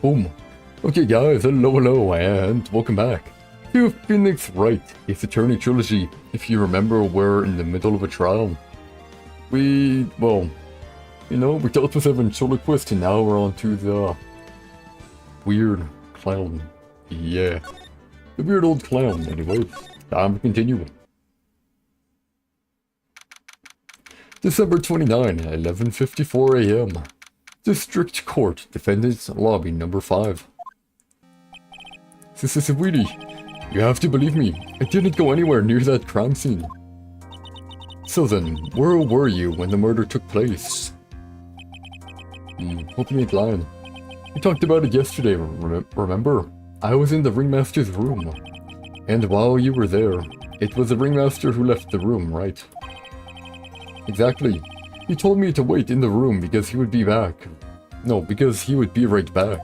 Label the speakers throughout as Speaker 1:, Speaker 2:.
Speaker 1: Boom. Okay guys, hello, and welcome back to Phoenix Wright, Ace Attorney Trilogy. If you remember, we're in the middle of a trial. We dealt with a ventriloquist, and now we're on to the weird clown. Yeah. The weird old clown. Anyway, time to continue. December 29, 11:54 a.m. District Court, Defendant's Lobby number 5. Sweetie, you have to believe me. I didn't go anywhere near that crime scene. So then, where were you when the murder took place? Hope you ain't lying. We talked about it yesterday, remember? I was in the ringmaster's room. And while you were there, it was the ringmaster who left the room, right? Exactly. He told me to wait in the room because he would be back. No, because he would be right back.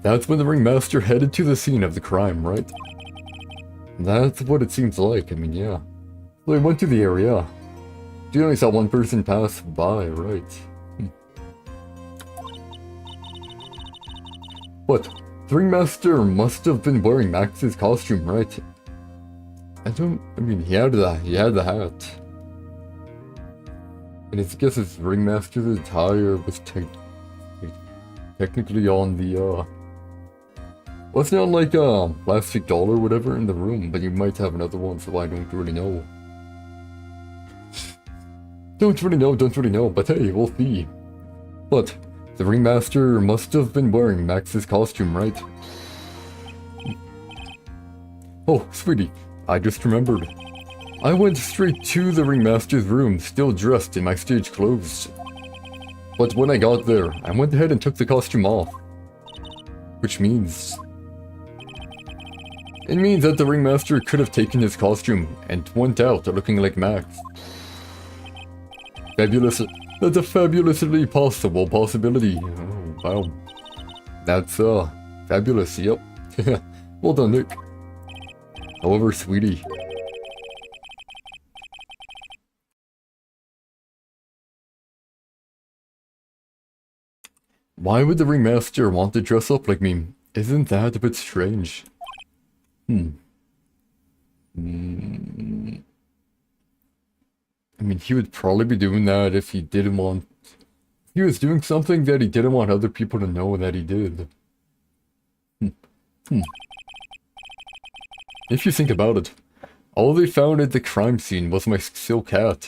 Speaker 1: That's when the ringmaster headed to the scene of the crime, right? That's what it seems like, I mean, yeah. So I went to the area. You only saw one person pass by, right? But the ringmaster must have been wearing Max's costume, right? He had the hat. And I guess his ringmaster's attire was technically on the, wasn't on like a plastic doll or whatever in the room, but you might have another one, so I don't really know. Don't really know, but hey, we'll see. But the ringmaster must have been wearing Max's costume, right? Oh, sweetie, I just remembered. I went straight to the ringmaster's room, still dressed in my stage clothes. But when I got there, I went ahead and took the costume off. Which means... it means that the ringmaster could have taken his costume and went out looking like Max. Fabulous. That's a fabulously possible possibility. Oh, wow. That's, fabulous, yep. Well done, Nick. However, sweetie. Why would the ringmaster want to dress up like me? Isn't that a bit strange? I mean, he would probably be doing that if he didn't want... He was doing something that he didn't want other people to know that he did. If you think about it, all they found at the crime scene was my silk hat.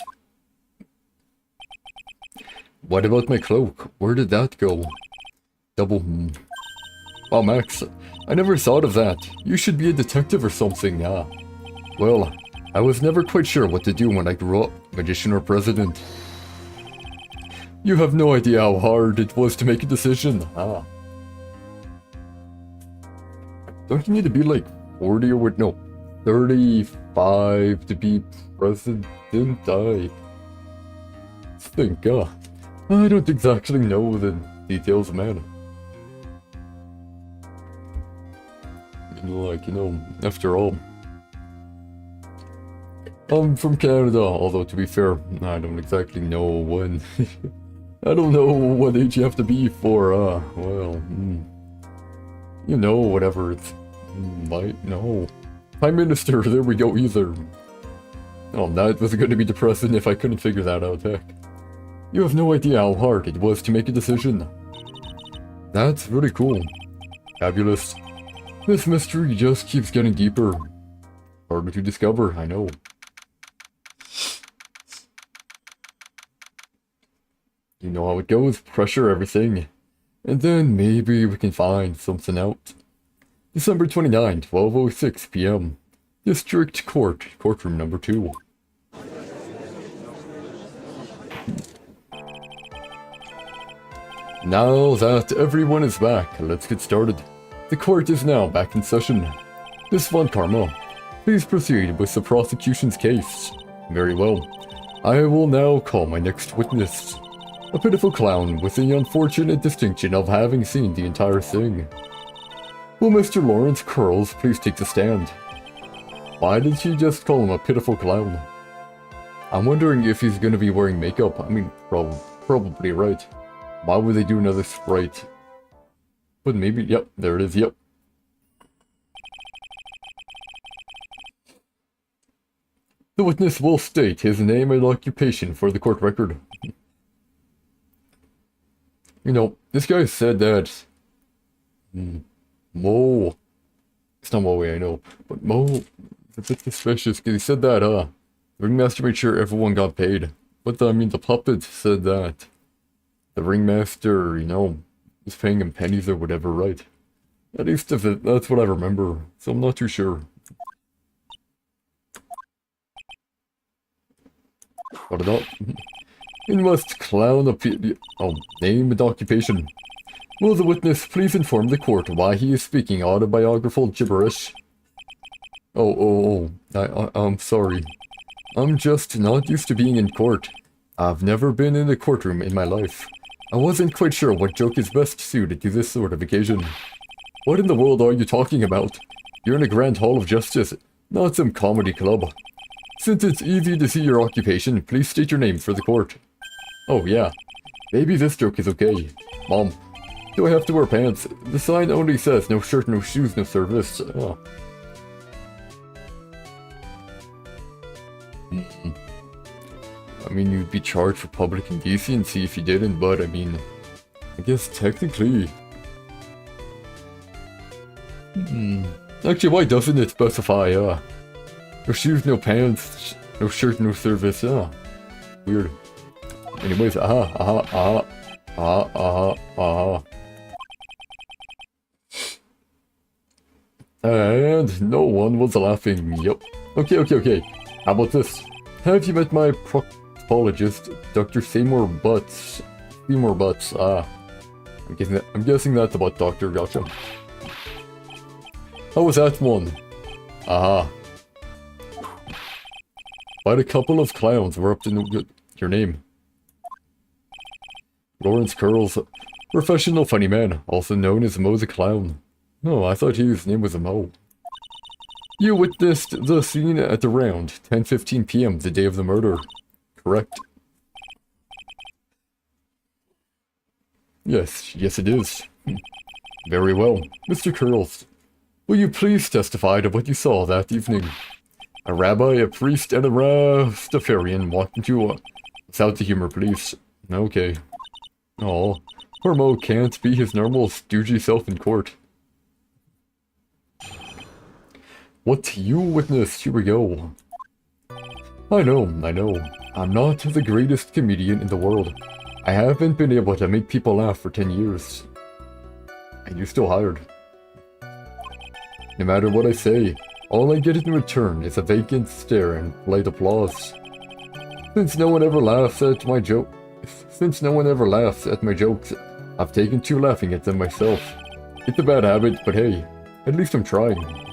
Speaker 1: What about my cloak? Where did that go? Double Wow, Max, I never thought of that. You should be a detective or something, ah. Well, I was never quite sure what to do when I grew up, magician or president. You have no idea how hard it was to make a decision, ah. Don't you need to be like 40 or what? No, 35 to be president? I think, I don't exactly know the details, man. Like, you know, after all, I'm from Canada, although to be fair, I don't exactly know when. I don't know what age you have to be for, well, you know, whatever it's, no. Prime Minister, there we go, either. Oh, that was going to be depressing if I couldn't figure that out, heck. You have no idea how hard it was to make a decision. That's really cool. Fabulous. This mystery just keeps getting deeper. Harder to discover, I know. You know how it goes, pressure everything. And then maybe we can find something out. December 29, 12:06 p.m. District Court, courtroom number 2. Now that everyone is back, let's get started. The court is now back in session. Miss Von Karma, please proceed with the prosecution's case. Very well. I will now call my next witness. A pitiful clown with the unfortunate distinction of having seen the entire thing. Will Mr. Lawrence Curls please take the stand? Why did she just call him a pitiful clown? I'm wondering if he's gonna be wearing makeup. I mean, probably right. Why would they do another sprite? But maybe, yep, there it is, yep. The witness will state his name and occupation for the court record. You know, this guy said that... Mo... It's not Moe, I know. But Mo... is a bit suspicious, because he said that, the ringmaster made sure everyone got paid. But, I mean, the puppet said that the ringmaster, you know, was paying him pennies or whatever, right? At least if it, that's what I remember, so I'm not too sure. Got it up. You must clown up... Oh, name and occupation. Will the witness please inform the court why he is speaking autobiographical gibberish? I'm sorry. I'm just not used to being in court. I've never been in a courtroom in my life. I wasn't quite sure what joke is best suited to this sort of occasion. What in the world are you talking about? You're in a grand hall of justice, not some comedy club. Since it's easy to see your occupation, please state your name for the court. Oh yeah, maybe this joke is okay. Mom, do I have to wear pants? The sign only says no shirt, no shoes, no service. Oh. I mean, you'd be charged for public indecency if you didn't, but I mean, I guess technically... Actually, why doesn't it specify, no shoes, no pants, no shirt, no service, weird. Anyways, And no one was laughing, yep. Okay. How about this? Have you met my proctologist, Dr. Seymour Butts? I'm guessing that's about Dr. Gotcha. How was that one? Quite a couple of clowns were up to no good. Your name? Lawrence Curls, professional funny man, also known as Mo the Clown. Oh, I thought his name was Mo. You witnessed the scene at around 10:15 p.m. the day of the murder, correct? Yes, it is. Very well. Mr. Curls, will you please testify to what you saw that evening? A rabbi, a priest, and a Rastafarian walked into without the humor, please. Okay. Oh, poor Mo can't be his normal stoogey self in court. What you witnessed, here we go. I know. I'm not the greatest comedian in the world. I haven't been able to make people laugh for 10 years. And you're still hired. No matter what I say, all I get in return is a vacant stare and polite applause. Since no one ever laughs at my jokes, I've taken to laughing at them myself. It's a bad habit, but hey, at least I'm trying.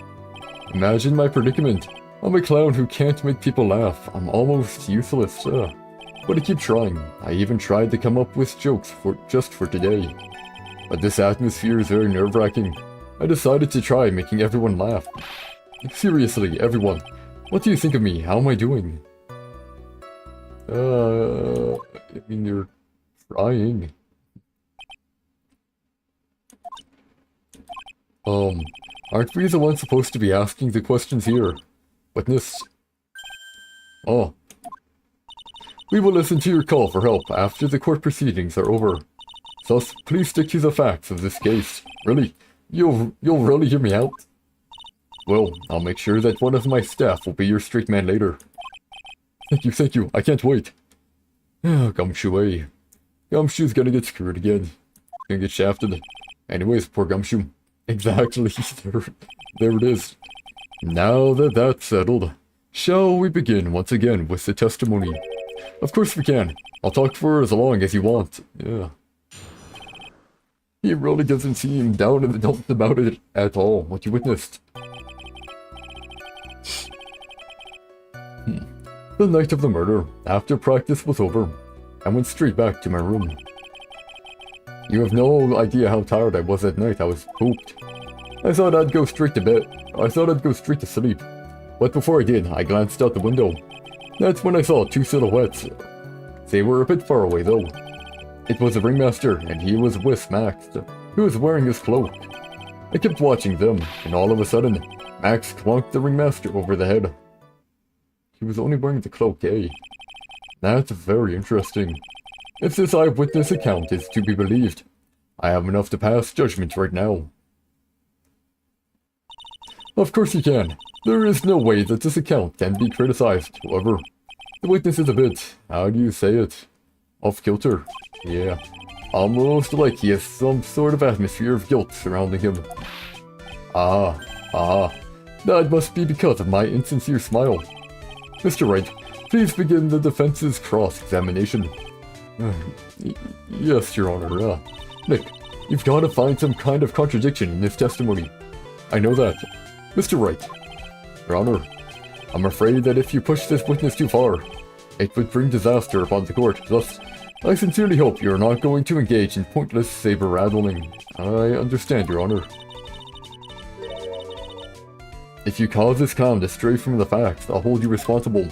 Speaker 1: Imagine my predicament. I'm a clown who can't make people laugh. I'm almost useless, but I keep trying. I even tried to come up with jokes just for today. But this atmosphere is very nerve-wracking. I decided to try making everyone laugh. Seriously, everyone. What do you think of me? How am I doing? I mean, you're trying. Aren't we the ones supposed to be asking the questions here? Witness. Oh. We will listen to your call for help after the court proceedings are over. Thus, please stick to the facts of this case. Really? You'll really hear me out? Well, I'll make sure that one of my staff will be your straight man later. Thank you. I can't wait. Gumshoe, eh? Gumshoe's gonna get screwed again. Gonna get shafted. Anyways, poor Gumshoe. Exactly. There it is. Now that that's settled, shall we begin once again with the testimony? Of course we can. I'll talk for as long as you want. Yeah. He really doesn't seem down in the dumps about it at all, what you witnessed. The night of the murder, after practice was over, I went straight back to my room. You have no idea how tired I was that night. I was pooped. I thought I'd go straight to bed. I thought I'd go straight to sleep. But before I did, I glanced out the window. That's when I saw two silhouettes. They were a bit far away though. It was the ringmaster, and he was with Max, who was wearing his cloak. I kept watching them, and all of a sudden, Max clunked the ringmaster over the head. He was only wearing the cloak, eh? That's very interesting. If this eyewitness account is to be believed, I have enough to pass judgment right now. Of course you can. There is no way that this account can be criticized, however. The witness is a bit, how do you say it? Off-kilter. Yeah. Almost like he has some sort of atmosphere of guilt surrounding him. That must be because of my insincere smile. Mr. Wright, please begin the defense's cross-examination. Yes, Your Honor. Nick, you've got to find some kind of contradiction in this testimony. I know that. Mr. Wright, Your Honor, I'm afraid that if you push this witness too far, it would bring disaster upon the court. Thus, I sincerely hope you're not going to engage in pointless saber-rattling. I understand, Your Honor. If you cause this clown to stray from the facts, I'll hold you responsible.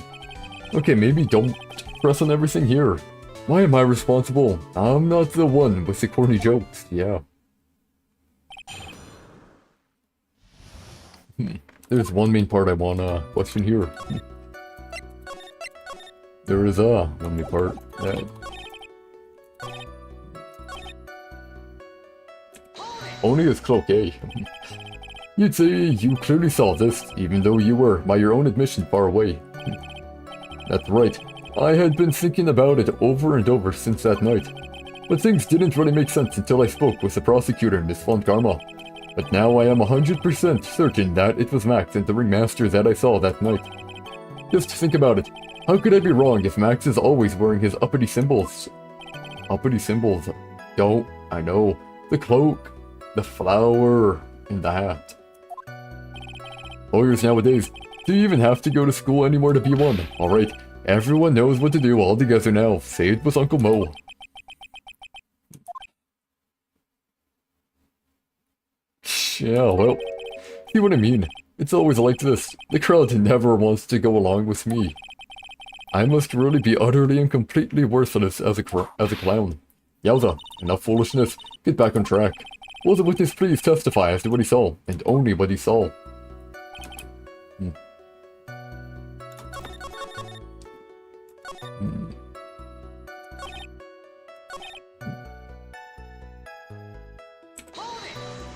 Speaker 1: Okay, maybe don't press on everything here. Why am I responsible? I'm not the one with the corny jokes, yeah. There's one main part I want to question here. There is one main part that... Only his cloak, eh? You'd say you clearly saw this, even though you were, by your own admission, far away. That's right. I had been thinking about it over and over since that night. But things didn't really make sense until I spoke with the prosecutor, Miss Von Karma. But now I am 100% certain that it was Max and the ringmaster that I saw that night. Just think about it. How could I be wrong if Max is always wearing his uppity symbols? Uppity symbols. Don't, I know. The cloak, the flower, and the hat. Lawyers nowadays, do you even have to go to school anymore to be one? Alright, everyone knows what to do all together now. Say it with Uncle Mo. Yeah, well, see what I mean? It's always like this. The crowd never wants to go along with me. I must really be utterly and completely worthless as a clown. Yowza, enough foolishness. Get back on track. Will the witness please testify as to what he saw, and only what he saw?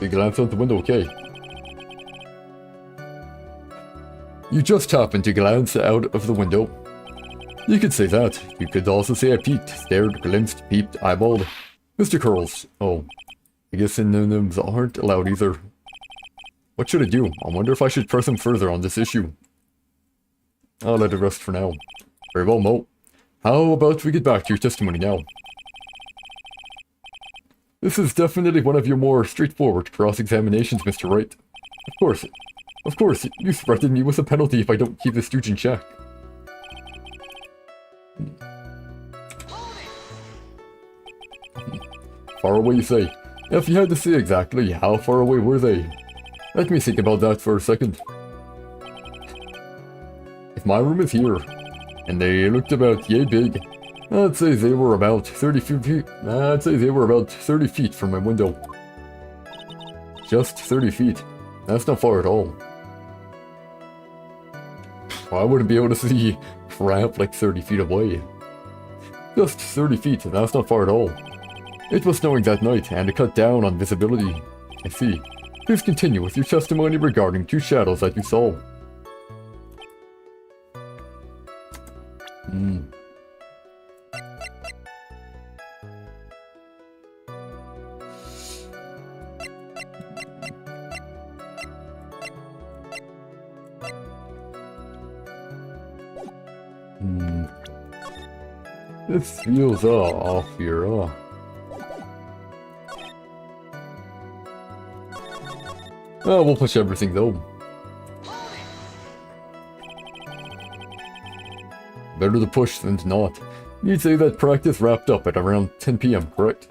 Speaker 1: You glance out the window, okay? You just happened to glance out of the window. You could say that. You could also say I peeked, stared, glimpsed, peeped, eyeballed. Mr. Curls. Oh. I guess synonyms aren't allowed either. What should I do? I wonder if I should press him further on this issue. I'll let it rest for now. Very well, Mo. How about we get back to your testimony now? This is definitely one of your more straightforward cross-examinations, Mr. Wright. Of course, you threaten me with a penalty if I don't keep the stooge in check. Far away, you say? If you had to say exactly, how far away were they? Let me think about that for a second. If my room is here, and they looked about yay big, I'd say they were about 30 feet. I'd say they were about 30 feet from my window. Just 30 feet. That's not far at all. I wouldn't be able to see crap like 30 feet away. Just 30 feet, that's not far at all. It was snowing that night, and it cut down on visibility. I see. Please continue with your testimony regarding two shadows that you saw. This feels off here, we'll push everything though. Better to push than to not. You'd say that practice wrapped up at around 10 PM, correct?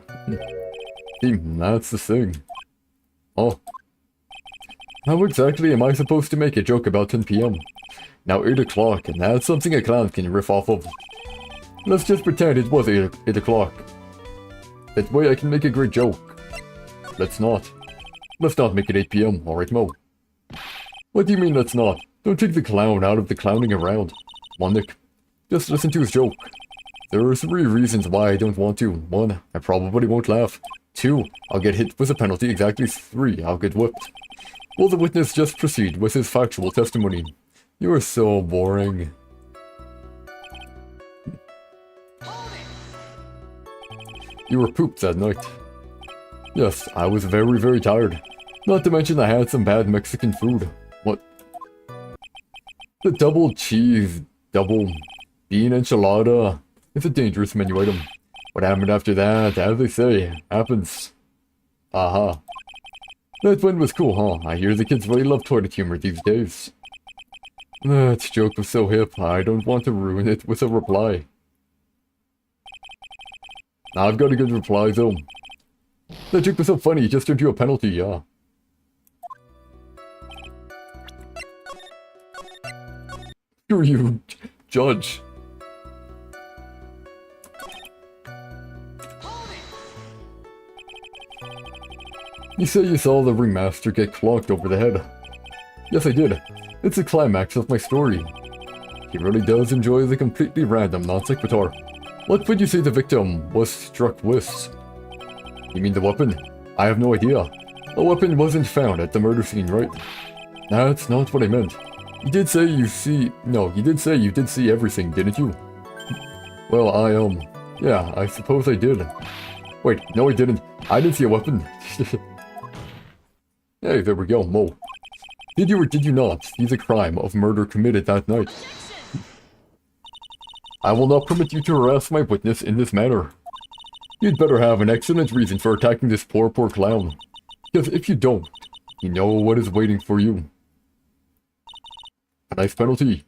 Speaker 1: See, that's the thing. Oh. How exactly am I supposed to make a joke about 10 PM? Now 8 o'clock, and that's something a clown can riff off of. Let's just pretend it was 8 o'clock. That way I can make a great joke. Let's not. Let's not make it 8 PM, alright Mo? What do you mean let's not? Don't take the clown out of the clowning around. Come on, Nick. Just listen to his joke. There are 3 reasons why I don't want to. 1, I probably won't laugh. 2, I'll get hit with a penalty. Exactly 3, I'll get whipped. Will the witness just proceed with his factual testimony? You are so boring. You were pooped that night. Yes, I was very, very tired. Not to mention I had some bad Mexican food. What? The double cheese, double bean enchilada. It's a dangerous menu item. What happened after that, as they say, happens. Aha. That one was cool, huh? I hear the kids really love toilet humor these days. That joke was so hip, I don't want to ruin it with a reply. I've got a good reply though. That joke was so funny, it just turned you a penalty, yeah. Screw you, judge. You say you saw the ringmaster get clocked over the head. Yes, I did. It's the climax of my story. He really does enjoy the completely random non sequitur. What would you say the victim was struck with? You mean the weapon? I have no idea. A weapon wasn't found at the murder scene, right? That's not what I meant. You did say you see... No, you did say you did see everything, didn't you? Well, yeah, I suppose I did. Wait, no I didn't. I didn't see a weapon. Hey, there we go, Mo. Did you or did you not see the crime of murder committed that night? I will not permit you to harass my witness in this manner. You'd better have an excellent reason for attacking this poor clown. Because if you don't, you know what is waiting for you. A nice penalty.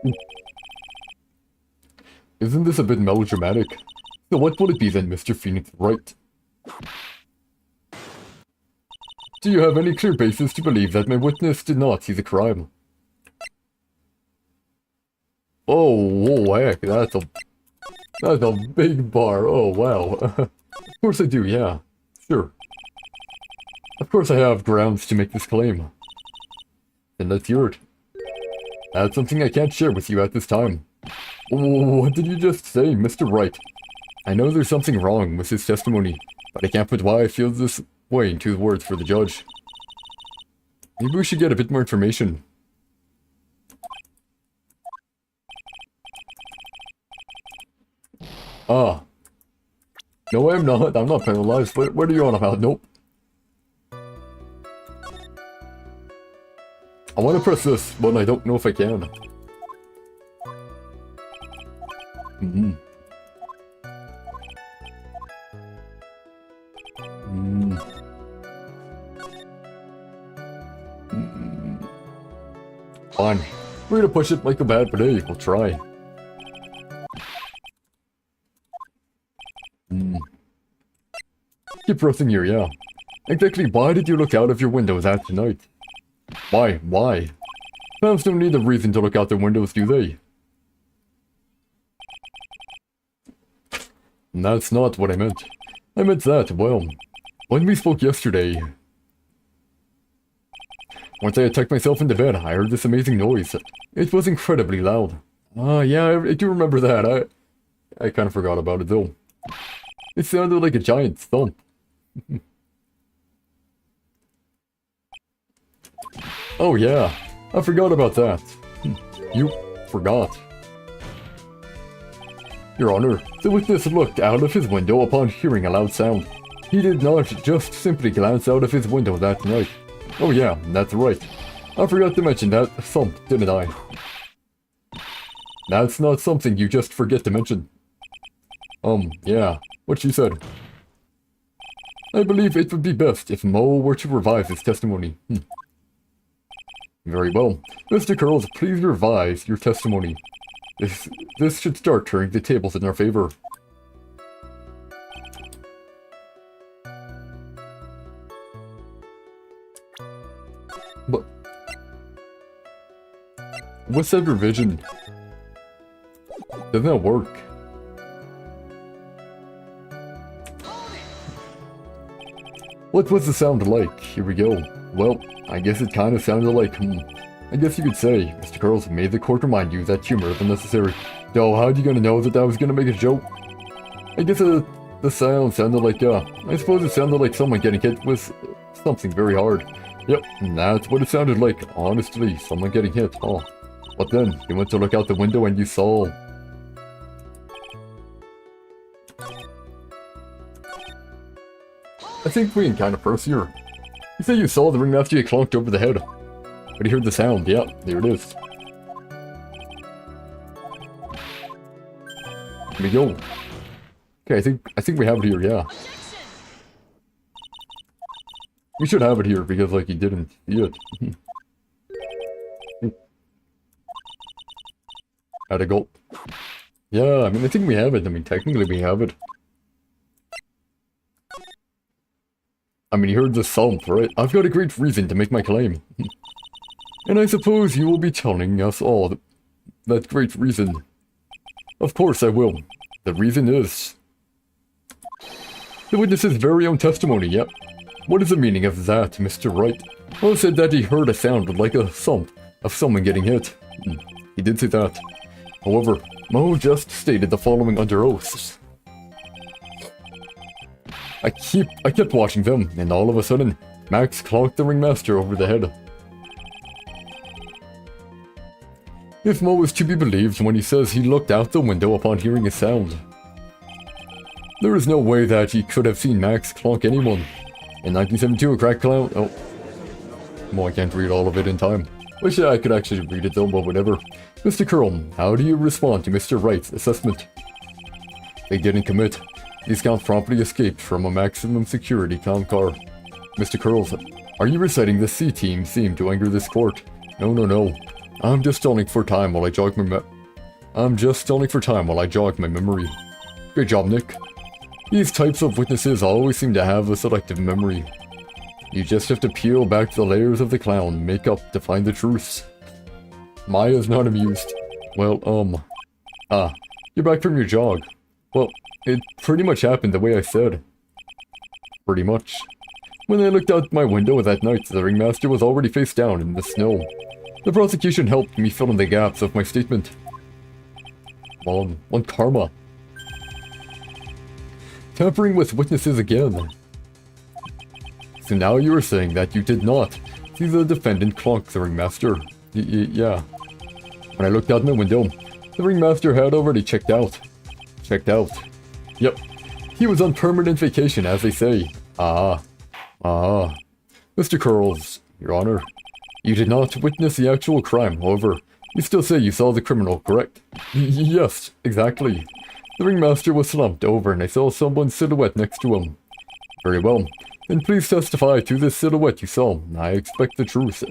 Speaker 1: Ooh. Isn't this a bit melodramatic? So what will it be then, Mr. Phoenix Wright? Do you have any clear basis to believe that my witness did not see the crime? Oh, whoa, heck, that's a big bar. Oh, wow. Of course I do, yeah. Sure. Of course I have grounds to make this claim. Then let's hear it. That's something I can't share with you at this time. What did you just say, Mr. Wright? I know there's something wrong with his testimony, but I can't put why I feel this way into words for the judge. Maybe we should get a bit more information. Ah. No, I'm not. I'm not paralyzed. What are you on about? Nope. I want to press this, but I don't know if I can. Fine. We're gonna push it like a bad, but hey, we'll try. Keep pressing here, yeah. Exactly why did you look out of your window that night? Why? Why? Fans don't need a reason to look out their windows, do they? And that's not what I meant. I meant that, well, when we spoke yesterday... Once I had tucked myself into bed, I heard this amazing noise. It was incredibly loud. Yeah, I do remember that. I kind of forgot about it, though. It sounded like a giant thump. Oh yeah, I forgot about that. You forgot. Your Honor, the witness looked out of his window upon hearing a loud sound. He did not just simply glance out of his window that night. Oh yeah, that's right. I forgot to mention that thump, didn't I? That's not something you just forget to mention. Yeah, what she said. I believe it would be best if Mo were to revise his testimony. Very well. Mr. Curls, please revise your testimony. This should start turning the tables in our favor. But... what's that revision? Doesn't that work? What was the sound like? Here we go. Well, I guess it kind of sounded like, I guess you could say, Mr. Curls made the court remind you that humor is unnecessary. Yo, how'd you gonna know that I was gonna make a joke? I guess the sound sounded like, I suppose it sounded like someone getting hit with something very hard. Yep, and that's what it sounded like, honestly, someone getting hit, huh? But then, you went to look out the window and you saw... I think we can kind of press here. You say you saw the ring after you clunked over the head. But you heard the sound, yeah, there it is. Here we go. Okay, I think we have it here, yeah. We should have it here because like he didn't see it. Had a gulp. Yeah, I mean I think we have it. I mean technically we have it. I mean, you heard the thump, right? I've got a great reason to make my claim. And I suppose you will be telling us all that great reason. Of course I will. The reason is... the witness's very own testimony, yep. What is the meaning of that, Mr. Wright? Mo said that he heard a sound like a thump of someone getting hit. He did say that. However, Mo just stated the following under oath. I kept watching them, and all of a sudden, Max clonked the ringmaster over the head. If Mo is to be believed when he says he looked out the window upon hearing a sound, there is no way that he could have seen Max clonk anyone. In 1972, a crack clown... oh. Well, I can't read all of it in time. Wish I could actually read it though, but whatever. Mr. Curl, how do you respond to Mr. Wright's assessment? They didn't commit. These counts promptly escaped from a maximum security clown car. Mr. Curls, are you reciting the C-team theme to anger this court? No. I'm just stalling for time while I jog my memory. Great job, Nick. These types of witnesses always seem to have a selective memory. You just have to peel back the layers of the clown makeup to find the truth. Maya's not amused. Well, you're back from your jog. Well, it pretty much happened the way I said. Pretty much. When I looked out my window that night, the ringmaster was already face down in the snow. The prosecution helped me fill in the gaps of my statement. One karma. Tampering with witnesses again. So now you are saying that you did not see the defendant clonk the ringmaster. Yeah. When I looked out my window, the ringmaster had already checked out. Checked out. Yep. He was on permanent vacation, as they say. Mr. Curls, Your Honor, you did not witness the actual crime, however, you still say you saw the criminal, correct? Yes, exactly. The ringmaster was slumped over and I saw someone's silhouette next to him. Very well. Then please testify to this silhouette you saw. I expect the truth.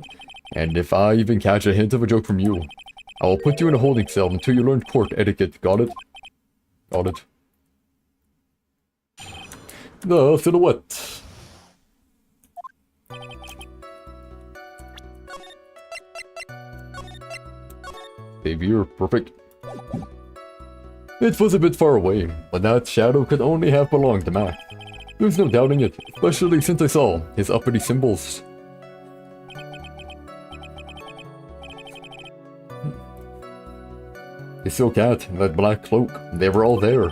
Speaker 1: And if I even catch a hint of a joke from you, I will put you in a holding cell until you learn court etiquette. Got it? Got it. The silhouette. Savior, perfect. It was a bit far away, but that shadow could only have belonged to Mac. There's no doubting it, especially since I saw his uppity symbols. His silk hat, that black cloak, they were all there.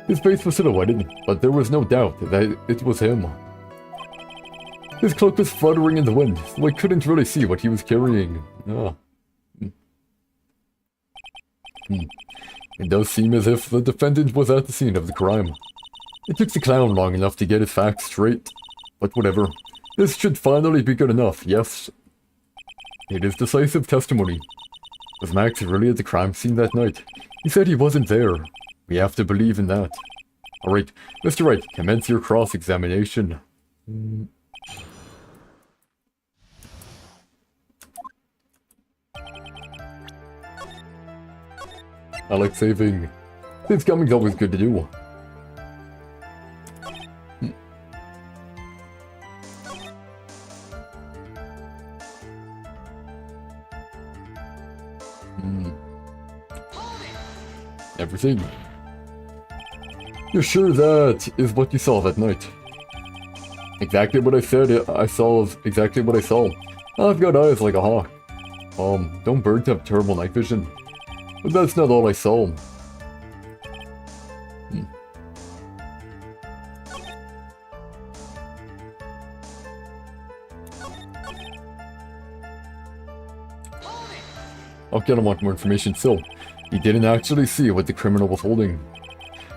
Speaker 1: His face was silhouetted, but there was no doubt that it was him. His cloak was fluttering in the wind, so I couldn't really see what he was carrying. It does seem as if the defendant was at the scene of the crime. It took the clown long enough to get his facts straight. But whatever. This should finally be good enough, yes. It is decisive testimony. Was Max really at the crime scene that night? He said he wasn't there. We have to believe in that. Alright, Mr. Wright, commence your cross-examination. I like saving. This coming's always good to do. Everything. You're sure that is what you saw that night? Exactly what I said. I saw exactly what I saw. I've got eyes like a hawk. Don't birds have terrible night vision? But that's not all I saw. Okay, I want more information. So, you didn't actually see what the criminal was holding.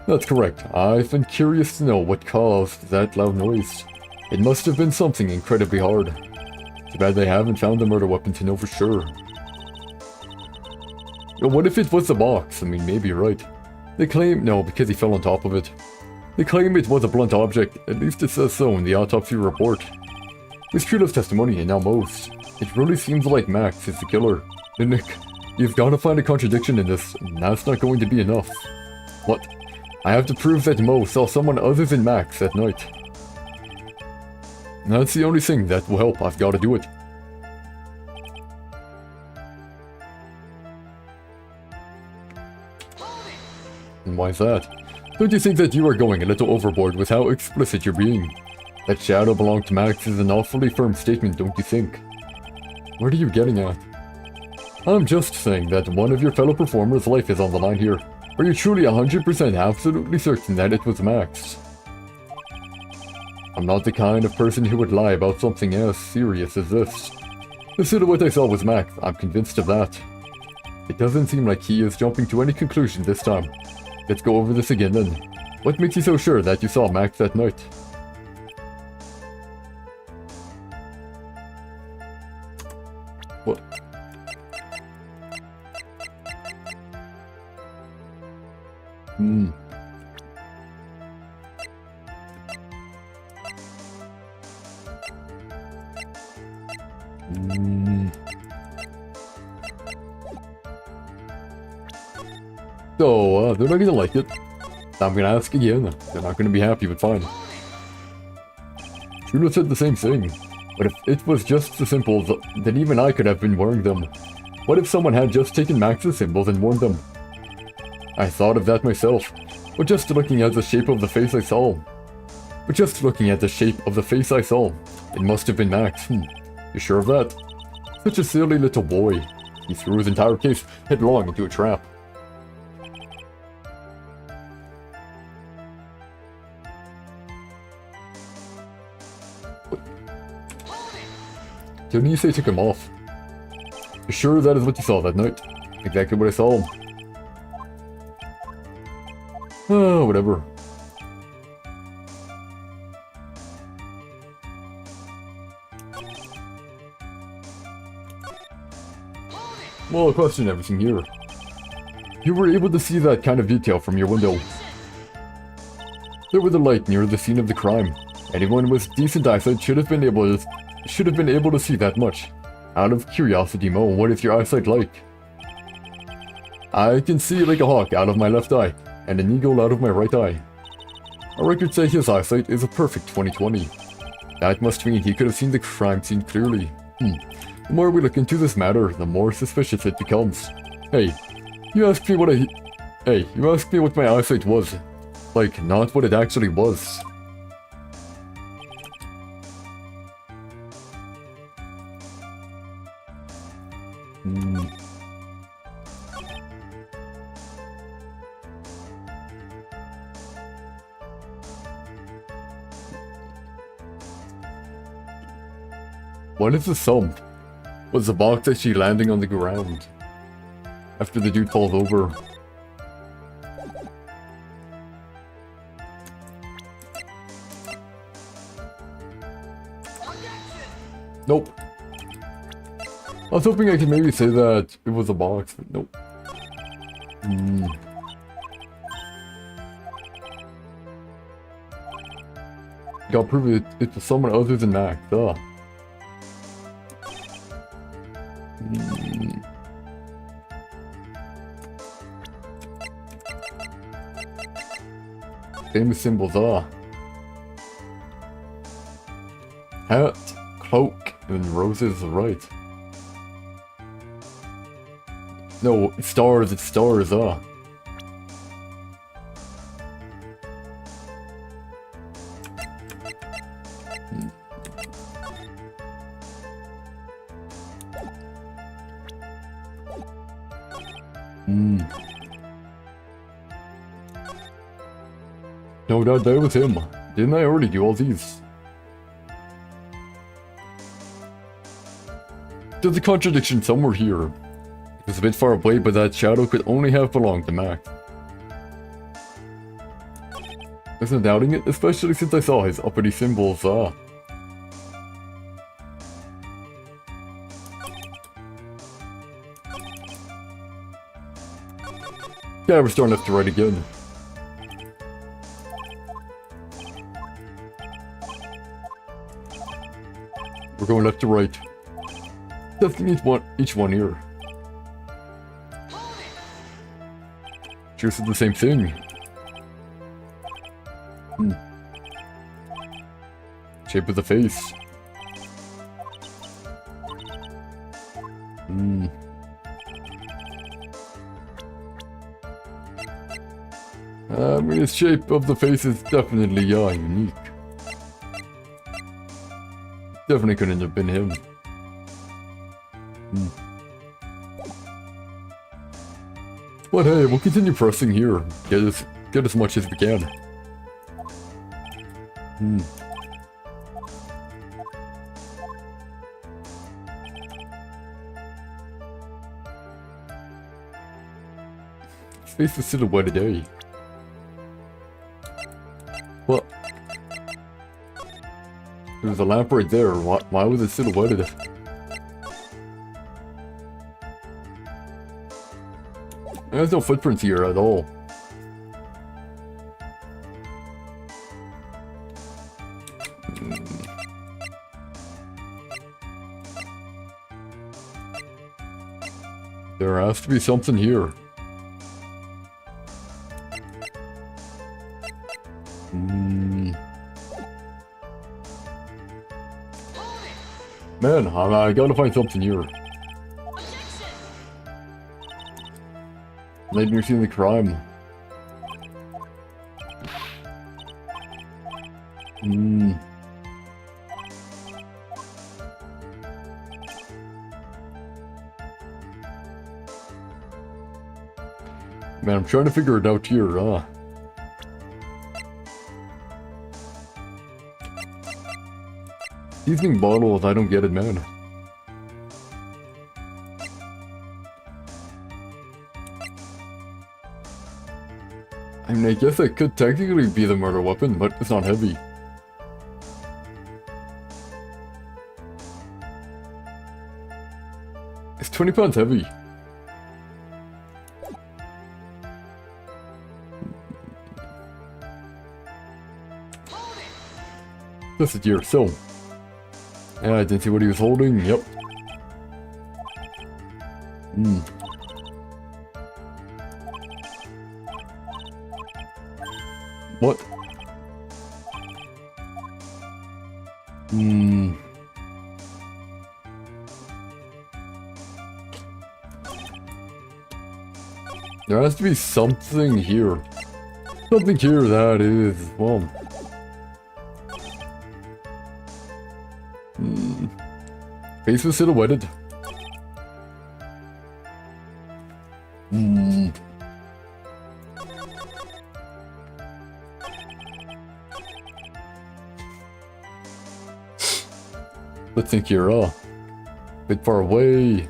Speaker 1: That's correct. I've been curious to know what caused that loud noise. It must have been something incredibly hard. Too bad they haven't found the murder weapon to know for sure. What if it was the box? I mean, maybe you're right. They claim... No, because he fell on top of it. They claim it was a blunt object. At least it says so in the autopsy report. With Trilo's testimony, and now most, it really seems like Max is the killer. And Nick, you've got to find a contradiction in this, and that's not going to be enough. What? I have to prove that Mo saw someone other than Max that night. That's the only thing that will help. I've got to do it. And why is that? Don't you think that you are going a little overboard with how explicit you're being? That shadow belonged to Max is an awfully firm statement, don't you think? What are you getting at? I'm just saying that one of your fellow performers' life is on the line here. Are you truly 100% absolutely certain that it was Max? I'm not the kind of person who would lie about something as serious as this. The silhouette I saw was Max, I'm convinced of that. It doesn't seem like he is jumping to any conclusion this time. Let's go over this again then. What makes you so sure that you saw Max that night? What? So, they're not gonna like it. I'm gonna ask again. They're not gonna be happy, but fine. Bruno said the same thing. But if it was just the symbols, then even I could have been wearing them. What if someone had just taken Max's symbols and worn them? I thought of that myself, but just looking at the shape of the face I saw. It must have been Max. You sure of that? Such a silly little boy. He threw his entire case headlong into a trap. Didn't you say took him off? You sure that is what you saw that night? Exactly what I saw. Oh, whatever. Well, I'll question everything here. You were able to see that kind of detail from your window. There was a light near the scene of the crime. Anyone with decent eyesight should have been able to see that much. Out of curiosity, Mo, what is your eyesight like? I can see like a hawk out of my left eye, and an eagle out of my right eye. Our records say his eyesight is a perfect 20/20. That must mean he could have seen the crime scene clearly. The more we look into this matter, the more suspicious it becomes. Hey, you asked me what my eyesight was. Like, not what it actually was. What is the sump? Was the box actually landing on the ground after the dude falls over? Nope. I was hoping I could maybe say that it was a box, but nope. Gotta prove it was someone other than Max, duh. Famous symbols are hat, cloak, and roses, right? No, it's stars, No, that was him. Didn't I already do all these? There's a contradiction somewhere here. It's a bit far away, but that shadow could only have belonged to Max. There's no doubting it, especially since I saw his uppity symbols, Yeah, we're starting left to right again. We're going left to right. Testing each one here. Cheers to the same thing. Shape of the face. I mean, the shape of the face is definitely unique. Definitely couldn't have been him. But hey, we'll continue pressing here. Get as much as we can. His face is silhouetted, eh? What? There was a lamp right there. Why was it silhouetted? There's no footprints here at all. There has to be something here. man, I gotta find something here. Nightmare scene of the crime. Man, I'm trying to figure it out here, Seasoning bottles, I don't get it, man. I mean, I guess it could technically be the murder weapon, but it's not heavy. It's 20 pounds heavy. This is here, so. Yeah, I didn't see what he was holding, yep. What? There has to be something here. Something here that is, well... Face was silhouetted. Let's think here, bit far away.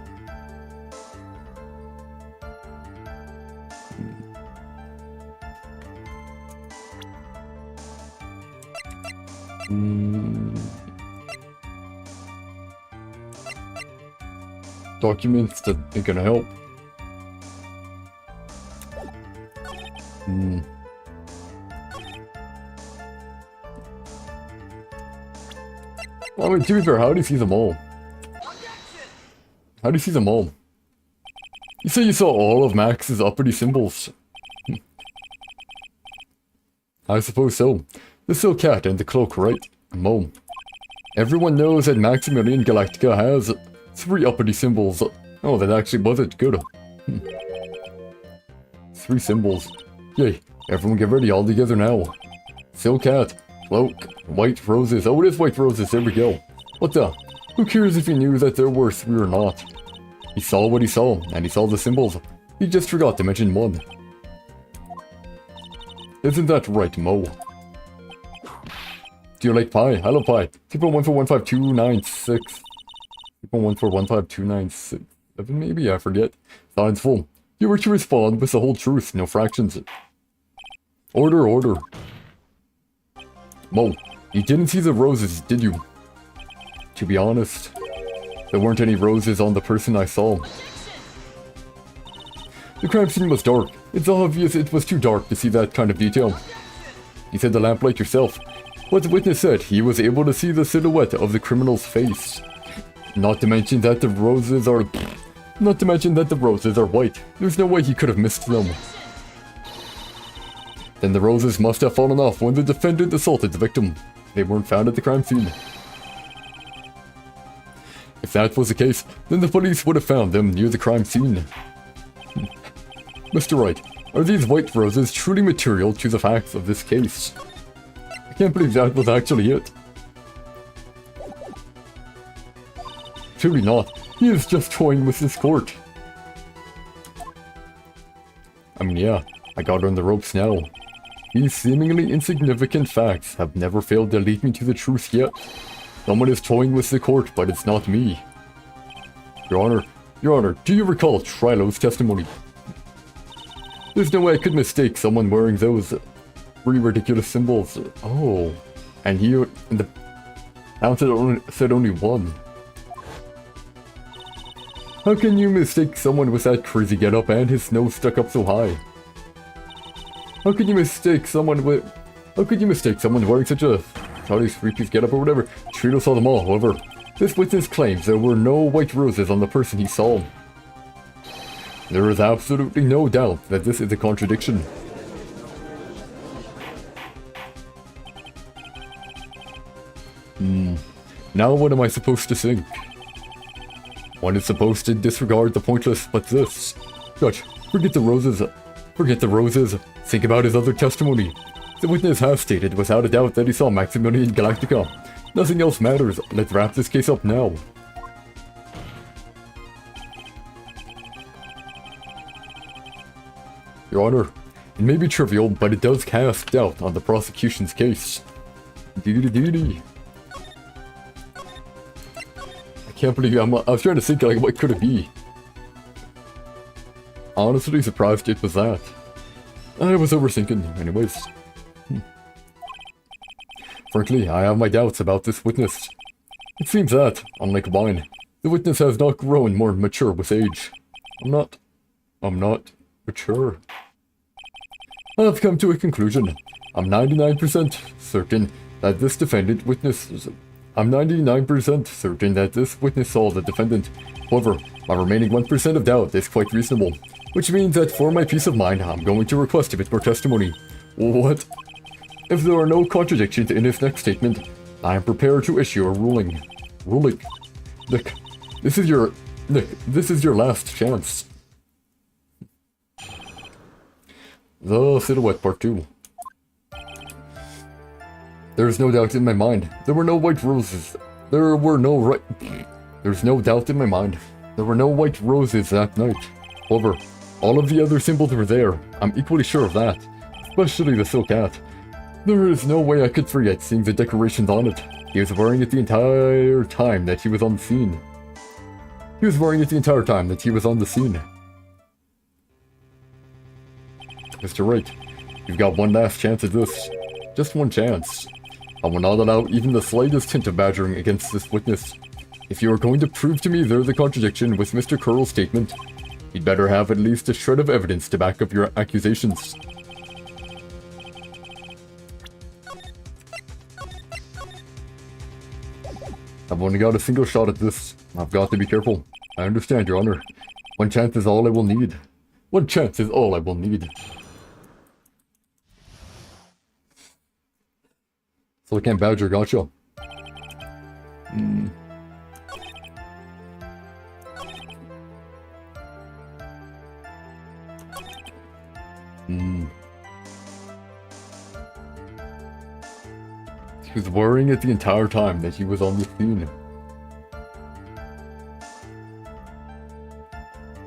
Speaker 1: Documents that ain't gonna help. I mean, to be fair, how do you see them all? How do you see them all? You say you saw all of Max's uppity symbols. I suppose so. The silk hat and the cloak, right? Mo. Everyone knows that Maximilian Galactica has 3 uppity symbols. Oh, that actually wasn't good. 3 symbols. Yay, everyone get ready all together now. Silk hat, cloak, white roses. Oh, it is white roses, there we go. What the? Who cares if he knew that there were 3 or not? He saw what he saw, and he saw the symbols. He just forgot to mention 1. Isn't that right, Mo? Do you like pie? I love pie. People 1 for 15296. People 1 for 15296. 7 maybe? I forget. Sign's full. You were to respond with the whole truth, no fractions. Order, order. Mo, you didn't see the roses, did you? To be honest, there weren't any roses on the person I saw. The crime scene was dark. It's obvious it was too dark to see that kind of detail. You said the lamplight yourself. What the witness said, he was able to see the silhouette of the criminal's face. Not to mention that the roses are... Not to mention that the roses are white. There's no way he could have missed them. Then the roses must have fallen off when the defendant assaulted the victim. They weren't found at the crime scene. If that was the case, then the police would have found them near the crime scene. Mr. Wright, are these white roses truly material to the facts of this case? I can't believe that was actually it. Truly not. He is just toying with his court. I mean, yeah, I got her on the ropes now. These seemingly insignificant facts have never failed to lead me to the truth yet. Someone is toying with the court, but it's not me. Your Honor, do you recall Trilogy's testimony? There's no way I could mistake someone wearing those really ridiculous symbols. Oh, and here, and the town said only 1. How can you mistake someone with that crazy getup and his nose stuck up so high? How could you mistake someone wearing such a Charlie's 3-piece getup or whatever? Trilo saw them all, however. This witness claims there were no white roses on the person he saw. There is absolutely no doubt that this is a contradiction. Now what am I supposed to think? One is supposed to disregard the pointless, but this... Judge, forget the roses. Forget the roses. Think about his other testimony. The witness has stated without a doubt that he saw Maximilian Galactica. Nothing else matters. Let's wrap this case up now. Your Honor, it may be trivial, but it does cast doubt on the prosecution's case. Dee-dee-dee-dee. I can't believe I was trying to think, like, what could it be? Honestly surprised it was that. I was overthinking, anyways. Frankly, I have my doubts about this witness. It seems that, unlike mine, the witness has not grown more mature with age. I'm not mature. I've come to a conclusion. I'm 99% certain that this defendant witness... I'm 99% certain that this witness saw the defendant. However, my remaining 1% of doubt is quite reasonable, which means that for my peace of mind, I'm going to request a bit more testimony. What? If there are no contradictions in his next statement, I am prepared to issue a ruling. Nick, this is your last chance. The Silhouette Part 2. There's no doubt in my mind. There were no white roses. There's no doubt in my mind. There were no white roses that night. However, all of the other symbols were there. I'm equally sure of that. Especially the silk hat. There is no way I could forget seeing the decorations on it. He was wearing it the entire time that he was on the scene. Mr. Wright, you've got one last chance at this. Just one chance. I will not allow even the slightest hint of badgering against this witness. If you are going to prove to me there's a contradiction with Mr. Curl's statement, you'd better have at least a shred of evidence to back up your accusations. I've only got a single shot at this. I've got to be careful. I understand, Your Honor. One chance is all I will need. One chance is all I will need. So I can't badger, gotcha. He was wearing it the entire time that he was on the scene.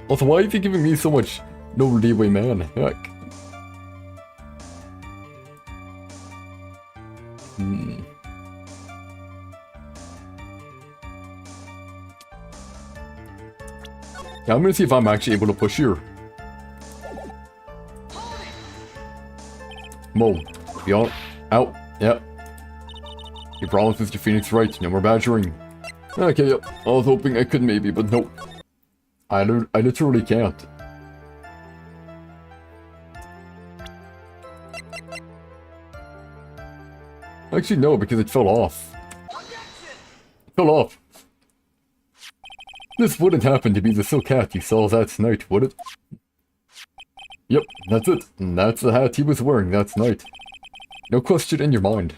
Speaker 1: Also, why is he giving me so much no leeway, man? Heck. Yeah, I'm gonna see if I'm actually able to push here. Mo, beyond, out, yeah. He promised Mr. Phoenix Wright, no more badgering. Okay, yep, I was hoping I could maybe, but nope. I literally can't. Actually, no, because it fell off. It fell off. This wouldn't happen to be the silk hat he saw that night, would it? Yep, that's it. And that's the hat he was wearing that night. No question in your mind.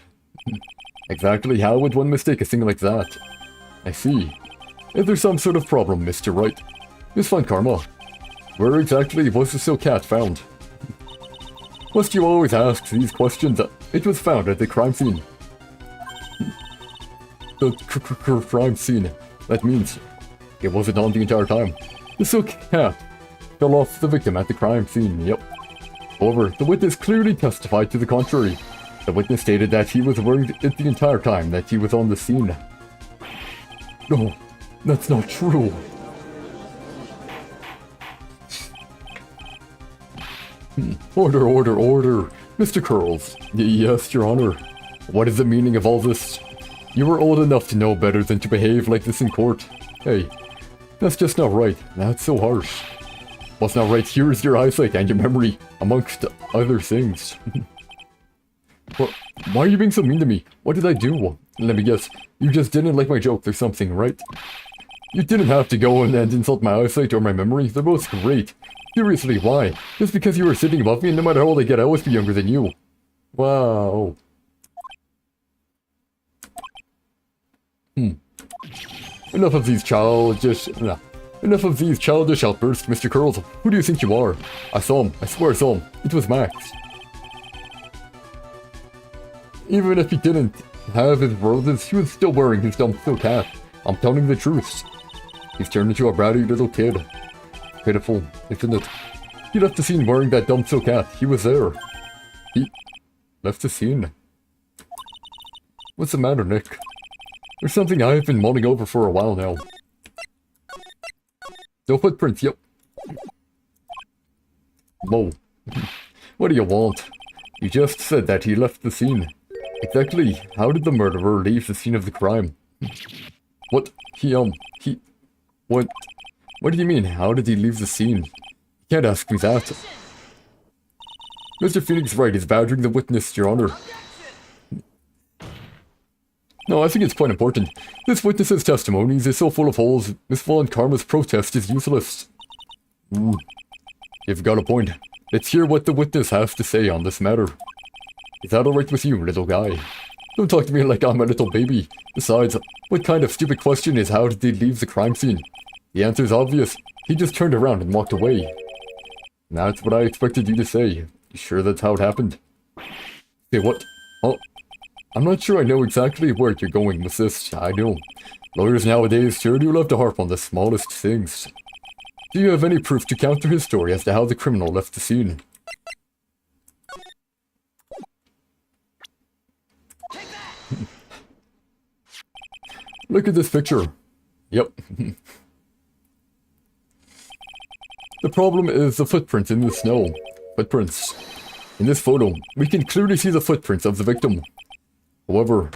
Speaker 1: Exactly how would one mistake a thing like that? I see. Is there some sort of problem, Mr. Wright? Miss Von Karma, where exactly was the silk hat found? Must you always ask these questions? It was found at the crime scene. The crime scene. That means it wasn't on the entire time. The silk hat fell off the victim at the crime scene, yep. However, the witness clearly testified to the contrary. The witness stated that he was wearing it the entire time that he was on the scene. No, that's not true. Order, order, order. Mr. Curls. Yes, Your Honor. What is the meaning of all this? You were old enough to know better than to behave like this in court. Hey, that's just not right. That's so harsh. What's not right here is your eyesight and your memory, amongst other things. But why are you being so mean to me? What did I do? Let me guess. You just didn't like my jokes or something, right? You didn't have to go and insult my eyesight or my memory. They're both great. Seriously, why? Just because you were sitting above me, and no matter how old I get, I always be younger than you. Wow. Enough of these childish... Enough of these childish outbursts, Mr. Curls. Who do you think you are? I saw him. I swear I saw him. It was Max. Even if he didn't have his roses, he was still wearing his dumb silk hat. I'm telling the truth. He's turned into a bratty little kid. Pitiful, isn't it? He left the scene wearing that dumb silk hat. He was there. He left the scene. What's the matter, Nick? There's something I've been mulling over for a while now. No footprints, yep. Whoa. What do you want? You just said that he left the scene. Exactly how did the murderer leave the scene of the crime? What? What? What do you mean, how did he leave the scene? You can't ask me that. Mr. Phoenix Wright is badgering the witness, Your Honor. No, I think it's quite important. This witness's testimony is so full of holes, Miss Vaughn Karma's protest is useless. You've got a point. Let's hear what the witness has to say on this matter. Is that alright with you, little guy? Don't talk to me like I'm a little baby. Besides, what kind of stupid question is how did he leave the crime scene? The answer's obvious. He just turned around and walked away. That's what I expected you to say. You sure that's how it happened? Say what? Oh, I'm not sure I know exactly where you're going with this. I know. Lawyers nowadays sure do love to harp on the smallest things. Do you have any proof to counter his story as to how the criminal left the scene? Look at this picture. Yep. The problem is the footprints in the snow. Footprints. In this photo, we can clearly see the footprints of the victim. However,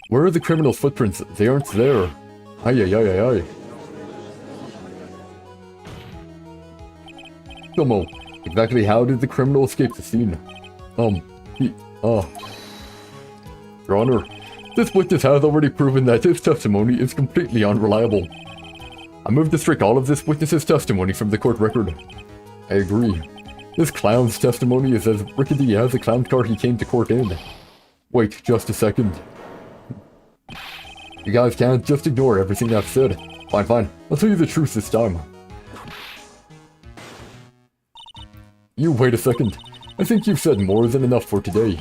Speaker 1: where are the criminal's footprints? They aren't there. Ay ay ay ay ay. Tomo, exactly how did the criminal escape the scene? Your Honor, this witness has already proven that his testimony is completely unreliable. I move to strike all of this witness's testimony from the court record. I agree. This clown's testimony is as rickety as the clown car he came to court in. Wait just a second. You guys can't just ignore everything I've said. Fine. I'll tell you the truth this time. You wait a second. I think you've said more than enough for today.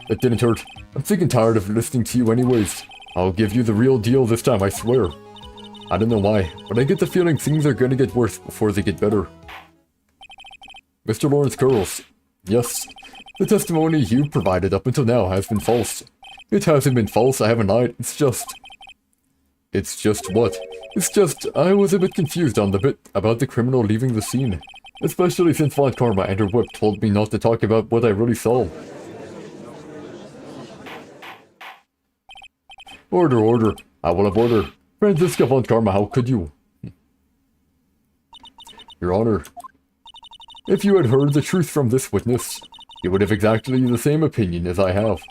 Speaker 1: That didn't hurt. I'm sick and tired of listening to you anyways. I'll give you the real deal this time, I swear. I don't know why, but I get the feeling things are gonna get worse before they get better. Mr. Lawrence Curls. Yes, the testimony you provided up until now has been false. It hasn't been false, I haven't lied, it's just what? It's just, I was a bit confused on the bit about the criminal leaving the scene. Especially since Vaughn Karma and her whip told me not to talk about what I really saw. Order. I will have order. Franziska Vaughn Karma, how could you? Your Honor, if you had heard the truth from this witness, you would have exactly the same opinion as I have.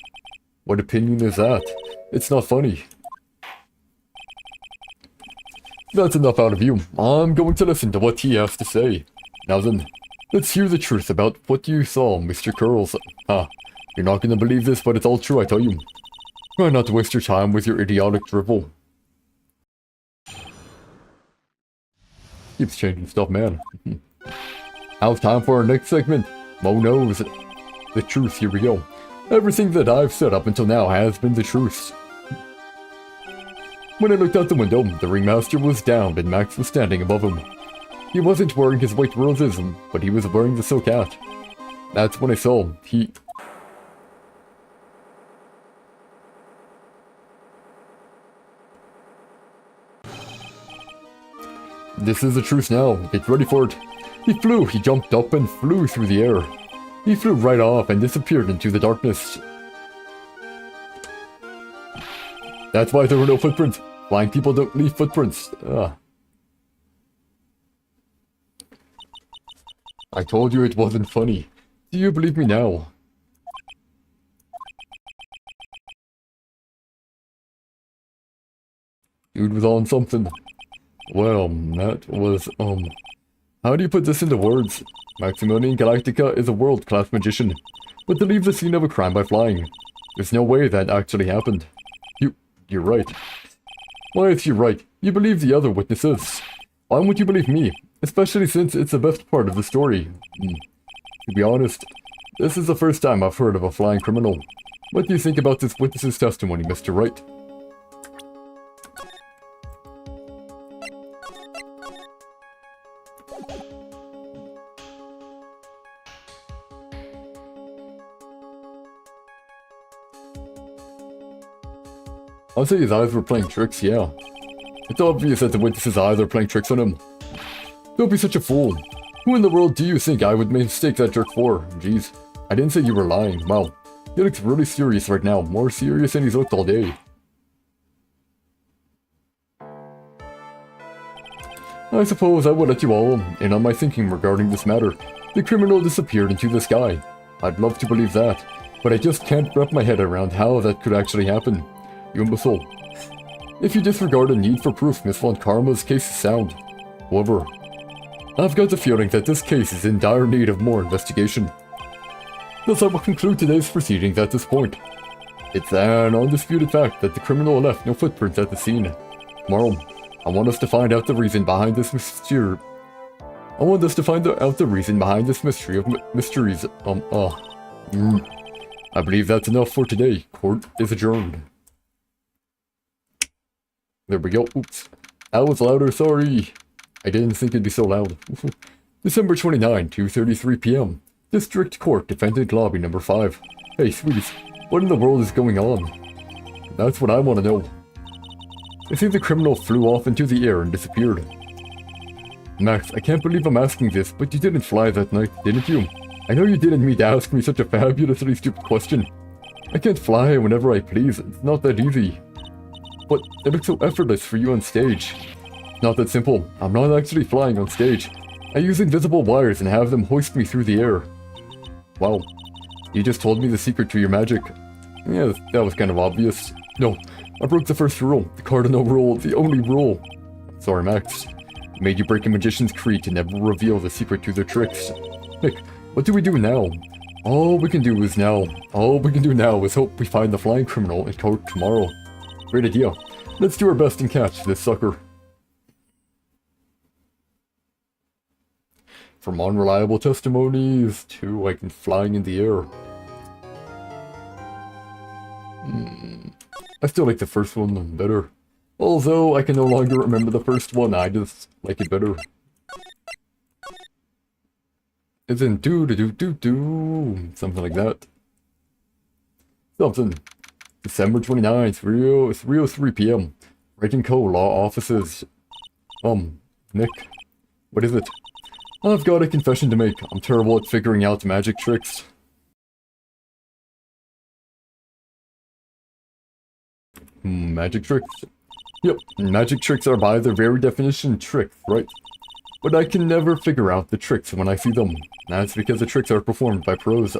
Speaker 1: What opinion is that? It's not funny. That's enough out of you. I'm going to listen to what he has to say. Now then, let's hear the truth about what you saw, Mr. Curls. You're not gonna believe this, but it's all true, I tell you. Try not to waste your time with your idiotic drivel. Keeps changing stuff, man. Now it's time for our next segment. Mo knows the truth. Here we go. Everything that I've said up until now has been the truth. When I looked out the window, the ringmaster was down and Max was standing above him. He wasn't wearing his white roses, but he was wearing the silk hat. That's when I saw him. This is the truth now. Get ready for it. He jumped up and flew through the air. He flew right off and disappeared into the darkness. That's why there were no footprints. Blind people don't leave footprints. I told you it wasn't funny. Do you believe me now? Dude was on something. Well, that was, how do you put this into words? Maximilian Galactica is a world-class magician, but to leave the scene of a crime by flying. There's no way that actually happened. You're right. Why is he right? You believe the other witnesses. Why won't you believe me? Especially since it's the best part of the story. To be honest, this is the first time I've heard of a flying criminal. What do you think about this witness's testimony, Mr. Wright? I'll say his eyes were playing tricks, yeah. It's obvious that the witness's eyes are playing tricks on him. Don't be such a fool. Who in the world do you think I would mistake that jerk for? Jeez, I didn't say you were lying. Wow, he looks really serious right now. More serious than he's looked all day. I suppose I will let you all in on my thinking regarding this matter. The criminal disappeared into the sky. I'd love to believe that, but I just can't wrap my head around how that could actually happen. You imbecile. If you disregard the need for proof, Miss Von Karma's case is sound. However, I've got the feeling that this case is in dire need of more investigation. Thus I will conclude today's proceedings at this point. It's an undisputed fact that the criminal left no footprints at the scene. Tomorrow, I want us to find out the reason behind this mystery. Mystery of mysteries. I believe that's enough for today. Court is adjourned. There we go. Oops. That was louder, sorry. I didn't think it'd be so loud. December 29, 2:33 p.m. District Court, Defendant Lobby number 5. Hey, sweeties, what in the world is going on? That's what I want to know. I think the criminal flew off into the air and disappeared. Max, I can't believe I'm asking this, but you didn't fly that night, didn't you? I know you didn't mean to ask me such a fabulously stupid question. I can't fly whenever I please, it's not that easy. But it looks so effortless for you on stage. Not that simple, I'm not actually flying on stage. I use invisible wires and have them hoist me through the air. Wow, you just told me the secret to your magic. Yeah, that was kind of obvious. No, I broke the first rule, the cardinal rule, the only rule. Sorry, Max. I made you break a magician's creed to never reveal the secret to their tricks. Nick, what do we do now? All we can do now is hope we find the flying criminal in court tomorrow. Great idea. Let's do our best and catch this sucker. From unreliable testimonies to like flying in the air. I still like the first one better. Although I can no longer remember the first one, I just like it better. It's in do something like that. Something. December 29th, 3:03 p.m. Wright & Co. Law Offices. Nick. What is it? I've got a confession to make. I'm terrible at figuring out magic tricks. Magic tricks? Yep, magic tricks are by their very definition tricks, right? But I can never figure out the tricks when I see them. That's because the tricks are performed by pros.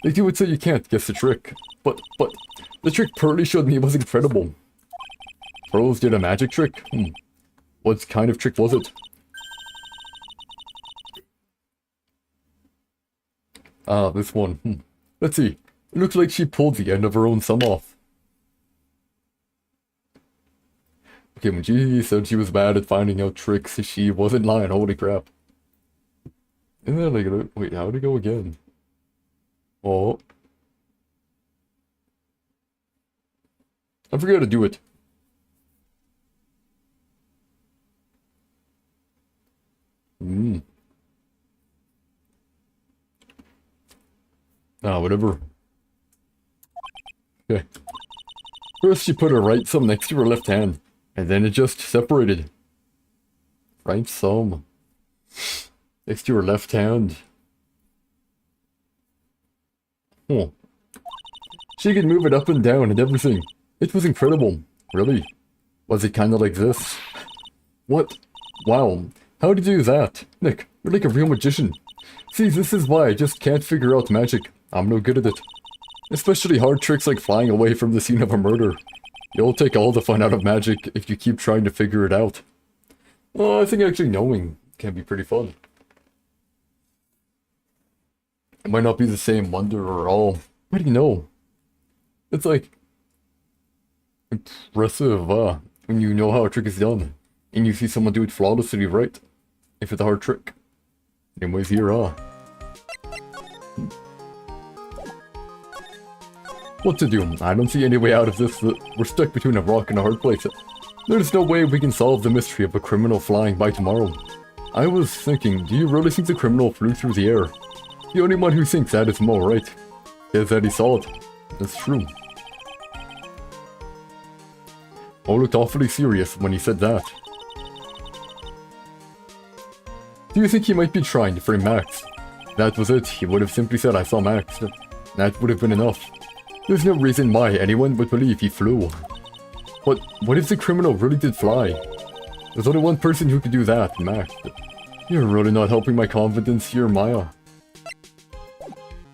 Speaker 1: They do it so you can't guess the trick. But, the trick Pearly showed me was incredible. Pros did a magic trick? What kind of trick was it? Ah, this one. Let's see. It looks like she pulled the end of her own thumb off. Okay, when she said she was bad at finding out tricks, she wasn't lying, holy crap. And then like, wait, how'd it go again? Oh. I forgot to do it. Ah, whatever. Okay. First she put her right thumb next to her left hand, and then it just separated. Right thumb next to her left hand. Oh. She could move it up and down and everything. It was incredible. Really? Was it kinda like this? What? Wow. How did you do that? Nick, you're like a real magician. See, this is why I just can't figure out magic. I'm no good at it. Especially hard tricks like flying away from the scene of a murder. You'll take all the fun out of magic if you keep trying to figure it out. Well, I think actually knowing can be pretty fun. It might not be the same wonder at all. What do you know? It's like impressive when you know how a trick is done. and you see someone do it flawlessly, right? If it's a hard trick. Anyways, here, what to do? I don't see any way out of this. We're stuck between a rock and a hard place. There's no way we can solve the mystery of a criminal flying by tomorrow. I was thinking, do you really think the criminal flew through the air? The only one who thinks that is Mo, right? Says that he saw it. That's true. Mo looked awfully serious when he said that. Do you think he might be trying to frame Max? That was it. He would have simply said, I saw Max. That would have been enough. There's no reason why anyone would believe he flew. But what if the criminal really did fly? There's only one person who could do that, Max. You're really not helping my confidence here, Maya.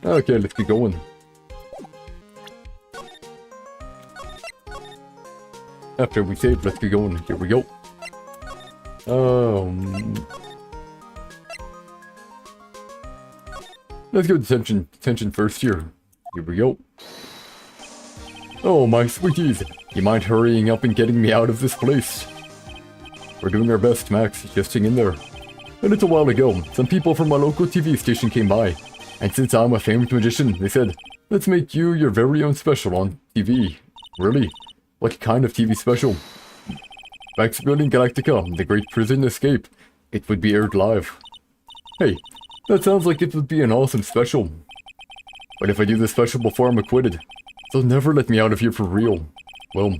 Speaker 1: Okay, let's get going. After we save, let's get going. Here we go. Let's go to tension first here. Here we go. Oh, my sweeties. You mind hurrying up and getting me out of this place? We're doing our best, Max. Just hang in there. A little while ago, some people from a local TV station came by. And since I'm a famed magician, they said, let's make you your very own special on TV. Really? What kind of TV special? Backseat Galactica, The Great Prison Escape. It would be aired live. Hey, that sounds like it would be an awesome special. But if I do this special before I'm acquitted, they'll never let me out of here for real. Well,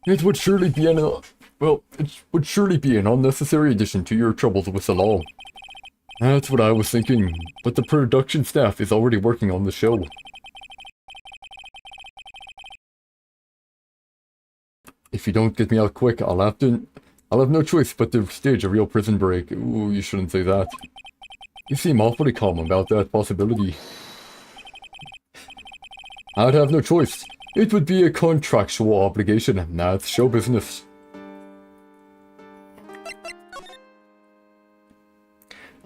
Speaker 1: it would surely be an unnecessary addition to your troubles with the law. That's what I was thinking, but the production staff is already working on the show. If you don't get me out quick, I'll have no choice but to stage a real prison break. Ooh, you shouldn't say that. You seem awfully calm about that possibility. I'd have no choice. It would be a contractual obligation. That's show business.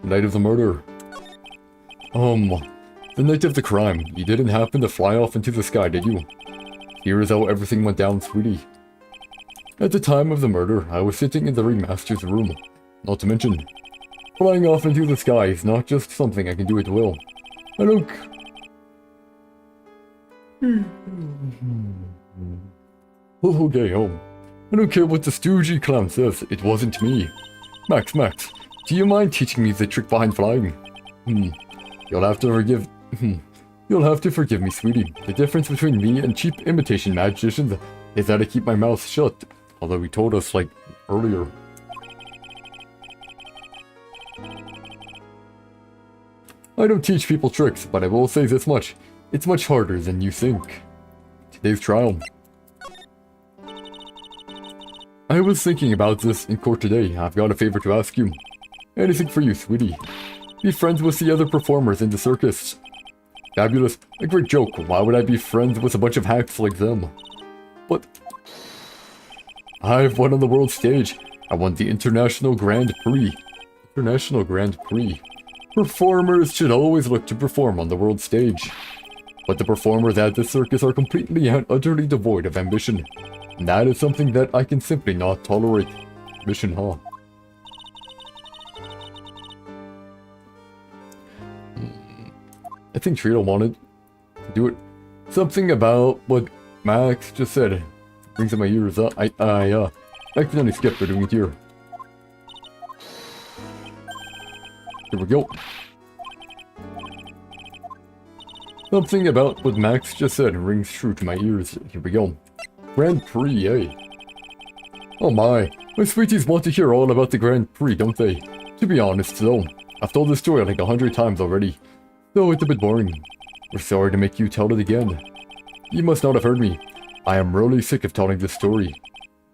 Speaker 1: Night of the murder. The night of the crime. You didn't happen to fly off into the sky, did you? Here is how everything went down, sweetie. At the time of the murder, I was sitting in the ringmaster's room. Not to mention, flying off into the sky is not just something I can do at will. I don't... Okay, I don't care what the stoogey clown says, it wasn't me. Max, do you mind teaching me the trick behind flying? You'll have to forgive me, sweetie. The difference between me and cheap imitation magicians is that I keep my mouth shut. Although he told us, like, earlier. I don't teach people tricks, but I will say this much. It's much harder than you think. Today's trial. I was thinking about this in court today. I've got a favor to ask you. Anything for you, sweetie. Be friends with the other performers in the circus. Fabulous. A great joke. Why would I be friends with a bunch of hacks like them? But... I've won on the world stage. I won the International Grand Prix. International Grand Prix. Performers should always look to perform on the world stage. But the performers at this circus are completely and utterly devoid of ambition. And that is something that I can simply not tolerate. Ambition, huh? I think Trilo wanted to do it. Something about what Max just said rings in my ears. I accidentally skipped for doing it here. Here we go. Something about what Max just said rings true to my ears. Here we go. Grand Prix, eh? Oh my sweeties want to hear all about the Grand Prix, don't they? To be honest though, I've told this story like 100 times already. So it's a bit boring. We're sorry to make you tell it again. You must not have heard me. I am really sick of telling this story.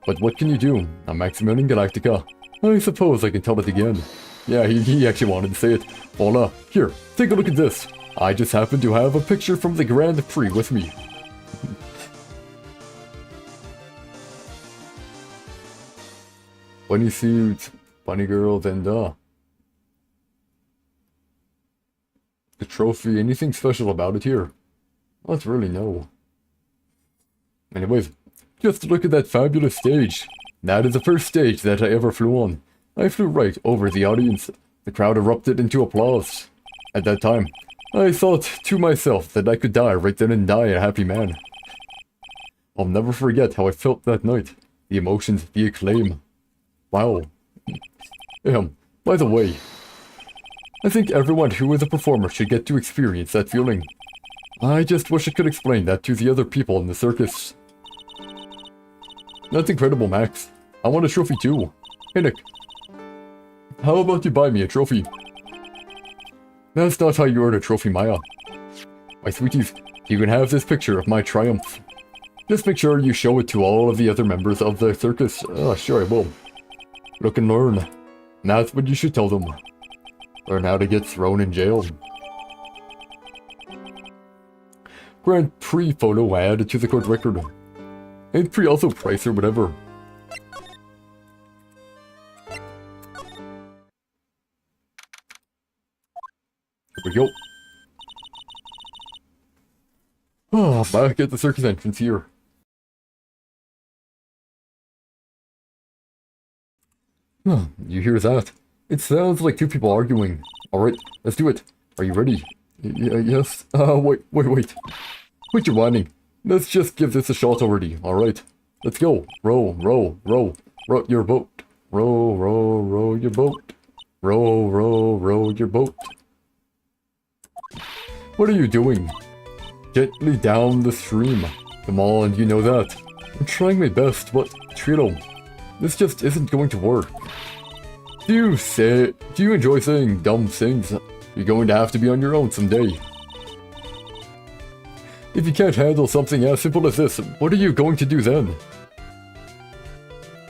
Speaker 1: But what can you do? I'm Maximilian Galactica. I suppose I can tell it again. Yeah, he actually wanted to say it. Voila. Here, take a look at this. I just happen to have a picture from the Grand Prix with me. Bunny suit, bunny girls, and the trophy. Anything special about it here? Let's really know. Anyways, just look at that fabulous stage. That is the first stage that I ever flew on. I flew right over the audience. The crowd erupted into applause. At that time, I thought to myself that I could die right then and die a happy man. I'll never forget how I felt that night. The emotions, the acclaim. Wow. By the way, I think everyone who is a performer should get to experience that feeling. I just wish I could explain that to the other people in the circus. That's incredible, Max. I want a trophy too. Hey, Nick. How about you buy me a trophy? That's not how you earn a trophy, Maya. My sweeties, you can have this picture of my triumph. Just make sure you show it to all of the other members of the circus. Oh, sure I will. Look and learn. That's what you should tell them. Learn how to get thrown in jail. Grand Prix photo added to the court record. Ain't Prix also price or whatever? Here we go. Oh, back at the circus entrance here. Huh, you hear that? It sounds like two people arguing. Alright, let's do it. Are you ready? Yes. Wait. Quit your whining. Let's just give this a shot already. Alright. Let's go. Row your boat. Row your boat. Row your boat. What are you doing? Gently down the stream. Come on, you know that. I'm trying my best, but Trilo, this just isn't going to work. Do you enjoy saying dumb things? You're going to have to be on your own someday. If you can't handle something as simple as this, what are you going to do then?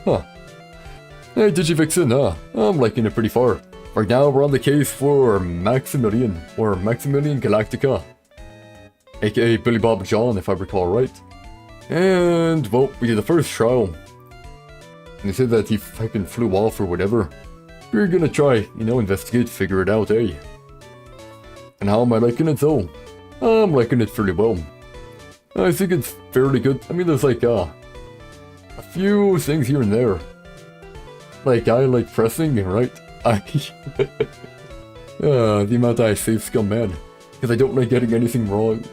Speaker 1: Huh. Hey, Digivixen, I'm liking it pretty far. Right now, we're on the case for Maximilian, or Maximilian Galactica. AKA Billy Bob John, if I recall right. And, well, we did the first trial. And they said that he fucking flew off or whatever. We're gonna try, investigate, figure it out, eh? And how am I liking it though? I'm liking it fairly well. I think it's fairly good. I mean, there's like, a few things here and there. Like, I like pressing, right? The amount I save scum, man. Because I don't like getting anything wrong.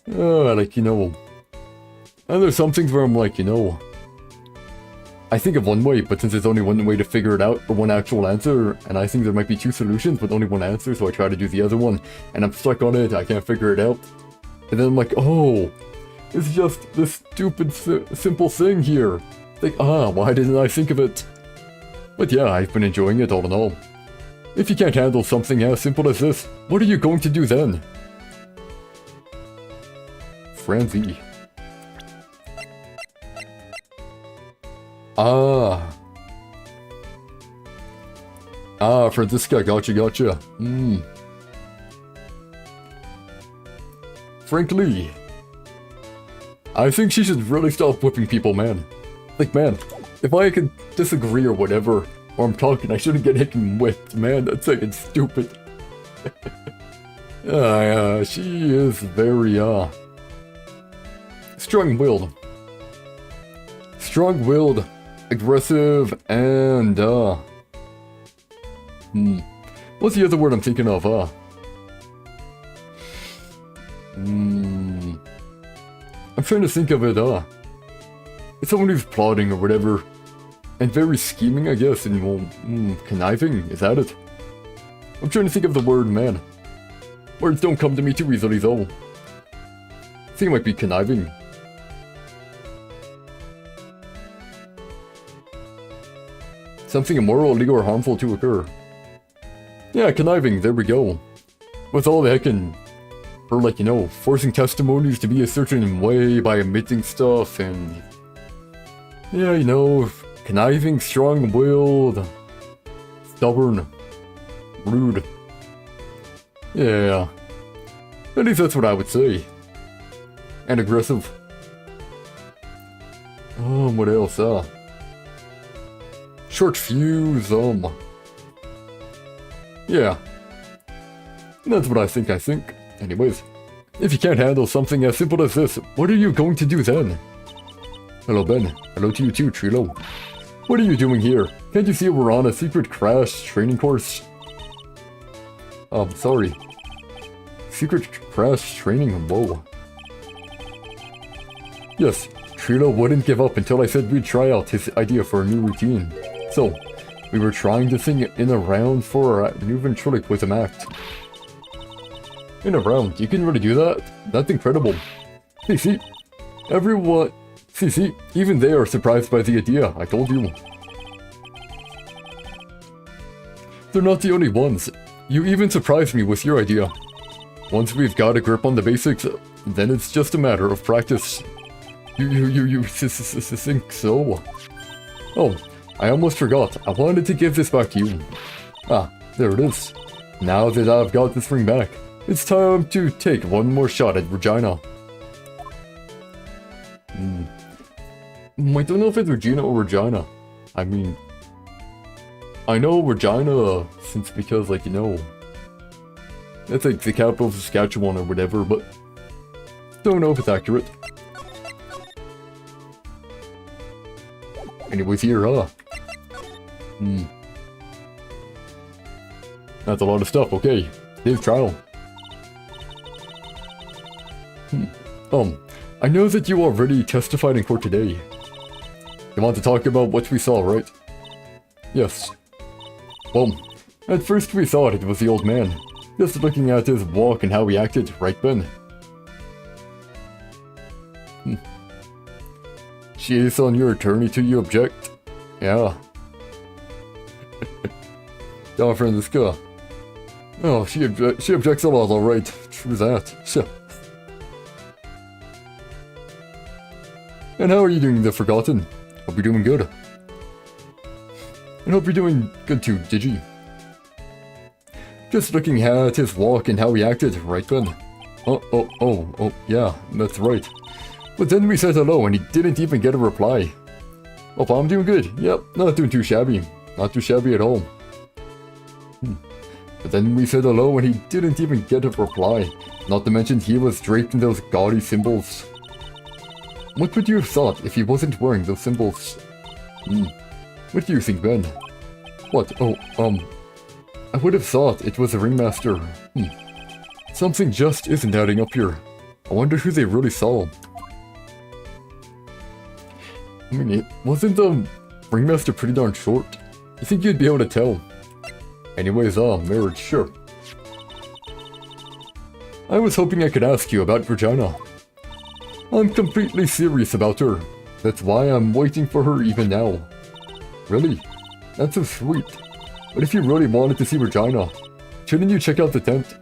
Speaker 1: And there's some things where I'm like, I think of one way, but since there's only one way to figure it out, or one actual answer, and I think there might be two solutions, but only one answer, so I try to do the other one, and I'm stuck on it, I can't figure it out. And then I'm like, oh, it's just this stupid, simple thing here. Like, why didn't I think of it? But yeah, I've been enjoying it all in all. If you can't handle something as simple as this, what are you going to do then? Franzi. Franziska, gotcha. Frankly, I think she should really stop whipping people, man. Like, man, if I could disagree or whatever, or I'm talking, I shouldn't get hit and whipped, man. That's like, it's stupid. She is very, strong-willed, aggressive, and, what's the other word I'm thinking of, I'm trying to think of it, it's someone who's plotting or whatever, and very scheming, I guess, and, well, conniving, is that it? I'm trying to think of the word, man. Words don't come to me too easily, though. I think it might be conniving. Something immoral, illegal, or harmful to occur. Yeah, conniving, there we go. With all the heckin', or like, forcing testimonies to be a certain way by omitting stuff, and... yeah, conniving, strong-willed, stubborn, rude. Yeah, at least that's what I would say. And aggressive. What else, short fuse, yeah. That's what I think. Anyways, if you can't handle something as simple as this, what are you going to do then? Hello, Ben. Hello to you too, Trilo. What are you doing here? Can't you see we're on a secret crash training course? Sorry. Secret crash training, whoa. Yes, Trilo wouldn't give up until I said we'd try out his idea for a new routine. So, we were trying to sing in a round for a new ventriloquism act. In a round? You can really do that? That's incredible. See, everyone... See, even they are surprised by the idea, I told you. They're not the only ones. You even surprised me with your idea. Once we've got a grip on the basics, then it's just a matter of practice. You think so? Oh, I almost forgot. I wanted to give this back to you. Ah, there it is. Now that I've got this ring back, it's time to take one more shot at Regina. I don't know if it's Regina or Regina. I mean, I know Regina since because, like, you know, it's like the capital of Saskatchewan or whatever, but don't know if it's accurate. Anyways, here, That's a lot of stuff, okay. Today's trial. I know that you already testified in court today. You want to talk about what we saw, right? Yes. Well, at first we thought it was the old man. Just looking at his walk and how he acted, right, Ben? She is on your attorney till you object? Yeah. Don Francisca. Oh, she objects a lot, alright. True that. Sure. And how are you doing, the Forgotten? Hope you're doing good. And hope you're doing good too, Digi. Just looking at his walk and how he acted, right, Ben? Oh, yeah, that's right. But then we said hello and he didn't even get a reply. Oh, I'm doing good. Yep, not doing too shabby. Not too shabby at all. But then we said hello and he didn't even get a reply. Not to mention he was draped in those gaudy symbols. What would you have thought if he wasn't wearing those symbols? What do you think, Ben? What? Oh, I would have thought it was a ringmaster. Something just isn't adding up here. I wonder who they really saw. I mean, wasn't the ringmaster pretty darn short? You think you'd be able to tell? Anyways, marriage, sure. I was hoping I could ask you about Regina. I'm completely serious about her. That's why I'm waiting for her even now. Really? That's so sweet. But if you really wanted to see Regina, shouldn't you check out the tent?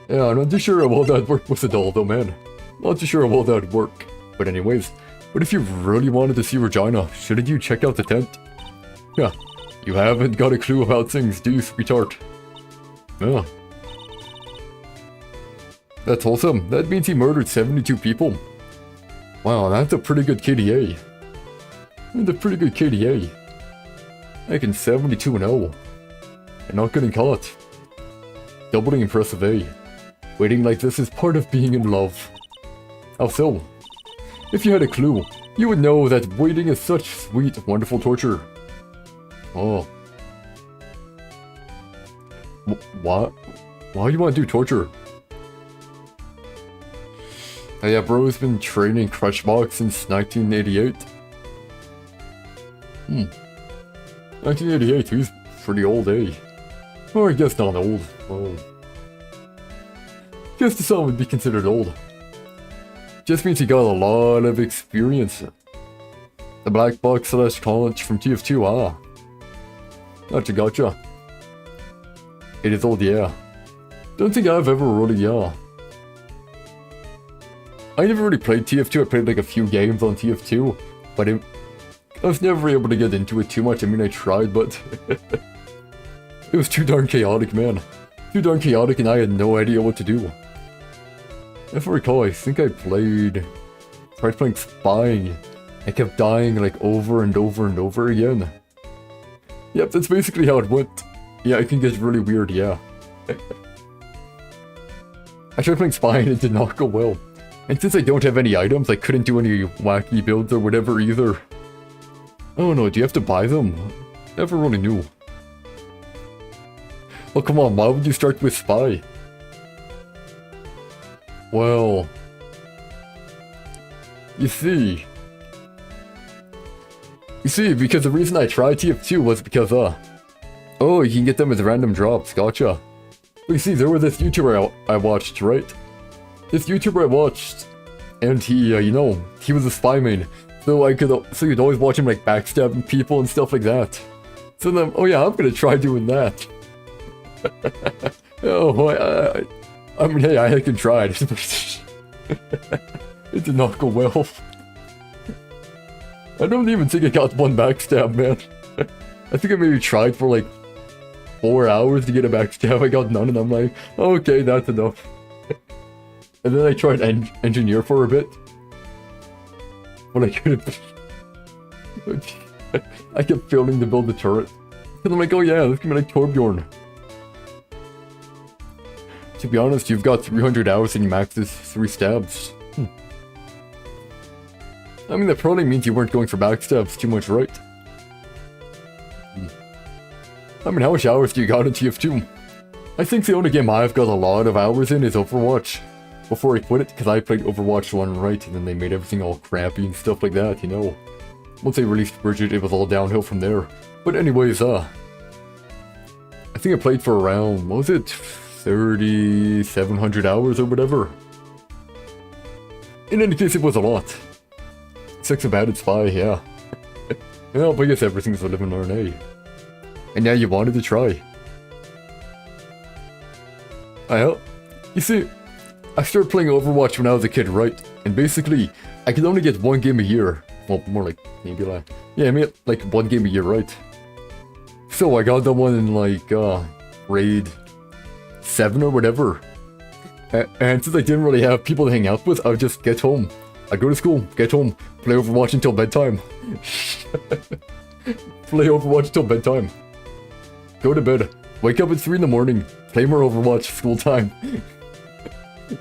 Speaker 1: Yeah, I'm not too sure how well that worked with the doll though, man. Not too sure how well that would work. But anyways, but if you really wanted to see Regina, shouldn't you check out the tent? Yeah, you haven't got a clue about things, do you, sweetheart? Yeah. That's awesome. That means he murdered 72 people. Wow, that's a pretty good KDA. That's a pretty good KDA. Making 72-0. And not getting caught. Doubly impressive, eh? Waiting like this is part of being in love. How so? If you had a clue, you would know that waiting is such sweet, wonderful torture. Oh. What? Why do you want to do torture? Oh yeah, bro's been training Crushbox since 1988. 1988, he's pretty old, eh? Or I guess not old. Oh. Guess the son would be considered old. Just means he got a lot of experience. The black box / college from TF2, Gotcha. It is old, yeah. Don't think I've ever really, I never really played TF2, I played like a few games on TF2, but I was never able to get into it too much. I mean, I tried, but it was too darn chaotic, man. Too darn chaotic and I had no idea what to do. If I recall, I think I tried playing Spying. I kept dying like over and over and over again. Yep, that's basically how it went. Yeah, it can get really weird, yeah. I tried playing Spy and it did not go well. And since I don't have any items, I couldn't do any wacky builds or whatever either. Oh no, do you have to buy them? Never really knew. Oh come on, why would you start with Spy? Well... You see, because the reason I tried TF2 was because, oh, you can get them as random drops, gotcha. Well, you see, there was this YouTuber I watched, right? This YouTuber I watched, and he, you know, he was a spy main, so you'd always watch him, like, backstabbing people and stuff like that. So then, oh yeah, I'm gonna try doing that. Oh, I mean, hey, I can try it. It did not go well. I don't even think I got one backstab, man. I think I maybe tried for like 4 hours to get a backstab. I got none, and I'm like, okay, that's enough. And then I tried engineer for a bit. But I couldn't. I kept failing to build the turret. And I'm like, oh yeah, this can be like Torbjorn. To be honest, you've got 300 hours and you maxes 3 stabs. I mean, that probably means you weren't going for backstabs too much, right? I mean, how much hours do you got in TF2? I think the only game I've got a lot of hours in is Overwatch. Before I quit it, because I played Overwatch 1 right, and then they made everything all crappy and stuff like that, you know. Once they released Bridget, it was all downhill from there. But anyways, I think I played for around, what was it? 3,700 hours or whatever. In any case, it was a lot. 6 about it, Spy, yeah. Yeah, but I guess everything's a living learn, eh? And now you wanted to try. You see, I started playing Overwatch when I was a kid, right? And basically, I could only get 1 game a year. Well, more like, maybe like... Yeah, I mean, like 1 game a year, right? So I got that one in like, grade 7 or whatever. And since I didn't really have people to hang out with, I would just get home. I'd go to school, get home, play Overwatch until bedtime. Play Overwatch until bedtime. Go to bed, wake up at 3 in the morning, play more Overwatch, school time.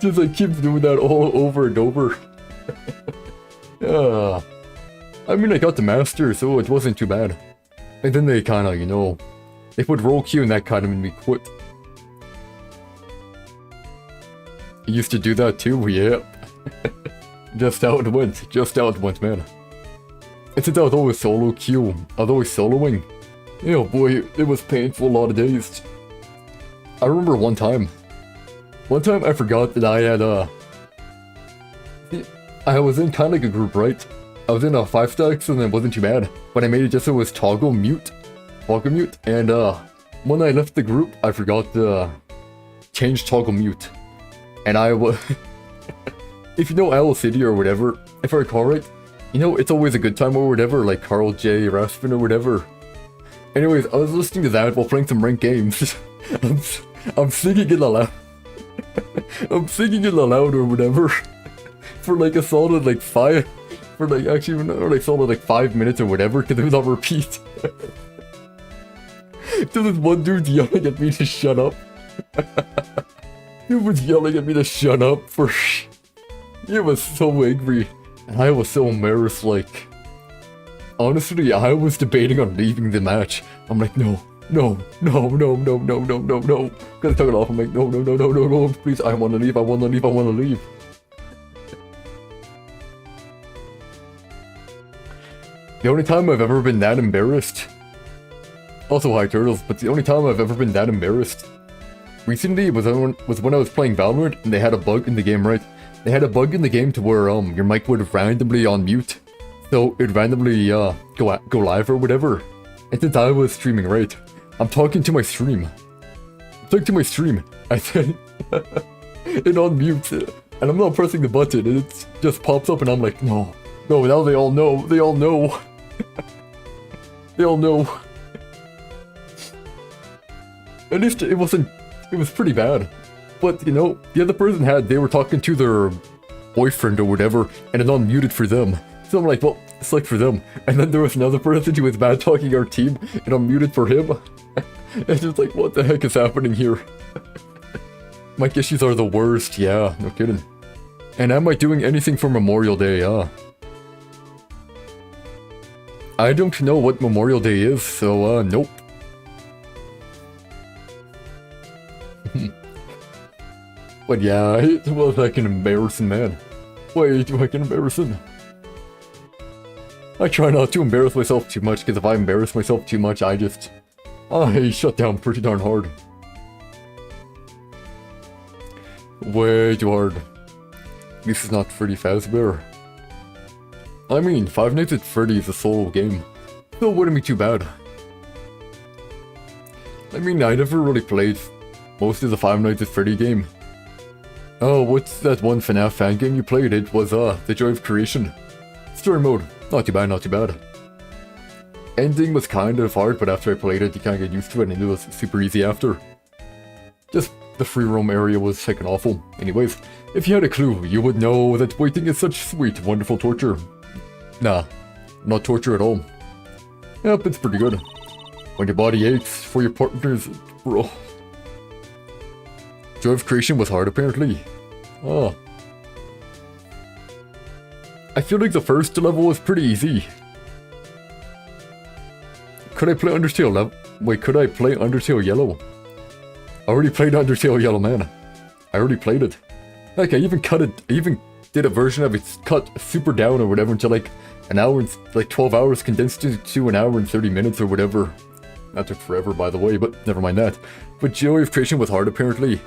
Speaker 1: Just like keep doing that all over and over. I mean, I got the master, so it wasn't too bad. And then they kinda, you know, they put roll Q and that kinda made me quit. I used to do that too, yeah. Just how it went, man. And since I was always solo queue, I was always soloing. Oh boy, it was painful a lot of days. I remember one time I forgot that I had, I was in kinda like a group, right? I was in a 5 stacks and it wasn't too bad. But I made it just so it was toggle mute. And when I left the group, I forgot to change toggle mute. And I was... If you know Owl City or whatever, if I recall right, you know, it's always a good time or whatever, like Carl J. Raspin or whatever. Anyways, I was listening to that while playing some ranked games. I'm singing it aloud. I'm singing it aloud or whatever. For like a solid like 5... For like, actually, no, like solid like 5 minutes or whatever, because it was on repeat. There was one dude yelling at me to shut up. He was yelling at me to shut up for... He was so angry, and I was so embarrassed, like... Honestly, I was debating on leaving the match. I'm like, no. Gonna tug it off, I'm like, no, please, I wanna leave. The only time I've ever been that embarrassed... Also, hi Turtles, but the only time I've ever been that embarrassed... Recently was when I was playing Valorant, and they had a bug in the game, right? They had a bug in the game to where your mic would randomly on mute, so it'd randomly go live or whatever. And since I was streaming, right, I'm talking to my stream. I said it on mute, and I'm not pressing the button, and it just pops up, and I'm like, no, now they all know, they all know. At least it was pretty bad. But, you know, the other person they were talking to their boyfriend or whatever, and it unmuted for them. So I'm like, well, it's like for them. And then there was another person who was bad talking our team, and unmuted for him. It's just like, what the heck is happening here? Mic issues are the worst, yeah, no kidding. And am I doing anything for Memorial Day, I don't know what Memorial Day is, so, nope. But yeah, it was like an embarrassing, man. Way too fucking embarrassing. I try not to embarrass myself too much, because if I embarrass myself too much, I shut down pretty darn hard. Way too hard. This is not Freddy Fazbear. I mean, Five Nights at Freddy's a solo game, so it wouldn't be too bad. I mean, I never really played most of the Five Nights at Freddy game. Oh, what's that one FNAF fan game you played? It was, The Joy of Creation. Story mode. Not too bad, not too bad. Ending was kind of hard, but after I played it, you kind of get used to it, and it was super easy after. Just the free roam area was heckin' awful. Anyways, if you had a clue, you would know that waiting is such sweet, wonderful torture. Nah, not torture at all. Yep, it's pretty good. When your body aches for your partner's... Bro. Joy of Creation was hard, apparently. Oh. I feel like the first level was pretty easy. Could I play Undertale level? Wait, could I play Undertale Yellow? I already played Undertale Yellow, man. I already played it. Like, I even did a version of it cut super down or whatever until like an hour and like 12 hours condensed to an hour and 30 minutes or whatever. That took forever, by the way, but never mind that. But Joy of Creation was hard, apparently.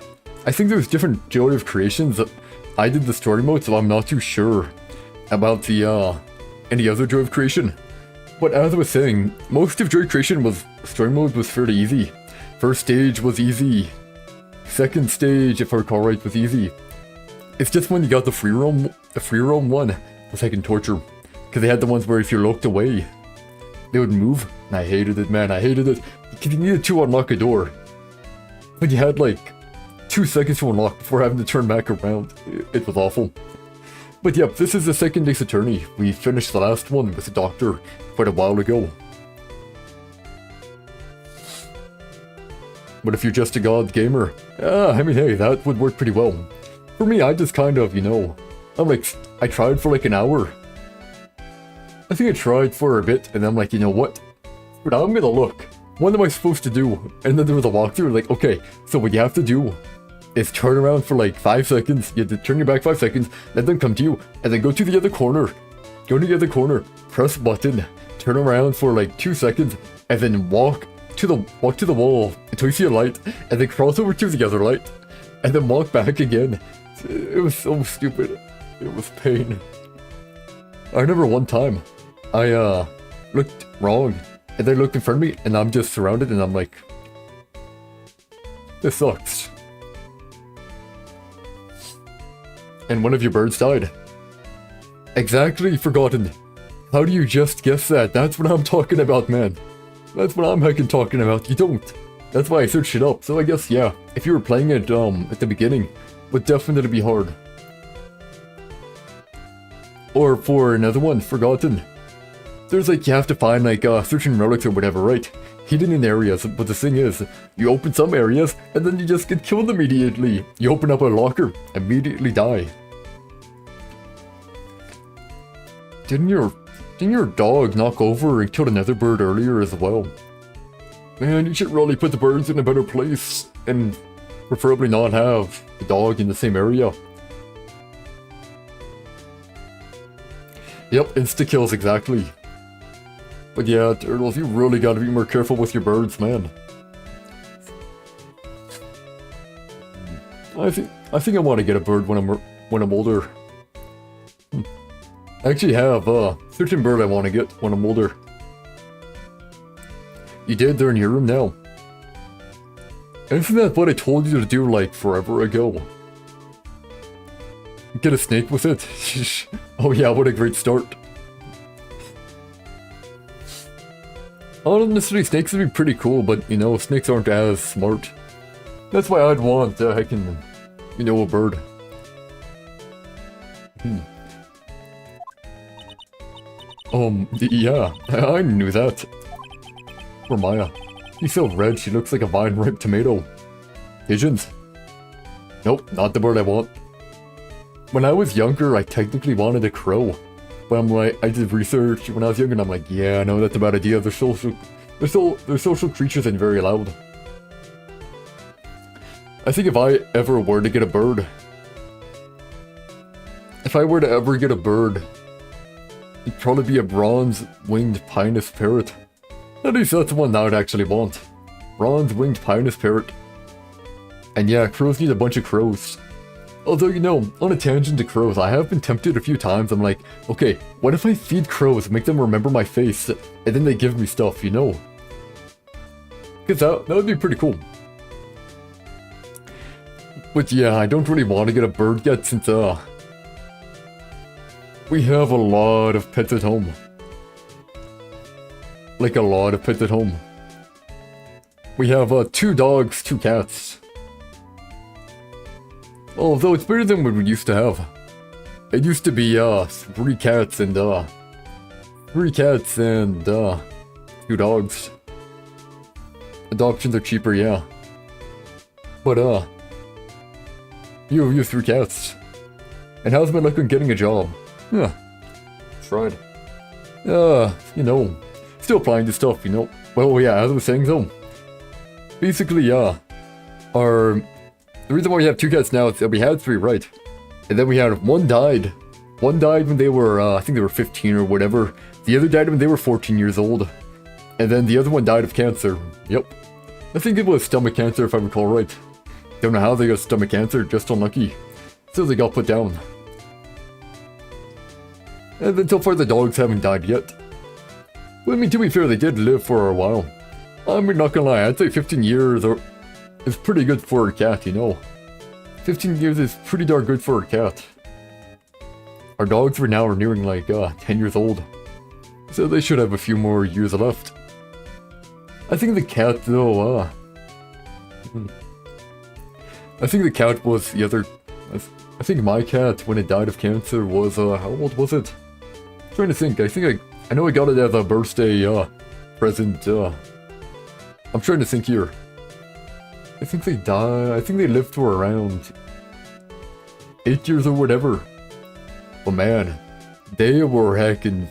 Speaker 1: I think there's different Joy of Creations. I did the story mode, so I'm not too sure about the any other Joy of Creation. But as I was saying, most of Joy of Creation story mode was fairly easy. First stage was easy. Second stage, if I recall right, was easy. It's just when you got the free roam one was like in torture. Because they had the ones where if you looked away, they would move. And I hated it, man, I hated it. Because you needed to unlock a door. But you had like 2 seconds to unlock before having to turn back around. It was awful. But yep, this is the second Ace Attorney. We finished the last one with the doctor quite a while ago. But if you're just a god gamer, I mean, hey, that would work pretty well. For me, I just kind of, you know, I tried for like an hour. I think I tried for a bit, and I'm like, you know what? But I'm gonna look. What am I supposed to do? And then there was a walkthrough, like, okay, so what you have to do is turn around for like 5 seconds. You have to turn your back 5 seconds, let them come to you, and then go to the other corner. Go to the other corner, press button, turn around for like 2 seconds, and then walk to the wall until you see a light, and then cross over to the other light, and then walk back again. It was so stupid. It was pain. I remember one time, I looked wrong, and they looked in front of me, and I'm just surrounded, and I'm like, this sucks. And one of your birds died. Exactly, Forgotten. How do you just guess that? That's what I'm talking about, man. That's what I'm heckin' talking about. You don't. That's why I searched it up. So I guess, yeah, if you were playing it at the beginning, would definitely be hard. Or for another one, Forgotten. There's like, you have to find like certain relics or whatever, right? Hidden in areas, but the thing is, you open some areas, and then you just get killed immediately. You open up a locker, immediately die. Didn't your dog knock over and kill another bird earlier as well? Man, you should really put the birds in a better place, and preferably not have the dog in the same area. Yep, insta-kills, exactly. But yeah, Turtles, you really gotta be more careful with your birds, man. I think I want to get a bird when I'm older. I actually have a certain bird I want to get when I'm older. You did? They're in your room now. Isn't that what I told you to do like forever ago? Get a snake with it? Oh yeah, what a great start. Honestly, snakes would be pretty cool, but you know, snakes aren't as smart. That's why I'd want, a bird. Yeah, I knew that. Poor Maya. She's so red, she looks like a vine-ripe tomato. Pigeons. Nope, not the bird I want. When I was younger, I technically wanted a crow. But I'm like, I did research when I was younger and I'm like, yeah, no, that's a bad idea. They're social creatures and very loud. I think if I ever were to get a bird, if I were to ever get a bird, it'd probably be a bronze-winged pinus parrot. At least that's the one I would actually want. Bronze-winged pinus parrot. And yeah, crows need a bunch of crows. Although, you know, on a tangent to crows, I have been tempted a few times. I'm like, okay, what if I feed crows, make them remember my face, and then they give me stuff, you know? Because that would be pretty cool. But yeah, I don't really want to get a bird yet since, we have a lot of pets at home. Like a lot of pets at home. We have 2 dogs, 2 cats. Although it's better than what we used to have. It used to be 3 cats and 2 dogs. Adoptions are cheaper, yeah. But you have 3 cats. And how's my luck on getting a job? Yeah, tried. You know, still applying to stuff, you know. Well, yeah, as I was saying though, basically, the reason why we have 2 cats now is that we had 3, right? And then we had one died. One died when they were, I think they were 15 or whatever. The other died when they were 14 years old. And then the other one died of cancer. Yep. I think it was stomach cancer if I recall right. Don't know how they got stomach cancer, just unlucky. So they got put down. And then so far the dogs haven't died yet. But I mean, to be fair, they did live for a while. I mean, not gonna lie, I'd say 15 years is pretty good for a cat, you know. 15 years is pretty darn good for a cat. Our dogs were now nearing like 10 years old. So they should have a few more years left. I think the cat though, I think the cat was the other... I think my cat, when it died of cancer, was, how old was it? I'm trying to think. I know I got it as a birthday, present, I'm trying to think here. I think they died... I think they lived for around 8 years or whatever. But man, they were heckin'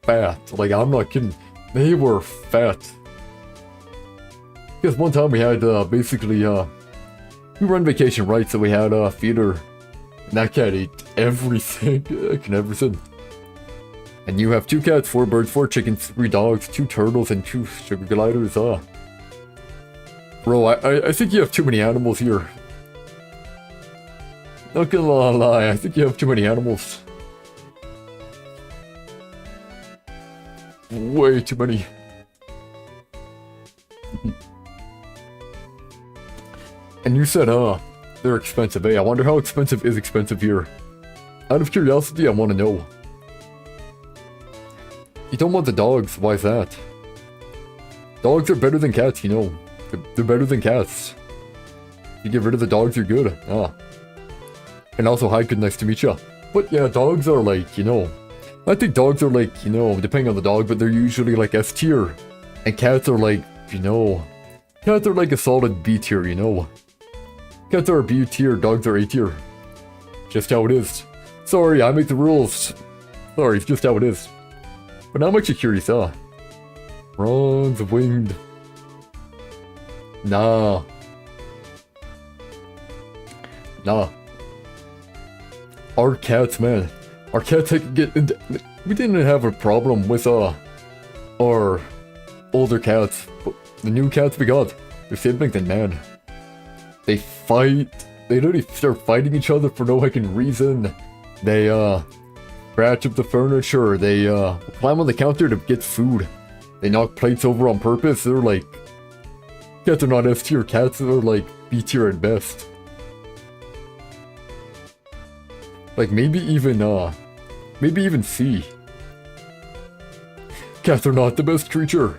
Speaker 1: fat. Like, I'm not kidding. They were fat. Because one time we had, basically, we were on vacation, right? So we had a feeder. And that cat ate everything. Everything. And you have 2 cats, 4 birds, 4 chickens, 3 dogs, 2 turtles, and 2 sugar gliders. Bro, I think you have too many animals here. Not gonna lie, I think you have too many animals. Way too many. And you said, they're expensive, eh? I wonder how expensive is expensive here. Out of curiosity, I want to know. You don't want the dogs, why is that? Dogs are better than cats, you know. They're better than cats. You get rid of the dogs, you're good. And also, hi, good, nice to meet ya. But yeah, dogs are like, you know... I think dogs are like, you know, depending on the dog, but they're usually like S tier. And cats are like, you know... Cats are like a solid B tier, you know. Cats are B tier, dogs are A tier. Just how it is. Sorry, I make the rules. Sorry, it's just how it is. But now I'm actually curious, Bronze winged. Nah. Our cats, man. Our cats get into... We didn't have a problem with, our older cats. But the new cats we got, they're siblings, and man. They fight. They literally start fighting each other for no heckin' reason. They, scratch up the furniture. They, climb on the counter to get food. They knock plates over on purpose. They're like... Cats are not S tier. Cats are like B tier at best. Like maybe even C. Cats are not the best creature.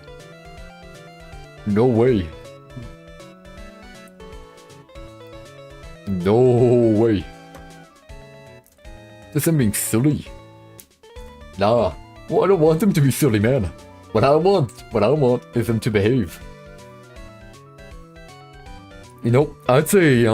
Speaker 1: No way. No way. This them being silly. Nah. Well, I don't want them to be silly, man. What I want is them to behave. You know, I'd say,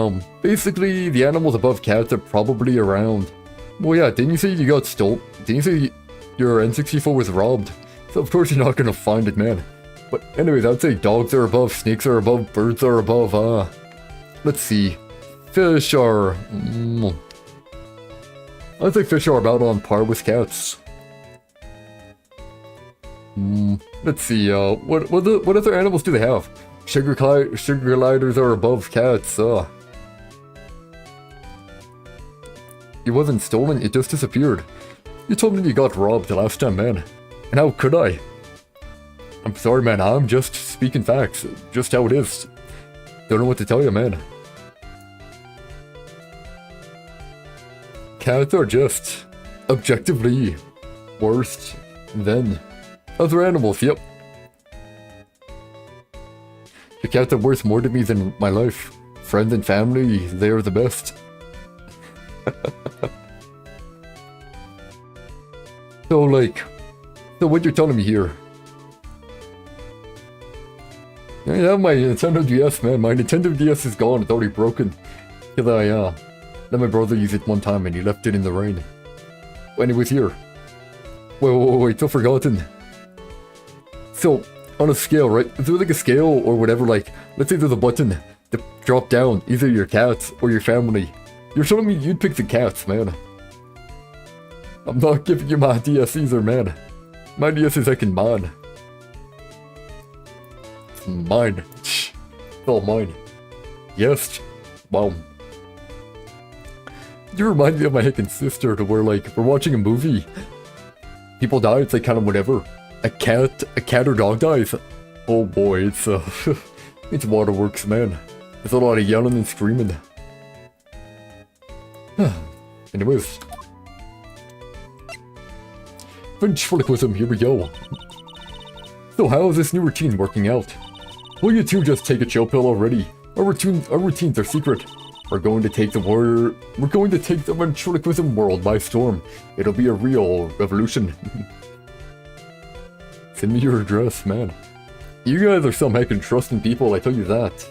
Speaker 1: basically the animals above cats are probably around. Well, yeah, didn't you say you got stolen? Didn't you say your N64 was robbed? So of course you're not gonna find it, man. But anyways, I'd say dogs are above, snakes are above, birds are above, let's see. Fish are... I'd say fish are about on par with cats. Let's see, what other animals do they have? Sugar gliders are above cats, It wasn't stolen, it just disappeared. You told me you got robbed the last time, man. And how could I? I'm sorry, man, I'm just speaking facts. Just how it is. Don't know what to tell you, man. Cats are just objectively worse than other animals, yep. The cats are worth more to me than my life. Friends and family, they are the best. So what you're telling me here? I have my Nintendo DS, man. My Nintendo DS is gone. It's already broken. Cause I let my brother use it one time and he left it in the rain. When it was here. Wait, so forgotten. So, on a scale, right? Is there like a scale or whatever, like, let's say there's a button to drop down either your cats or your family. You're telling me you'd pick the cats, man. I'm not giving you my DS either, man. My DS is heckin' mine. It's mine. It's all mine. Yes. Wow. You remind me of my heckin' sister to where, like, we're watching a movie. People die, it's like kind of whatever. A cat or dog dies. Oh boy, it's it's waterworks, man. There's a lot of yelling and screaming. Anyways. Ventriloquism, here we go. So how is this new routine working out? Will you two just take a chill pill already? Our routines are secret. We're going to take the ventriloquism world by storm. It'll be a real revolution. Send me your address, man. You guys are some heckin' trusting people, I tell you that.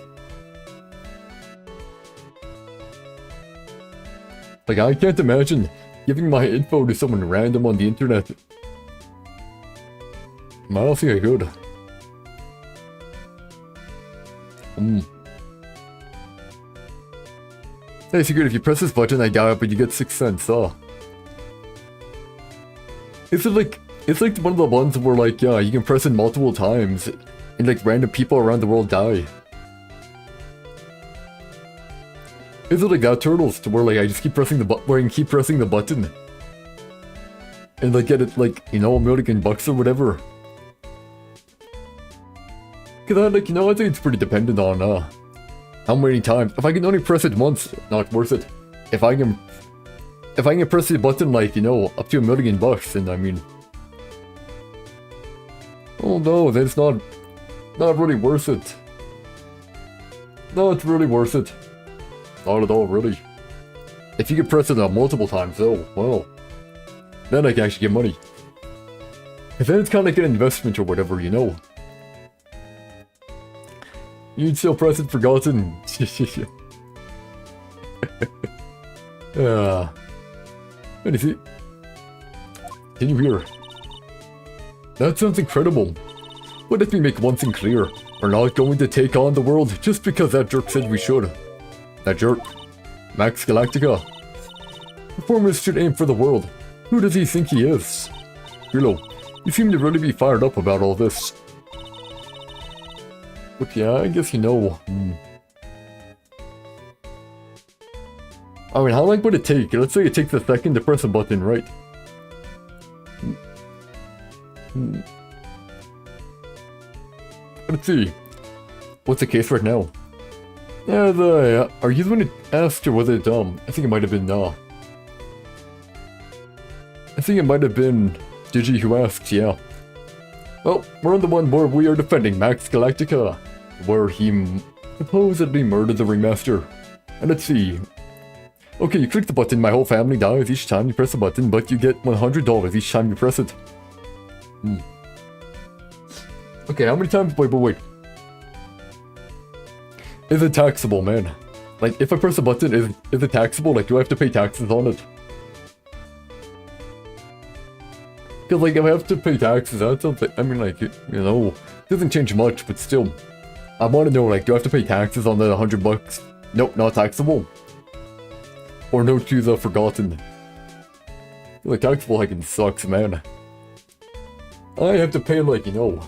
Speaker 1: Like, I can't imagine giving my info to someone random on the internet. I don't think I could. Hey, secret, if you press this button, I die, but you get 6 cents, Is it like... It's like one of the ones where, like, yeah, you can press it multiple times, and, like, random people around the world die. Is it like that, Turtles, to where, like, I just keep pressing the button, where I can keep pressing the button, and, like, get it, like, you know, $1,000,000 or whatever? Cause I, like, you know, I think it's pretty dependent on, how many times. If I can only press it once, not worth it. If I can press the button, like, you know, up to $1,000,000, then, I mean... Oh no, then it's not really worth it. No, it's really worth it. Not at all, really. If you can press it multiple times, though, well, then I can actually get money. And then it's kind of like an investment or whatever, you know. You'd still press it, forgotten. Let me see. Can you hear? That sounds incredible. But let me make one thing clear. We're not going to take on the world just because that jerk said we should. That jerk. Max Galactica. Performers should aim for the world. Who does he think he is? Trilo, you seem to really be fired up about all this. But yeah, I guess you know. I mean, how long would it take? Let's say it takes a second to press a button, right? Let's see. What's the case right now? Yeah, are you the one who asked, or was it, I think it might have been, I think it might have been Digi who asked, yeah. Well, we're on the one where we are defending Max Galactica, where he supposedly murdered the Ringmaster. And let's see. Okay, you click the button, my whole family dies each time you press the button, but you get $100 each time you press it. Okay, how many times? Wait. Is it taxable, man? Like, if I press a button, is it taxable? Like, do I have to pay taxes on it? Because, like, if I have to pay taxes, that's something, I mean, like, you know, it doesn't change much, but still. I want to know, like, do I have to pay taxes on the 100 bucks? Nope, not taxable. Or no to the forgotten. Like, taxable hiking sucks, man. I have to pay, like, you know,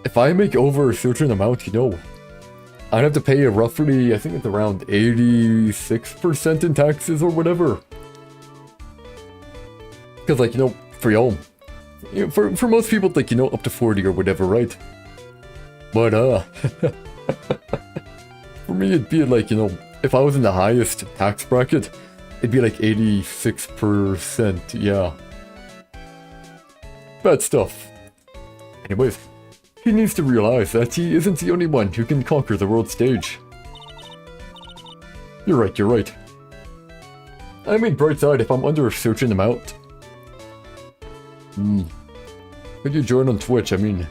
Speaker 1: if I make over a certain amount, you know, I'd have to pay roughly, I think it's around 86% in taxes or whatever. Because, like, you know, for y'all, you know, for most people, like, you know, up to 40 or whatever, right? But, for me, it'd be like, you know, if I was in the highest tax bracket, it'd be like 86%, yeah. Bad stuff. Anyways, he needs to realize that he isn't the only one who can conquer the world stage. You're right, you're right. I mean, bright side, if I'm under a certain amount. Could you join on Twitch? I mean,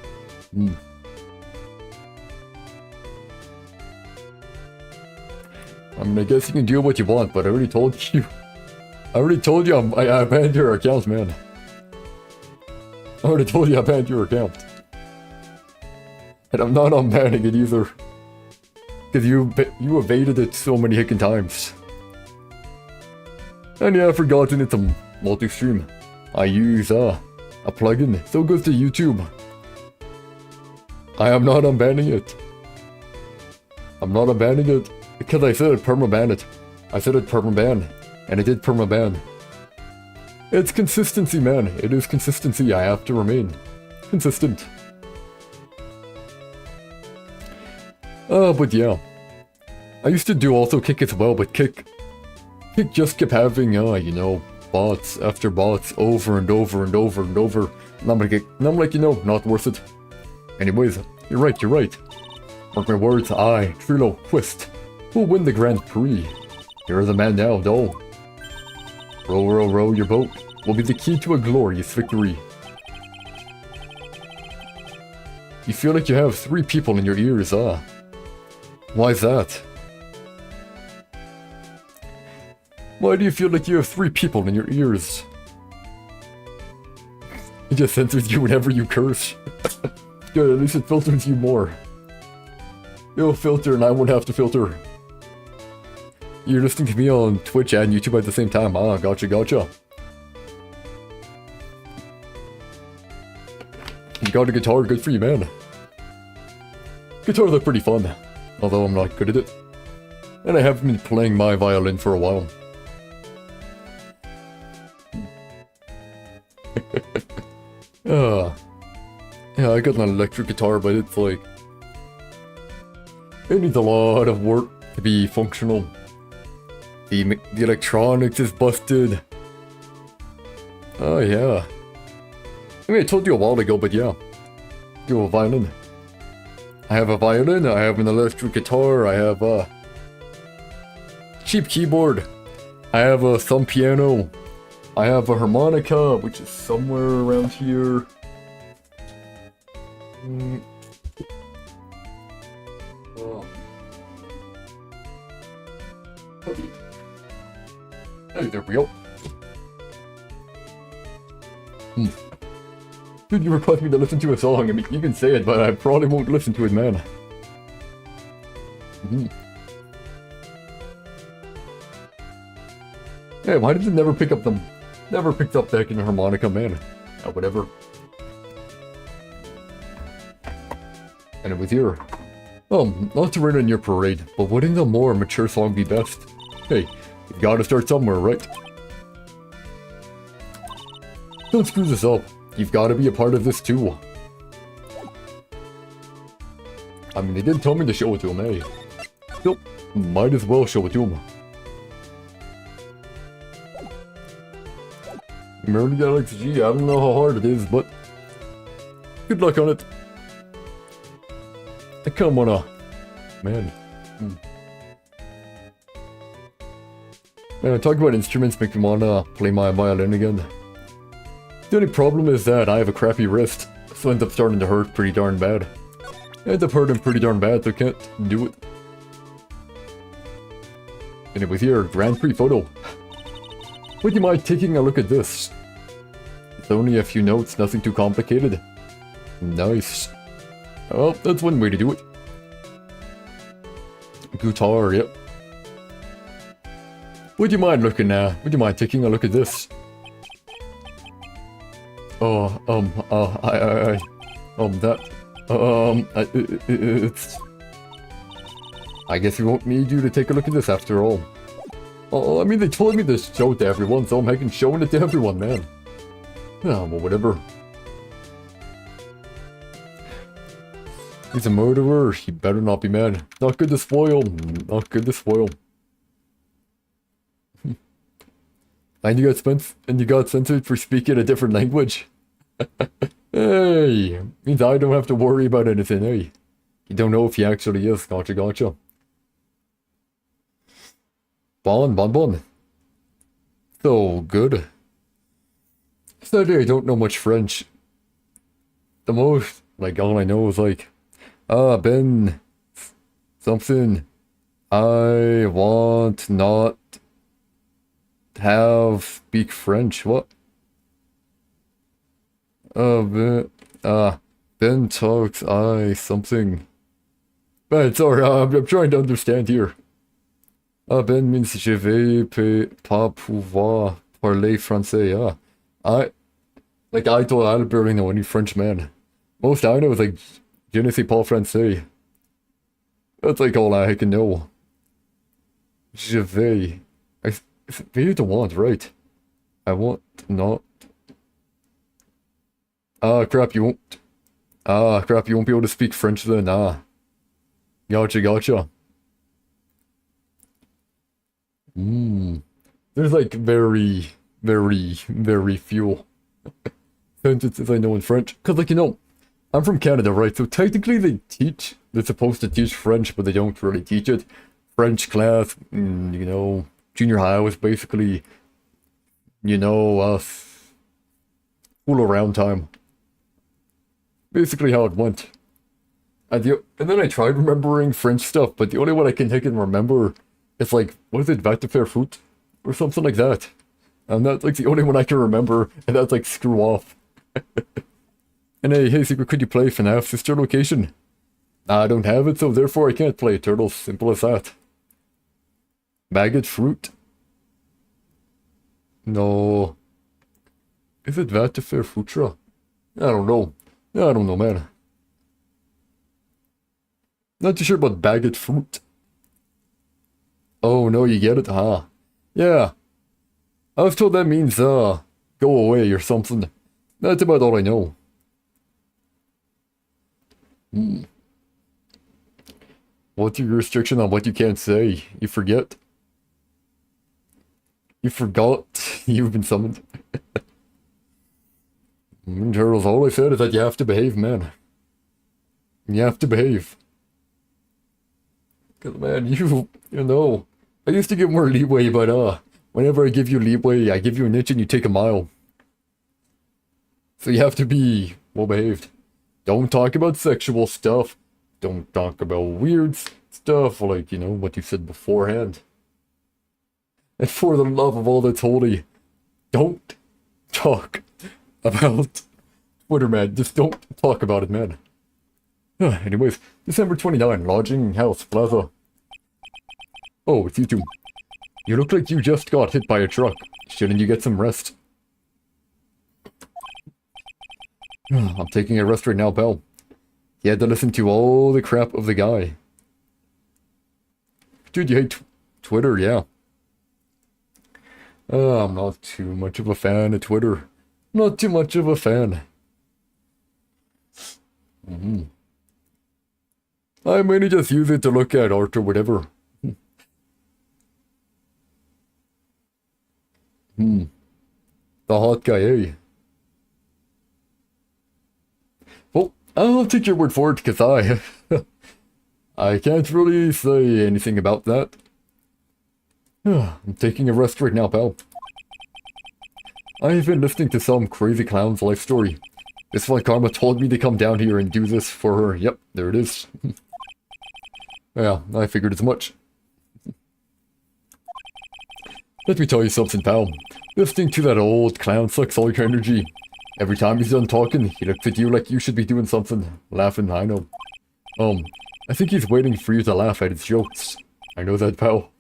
Speaker 1: I guess you can do what you want, but I already told you. I banned your account, man. I already told you I banned your account. And I'm not unbanning it either. Because you evaded it so many heckin' times. And yeah, I've forgotten it's a multi-stream. I use a plugin, so it goes to YouTube. I am not unbanning it. I'm not unbanning it. Because I said I'd permaban it. I said I'd permaban. And I did permaban. It's consistency, man. It is consistency. I have to remain consistent. But yeah. I used to do also Kick as well, but Kick just kept having, you know, bots after bots over and over and over and over. And I'm like, you know, not worth it. Anyways, you're right, you're right. Mark my words, I, Trilo, Quist, will win the Grand Prix. You're the man now, doll. Row, row, row your boat will be the key to a glorious victory. You feel like you have 3 people in your ears, Why is that? Why do you feel like you have 3 people in your ears? It just censors you whenever you curse. Good, at least it filters you more. It'll filter and I won't have to filter. You're listening to me on Twitch and YouTube at the same time. Ah, gotcha, gotcha. You got a guitar, good for you, man. Guitars are pretty fun, although I'm not good at it. And I haven't been playing my violin for a while. Yeah, I got an electric guitar, but it's like... it needs a lot of work to be functional. The electronics is busted. Oh, yeah. I mean, I told you a while ago, but yeah. Do a violin. I have a violin, I have an electric guitar, I have a cheap keyboard, I have a thumb piano, I have a harmonica, which is somewhere around here. Oh. Hey, there we go. Dude, you request me to listen to a song. I mean, you can say it, but I probably won't listen to it, man. Hey, why did it never pick up the... never picked up back in the harmonica, man? Oh, whatever. And it was here. Not to rain on your parade, but wouldn't a more mature song be best? Hey, you gotta start somewhere, right? Don't screw this up. You've gotta be a part of this too. I mean, they did tell me to show it to him, eh? Nope, might as well show it to him. Remember Alex G, I don't know how hard it is, but... good luck on it. I kinda wanna... man. Man, talking about instruments make me wanna play my violin again. The only problem is that I have a crappy wrist, so it ends up starting to hurt pretty darn bad. I end up hurting pretty darn bad, so can't do it. Anyways, here, Grand Prix photo. Would you mind taking a look at this? It's only a few notes, nothing too complicated. Nice. Well, that's one way to do it. Guitar, yep. Would you mind taking a look at this? It's... I guess we won't need you to take a look at this after all. Oh, I mean, they told me to show it to everyone, so I'm making showing it to everyone, man. Oh, well, whatever. He's a murderer. He better not be mad. Not good to spoil. Not good to spoil. And you got censored for speaking a different language. Hey, means I don't have to worry about anything, hey. You don't know if he actually is. Gotcha, gotcha. Bon. So good. Sadly, I don't know much French. The most, like, all I know is like, Ben, something. I want not have speak French. What? Ben talks something. Ben, sorry, I'm trying to understand here. Ben means je vais pas pouvoir parler français. I don't barely know any French, man. Most I know is like, je ne sais pas français. That's like all I can know. Je vais. You don't want, right? I want not. Crap, you won't. Crap, you won't be able to speak French then, Gotcha. There's like very few sentences I know in French. Cause like, you know, I'm from Canada, right? So technically they're supposed to teach French, but they don't really teach it. French class, you know, junior high was basically, you know, fool around time. Basically how it went. And then I tried remembering French stuff, but the only one I can remember is like, what is it, va te faire foot? Or something like that. And that's like the only one I can remember, and that's like screw off. And hey Secret, could you play FNAF Sister Location? I don't have it, so therefore I can't play Turtles. Simple as that. Maggot fruit? No. Is it va te faire foutre? I don't know, man. Not too sure about baguette fruit. Oh, no, you get it? Huh? Yeah. I was told that means, go away or something. That's about all I know. What's your restriction on what you can't say? You forget? You forgot you've been summoned? Turtles, all I said is that you have to behave, man. You have to behave. Cause man, you know, I used to give more leeway, but whenever I give you leeway, I give you an inch and you take a mile. So you have to be well behaved. Don't talk about sexual stuff. Don't talk about weird stuff, like, you know, what you said beforehand. And for the love of all that's holy, don't talk about Twitter, man. Just don't talk about it, man. Anyways, December 29, Lodging House Plaza. Oh, it's you two. You look like you just got hit by a truck. Shouldn't you get some rest? I'm taking a rest right now, pal. You had to listen to all the crap of the guy. Dude, you hate Twitter, yeah. I'm not too much of a fan of Twitter. Not too much of a fan. I mainly just use it to look at art or whatever. The hot guy, eh? Well, I'll take your word for it, because I can't really say anything about that. I'm taking a rest right now, pal. I've been listening to some crazy clown's life story. This one Karma told me to come down here and do this for her. Yep, there it is. Yeah, I figured as much. Let me tell you something, pal. Listening to that old clown sucks all your energy. Every time he's done talking, he looks at you like you should be doing something. Laughing, I know. I think he's waiting for you to laugh at his jokes. I know that, pal.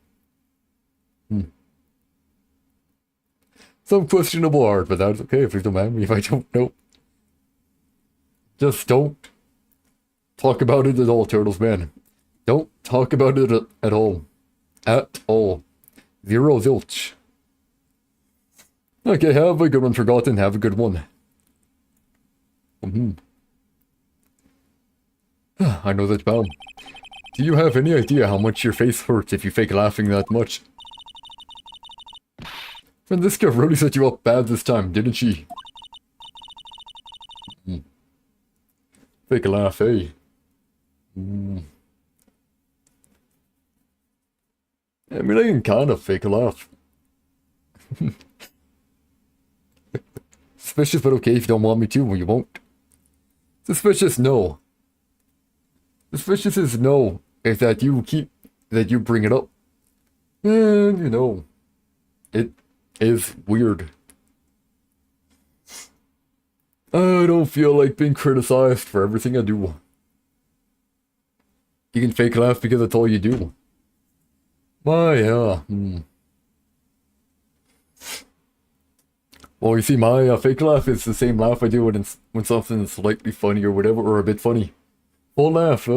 Speaker 1: Some questionable art, but that's okay. Please don't mind me if I don't know. Just don't talk about it at all, Turtles, man. Don't talk about it at all. At all. Zero zilch. Okay, have a good one, Forgotten. Have a good one. I know that, pal. Do you have any idea how much your face hurts if you fake laughing that much? And this girl really set you up bad this time, didn't she? Fake a laugh, eh? I mean, I can kind of fake a laugh. Suspicious, but okay if you don't want me to, well, you won't. Suspicious, no. Suspicious is no, if that you bring it up. And, you know, it is weird. I don't feel like being criticized for everything I do. You can fake laugh because that's all you do. Why, yeah. Well, you see, my fake laugh is the same laugh I do when something's slightly funny or whatever, or a bit funny. Full laugh,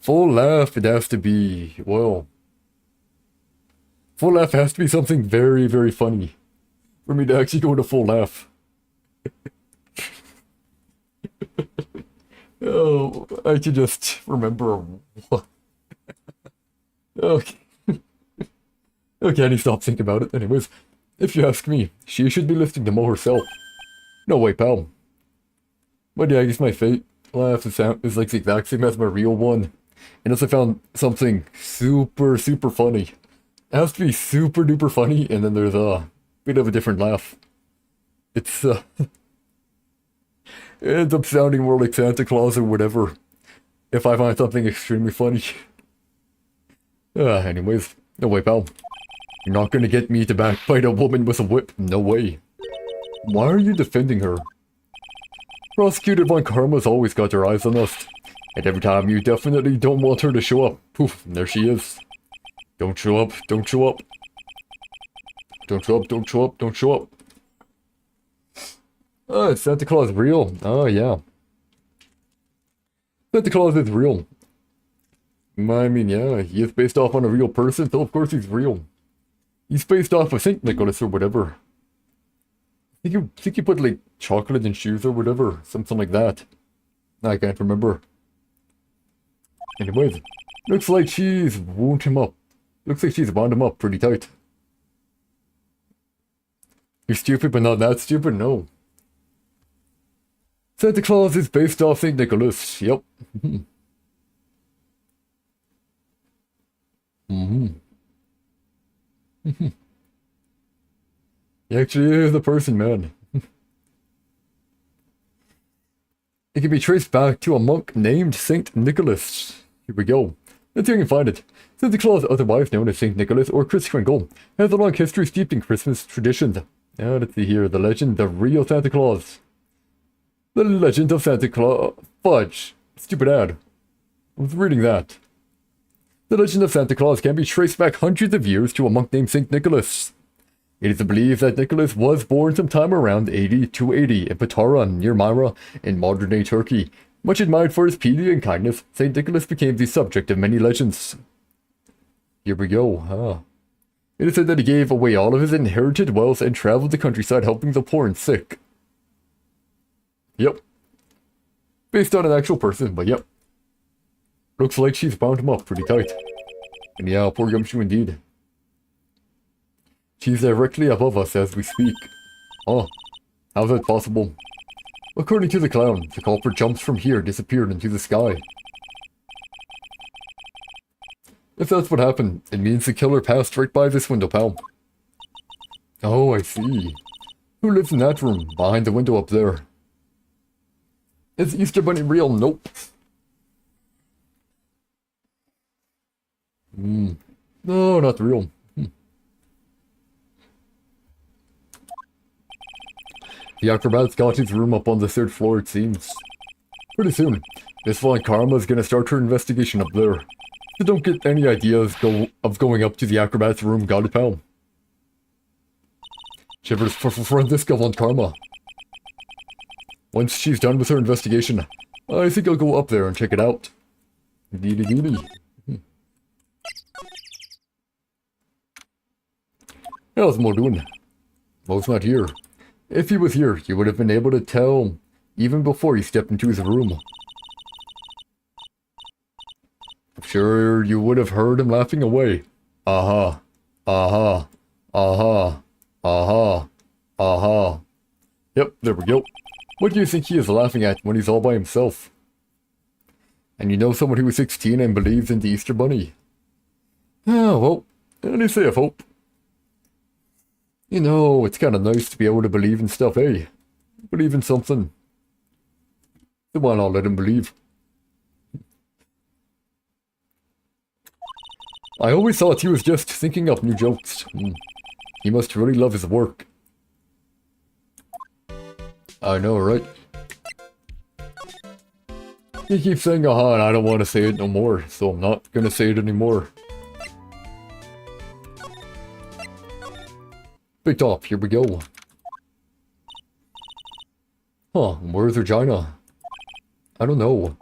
Speaker 1: Full laugh, it has to be, well... Full laugh has to be something very, very funny for me to actually go into full laugh. Oh, I can just remember... Okay. Okay, I need to stop thinking about it. Anyways, if you ask me, she should be listening to Mo herself. No way, pal. But yeah, I guess my fake laugh is like the exact same as my real one. Unless I found something super, super funny. It has to be super duper funny, and then there's a bit of a different laugh. It's, it ends up sounding more like Santa Claus or whatever. If I find something extremely funny. Anyways, no way, pal. You're not gonna get me to backbite a woman with a whip. No way. Why are you defending her? Prosecutor Von Karma's always got her eyes on us. And every time you definitely don't want her to show up. Poof, there she is. Don't show up, don't show up. Don't show up, don't show up, don't show up. Oh, is Santa Claus real? Oh, yeah. Santa Claus is real. I mean, yeah, he is based off on a real person, so of course he's real. He's based off of St. Nicholas or whatever. I think you put, like, chocolate in shoes or whatever. Something like that. I can't remember. Anyways, looks like she's wound him up. Looks like she's bound him up pretty tight. You're stupid, but not that stupid? No. Santa Claus is based off St. Nicholas. Yep. He actually is the person, man. It can be traced back to a monk named Saint Nicholas. Here we go. Let's see if we can find it. Santa Claus, otherwise known as Saint Nicholas or Kris Kringle, has a long history steeped in Christmas traditions. Now let's see here. The legend, the real Santa Claus. The legend of Santa Claus. Fudge. Stupid ad. I was reading that. The legend of Santa Claus can be traced back hundreds of years to a monk named Saint Nicholas. It is believed that Nicholas was born sometime around 80 to 80 in Patara, near Myra, in modern-day Turkey. Much admired for his piety and kindness, Saint Nicholas became the subject of many legends. Here we go, It is said that he gave away all of his inherited wealth and traveled the countryside helping the poor and sick. Yep. Based on an actual person, but yep. Looks like she's bound him up pretty tight. And yeah, poor Gumshoe indeed. She's directly above us as we speak. Oh, how's that possible? According to the clown, the culprit jumps from here, disappeared into the sky. If that's what happened, it means the killer passed right by this window, pal. Oh, I see. Who lives in that room, behind the window up there? Is Easter Bunny real? Nope. No, not real. The acrobat's got his room up on the 3rd floor, it seems. Pretty soon, Miss Von Karma's gonna start her investigation up there. So don't get any ideas of going up to the acrobat's room, got it, pal? Shivers for Franziska Von Karma. Once she's done with her investigation, I think I'll go up there and check it out. Deedy. How's Mo doing? Mo's not here. If he was here, you would have been able to tell even before he stepped into his room. I'm sure you would have heard him laughing away. Aha. Aha. Aha. Aha. Aha. Yep, there we go. What do you think he is laughing at when he's all by himself? And you know someone who is 16 and believes in the Easter Bunny? Oh, well, any say of hope. You know, it's kind of nice to be able to believe in stuff, eh? Believe in something. So why not let him believe? I always thought he was just thinking up new jokes. He must really love his work. I know, right? He keeps saying aha and I don't want to say it no more, so I'm not gonna say it anymore. Picked off, here we go. Huh, where's Regina? I don't know.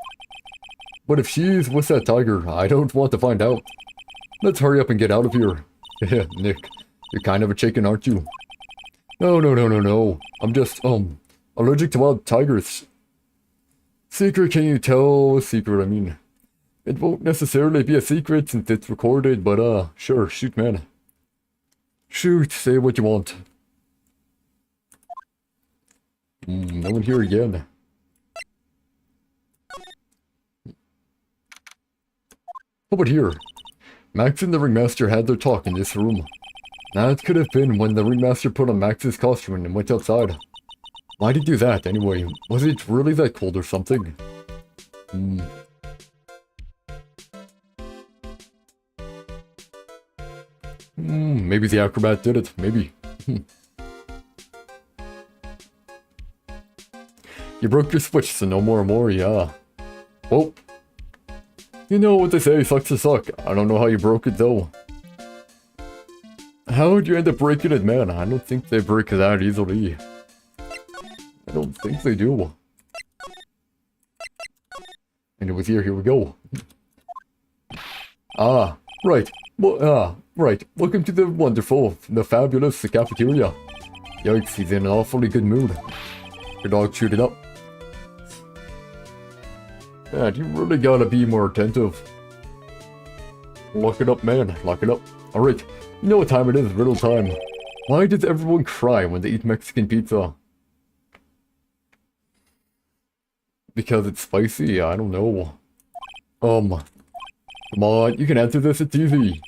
Speaker 1: But if she's with that tiger, I don't want to find out. Let's hurry up and get out of here. Yeah, Nick, you're kind of a chicken, aren't you? No. I'm just, allergic to wild tigers. Secret, can you tell a secret, I mean? It won't necessarily be a secret since it's recorded, but sure, shoot, man. Shoot, say what you want. No one here again. How about here? Max and the Ringmaster had their talk in this room. That could have been when the Ringmaster put on Max's costume and went outside. Why'd he do that, anyway? Was it really that cold or something? Maybe the acrobat did it. Maybe. You broke your switch, so no more, yeah. Well, you know what they say, sucks to suck. I don't know how you broke it, though. How'd you end up breaking it, man? I don't think they break that easily. I don't think they do. And it was here we go. Ah, right. Well, right. Welcome to the wonderful, the fabulous cafeteria. Yikes, he's in an awfully good mood. Your dog chewed it up. Man, you really gotta be more attentive. Lock it up, man. Lock it up. Alright, you know what time it is, riddle time. Why does everyone cry when they eat Mexican pizza? Because it's spicy? I don't know. Come on, you can answer this, it's easy.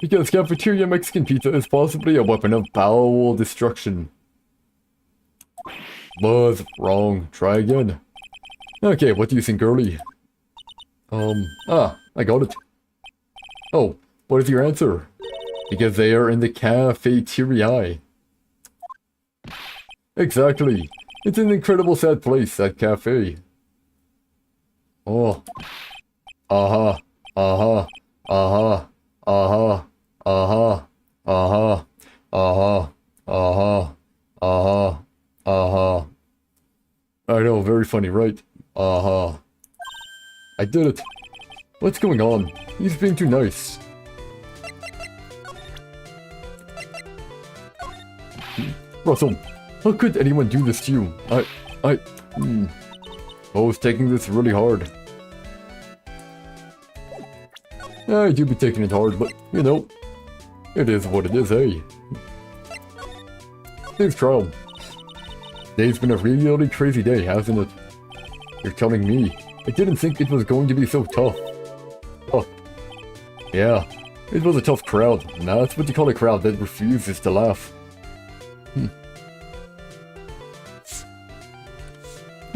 Speaker 1: Because cafeteria Mexican pizza is possibly a weapon of bowel destruction. Buzz, wrong. Try again. Okay, what do you think, girlie? I got it. Oh, what is your answer? Because they are in the cafeteria. Exactly. It's an incredible sad place, that cafe. Oh. Aha. Aha. Aha. Aha. Aha. Aha. Aha. Aha. Aha. Aha. I know, very funny, right? Aha. I did it. What's going on? He's being too nice. Russell, how could anyone do this to you? I was taking this really hard. I do be taking it hard, but, you know, it is what it is, eh? Thanks, trial. Today's been a really crazy day, hasn't it? You're telling me. I didn't think it was going to be so tough. Oh. Yeah, it was a tough crowd. Now that's what you call a crowd that refuses to laugh.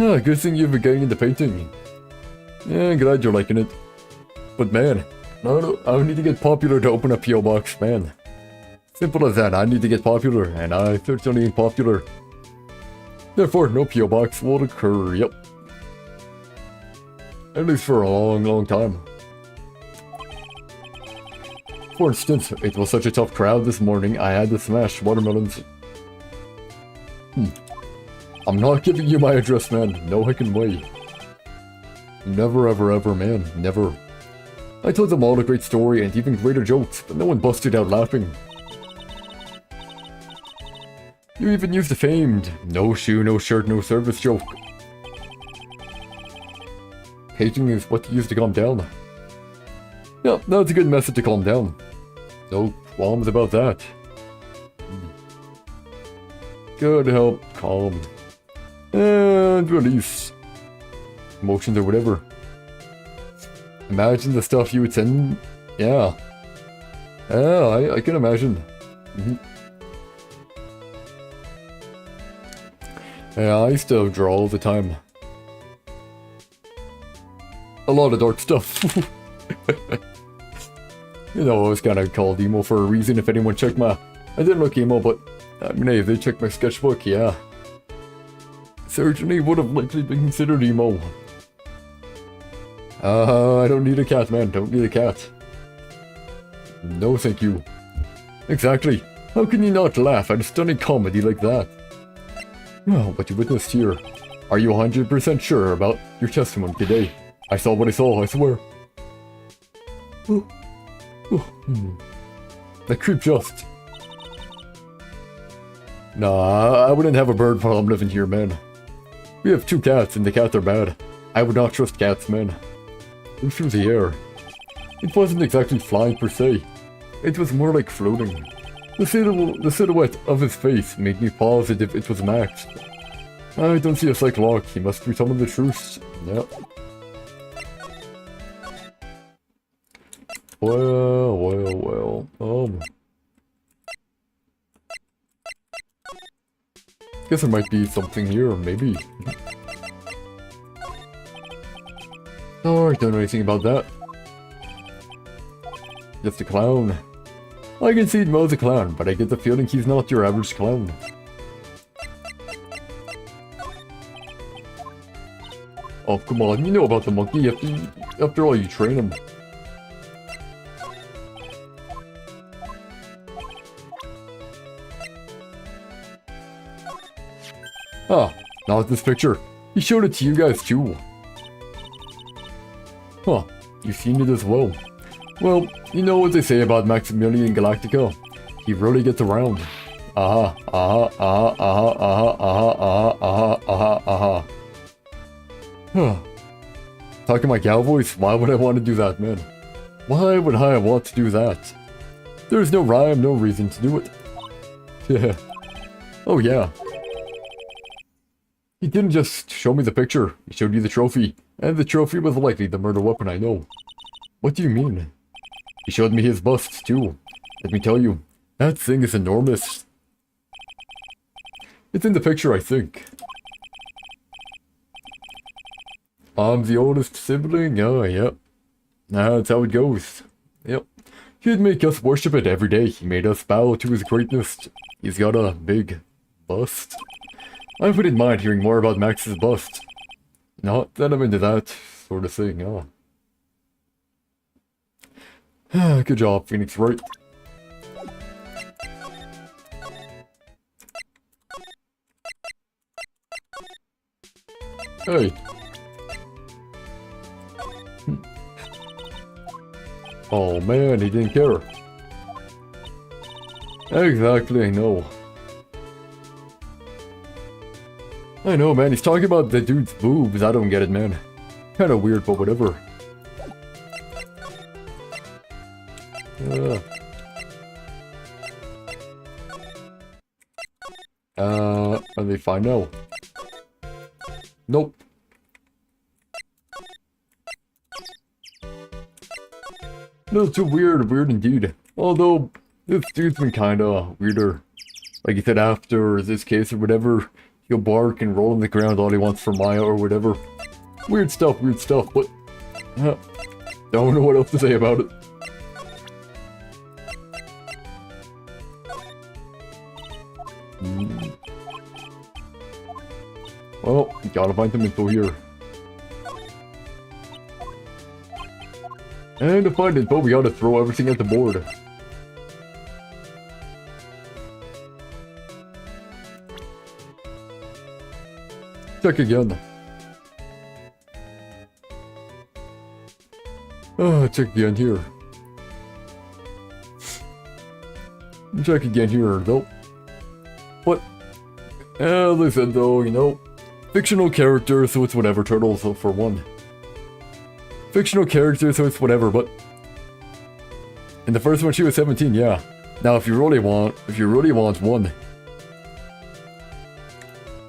Speaker 1: Ah, good thing you've been getting into painting. Yeah, I'm glad you're liking it. But man, no, I need to get popular to open a P.O. box, man. Simple as that, I need to get popular, and I certainly ain't popular. Therefore, no P.O. box will occur, yep. At least for a long, long time. For instance, it was such a tough crowd this morning, I had to smash watermelons. I'm not giving you my address, man. No heckin' way. Never, ever, ever, man. Never. I told them all a great story and even greater jokes, but no one busted out laughing. You even used the famed no shoe, no shirt, no service joke. Hating is what you use to calm down. Yeah, that's a good method to calm down. No qualms about that. Good help, calm. And release. Emotions or whatever. Imagine the stuff you would send. Yeah. Yeah, I can imagine. Yeah, I used to draw all the time. A lot of dark stuff. You know, I was kind of called emo for a reason. If anyone checked my... I didn't look emo, but... I mean, hey, if they checked my sketchbook, yeah. Certainly would have likely been considered emo. I don't need a cat, man. Don't need a cat. No, thank you. Exactly. How can you not laugh at a stunning comedy like that? Oh, what you witnessed here. Are you 100% sure about your testimony today? I saw what I saw, I swear. That creep just... Nah, I wouldn't have a bird while I'm living here, man. We have 2 cats, and the cats are bad. I would not trust cats, man. And through the air. It wasn't exactly flying per se. It was more like floating. The silhouette of his face made me positive it was Max. I don't see a psych-lock. He must be telling the truth. Yep. Well. Guess there might be something here, maybe. Oh, I don't know anything about that. Just a clown. I can see Mo's a clown, but I get the feeling he's not your average clown. Oh, come on, you know about the monkey. After all, you train him. Ah, not this picture. He showed it to you guys too. Huh, you've seen it as well. Well, you know what they say about Maximilian Galactica. He really gets around. Aha. Huh. Talking my cow voice, why would I want to do that, man? Why would I want to do that? There's no rhyme, no reason to do it. Yeah. Oh yeah. He didn't just show me the picture, he showed you the trophy. And the trophy was likely the murder weapon, I know. What do you mean? He showed me his bust, too. Let me tell you, that thing is enormous. It's in the picture, I think. I'm the oldest sibling? Oh, yep. That's how it goes. Yep. He'd make us worship it every day. He made us bow to his greatness. He's got a big bust. I wouldn't mind hearing more about Max's bust. Not that I'm into that sort of thing, oh. Good job, Phoenix Wright. Hey. Oh man, he didn't care. Exactly, I know. I know, man, he's talking about the dude's boobs. I don't get it, man. Kinda weird, but whatever. Are they fine now? Nope. No, too weird indeed. Although, this dude's been kinda weirder. Like you said, after this case or whatever, He'll bark and roll on the ground all he wants for Maya or whatever. Weird stuff, but... don't know what else to say about it. Well, gotta find some info here. And to find info, we gotta throw everything at the board. Check again. Check again here. Check again here, though. What? Listen though, you know. Fictional character, so it's whatever, Turtles, for one. Fictional character, so it's whatever, but... in the first one she was 17, yeah. Now if you really want one...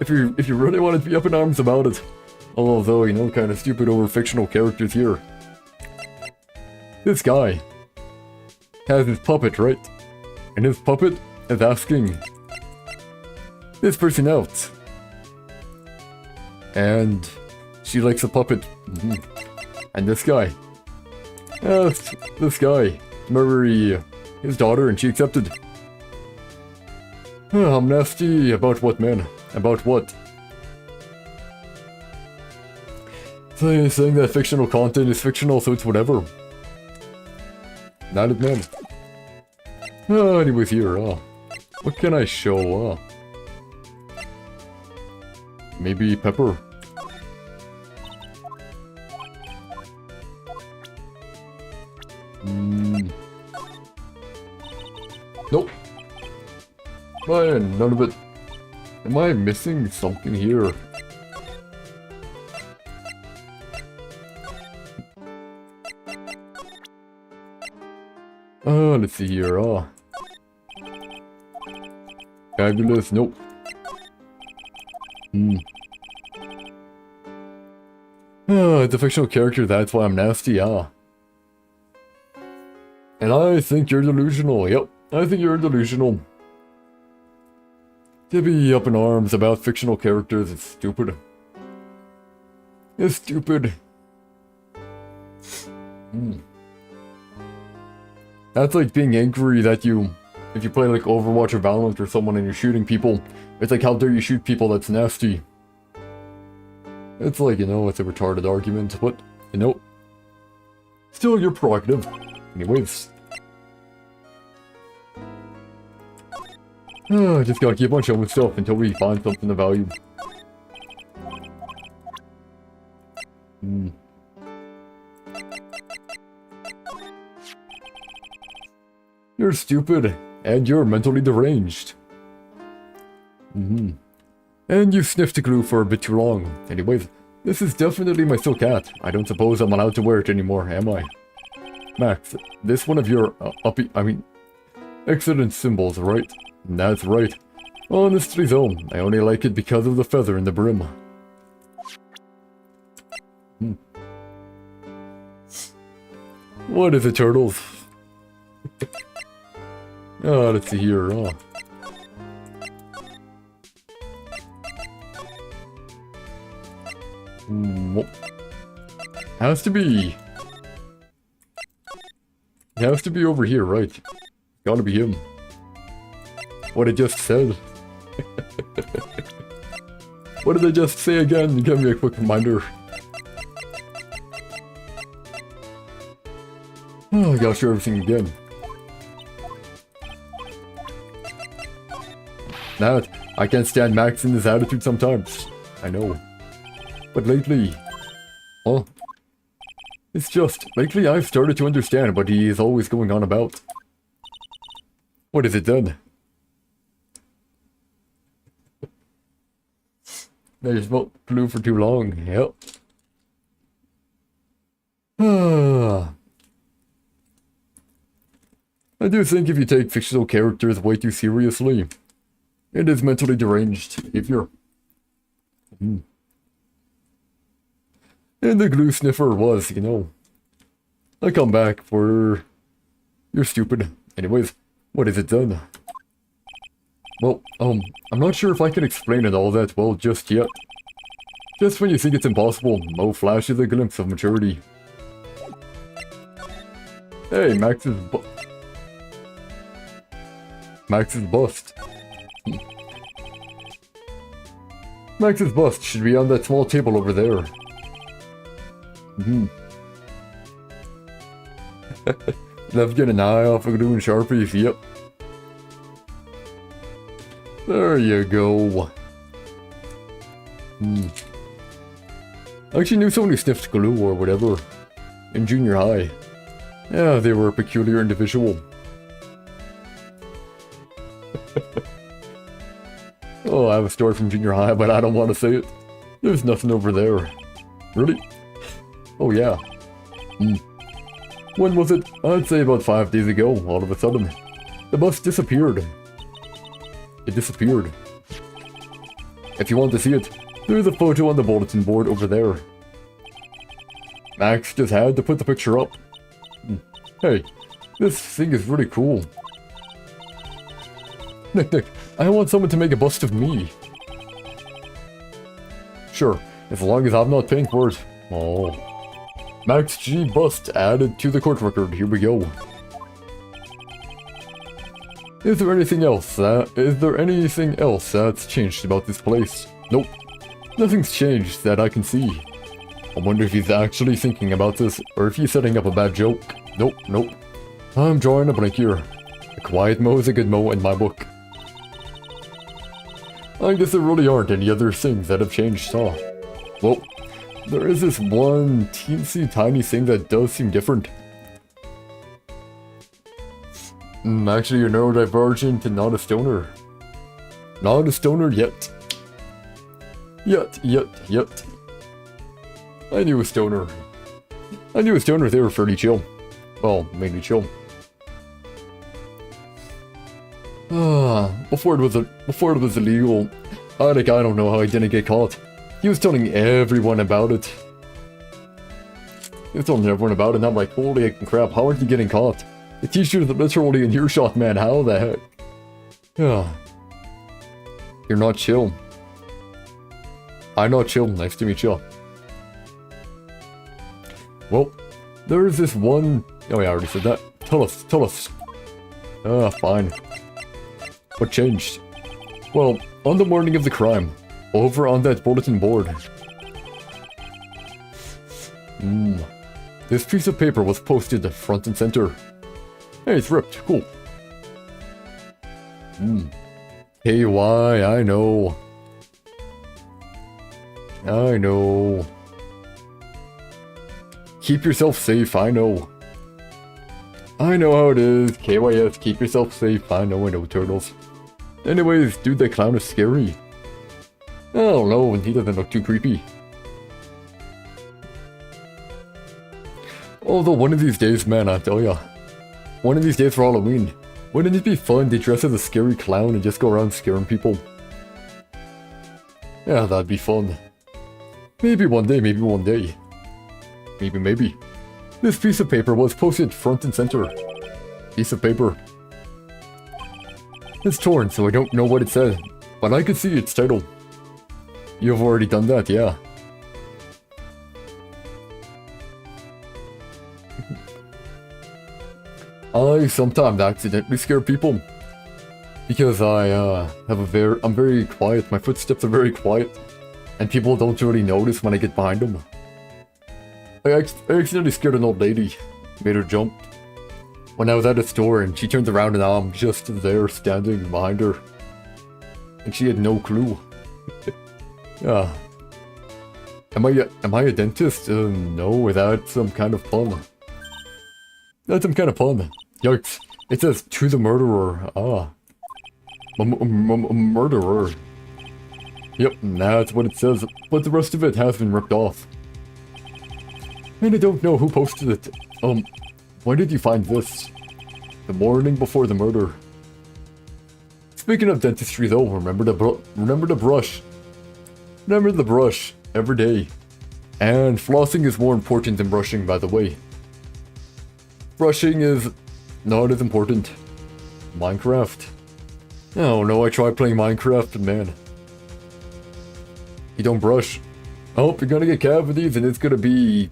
Speaker 1: If you really want to be up in arms about it. Although, you know, kind of stupid over fictional characters here. This guy has his puppet, right? And his puppet is asking this person out. And she likes the puppet. And this guy asked this guy to marry his daughter and she accepted. I'm nasty. About what, man? About what? Saying that fictional content is fictional, so it's whatever. Not it, man. Anyways here, what can I show, maybe Pepper. Nope. Man, none of it. Am I missing something here? Let's see here, Fabulous, nope. It's a fictional character, that's why I'm nasty, And I think you're delusional, yep. I think you're delusional. To be up in arms about fictional characters is stupid. It's stupid. That's like being angry that if you play like Overwatch or Valorant or someone and you're shooting people, it's like, how dare you shoot people, that's nasty. It's like, you know, it's a retarded argument, but, you know, still your prerogative. Anyways. Just gotta keep on showing stuff until we find something of value. You're stupid, and you're mentally deranged. And you sniffed the glue for a bit too long. Anyways, this is definitely my silk hat. I don't suppose I'm allowed to wear it anymore, am I? Max, this one of your excellent symbols, right? That's right. Honestly though, I only like it because of the feather in the brim. What is it, Turtles? Let's see here, Has to be... It has to be over here, right? Gotta be him. What I just said. What did I just say again? Give me a quick reminder. I gotta show everything again. Now, I can't stand Max in his attitude sometimes. I know. But lately... It's just, lately I've started to understand what he is always going on about. What is it then? They smoked glue for too long, yep. I do think if you take fictional characters way too seriously, it is mentally deranged if you're... And the glue sniffer was, you know... I come back for... You're stupid. Anyways, what is it then? Well, I'm not sure if I can explain it all that well just yet. Just when you think it's impossible, Mo flashes a glimpse of maturity. Hey, Max's bust. Max's bust should be on that small table over there. Love getting an eye off of doing Sharpies, yep. There you go. I actually knew someone who sniffed glue or whatever in junior high. Yeah, they were a peculiar individual. Oh, I have a story from junior high, but I don't want to say it. There's nothing over there. Really? Oh yeah. When was it? I'd say about 5 days ago, all of a sudden. The bus disappeared. It disappeared. If you want to see it, there's a photo on the bulletin board over there. Max just had to put the picture up. Hey, this thing is really cool. Nick, I want someone to make a bust of me. Sure, as long as I'm not paying for it. Oh. Max G bust added to the court record. Here we go. Is there anything else that's changed about this place? Nope. Nothing's changed that I can see. I wonder if he's actually thinking about this, or if he's setting up a bad joke. Nope. I'm drawing a blank here. A quiet Mo is a good Mo in my book. I guess there really aren't any other things that have changed, huh? Well, there is this one teensy tiny thing that does seem different. Actually, you're neurodivergent and not a stoner. Not a stoner yet. Yet. I knew a stoner. They were fairly chill. Well, mainly chill. Before it was illegal, I don't know how I didn't get caught. He was telling everyone about it. And I'm like, holy crap, how aren't you getting caught? The teacher's literally in earshot, man, how the heck? Yeah. You're not chill. I'm not chill, nice to meet you. Well, there is this one... Oh yeah, I already said that. Tell us. Fine. What changed? Well, on the morning of the crime, over on that bulletin board. This piece of paper was posted front and center. Hey, it's ripped, cool. KY, I know. Keep yourself safe, I know. I know how it is. KYS, keep yourself safe. I know, turtles. Anyways, dude, that clown is scary. I don't know, and he doesn't look too creepy. Although one of these days, man, I tell ya. One of these days for Halloween. Wouldn't it be fun to dress as a scary clown and just go around scaring people? Yeah, that'd be fun. Maybe one day. Maybe. This piece of paper was posted front and center. Piece of paper. It's torn, so I don't know what it said, but I could see its title. You've already done that, yeah. I sometimes accidentally scare people. Because I'm very quiet, my footsteps are very quiet. And people don't really notice when I get behind them. I accidentally scared an old lady. Made her jump. When I was at a store and she turned around and I'm just there standing behind her. And she had no clue. Yeah. Am I a dentist? No, that's some kind of pun. Yikes. It says, to the murderer. Murderer. Yep, that's what it says, but the rest of it has been ripped off. And I don't know who posted it. When did you find this? The morning before the murder. Speaking of dentistry though, remember the brush. Remember the brush, every day. And flossing is more important than brushing, by the way. Brushing is not as important. Minecraft. Oh no, I tried playing Minecraft and man. You don't brush. Oh, you're gonna get cavities and it's gonna be...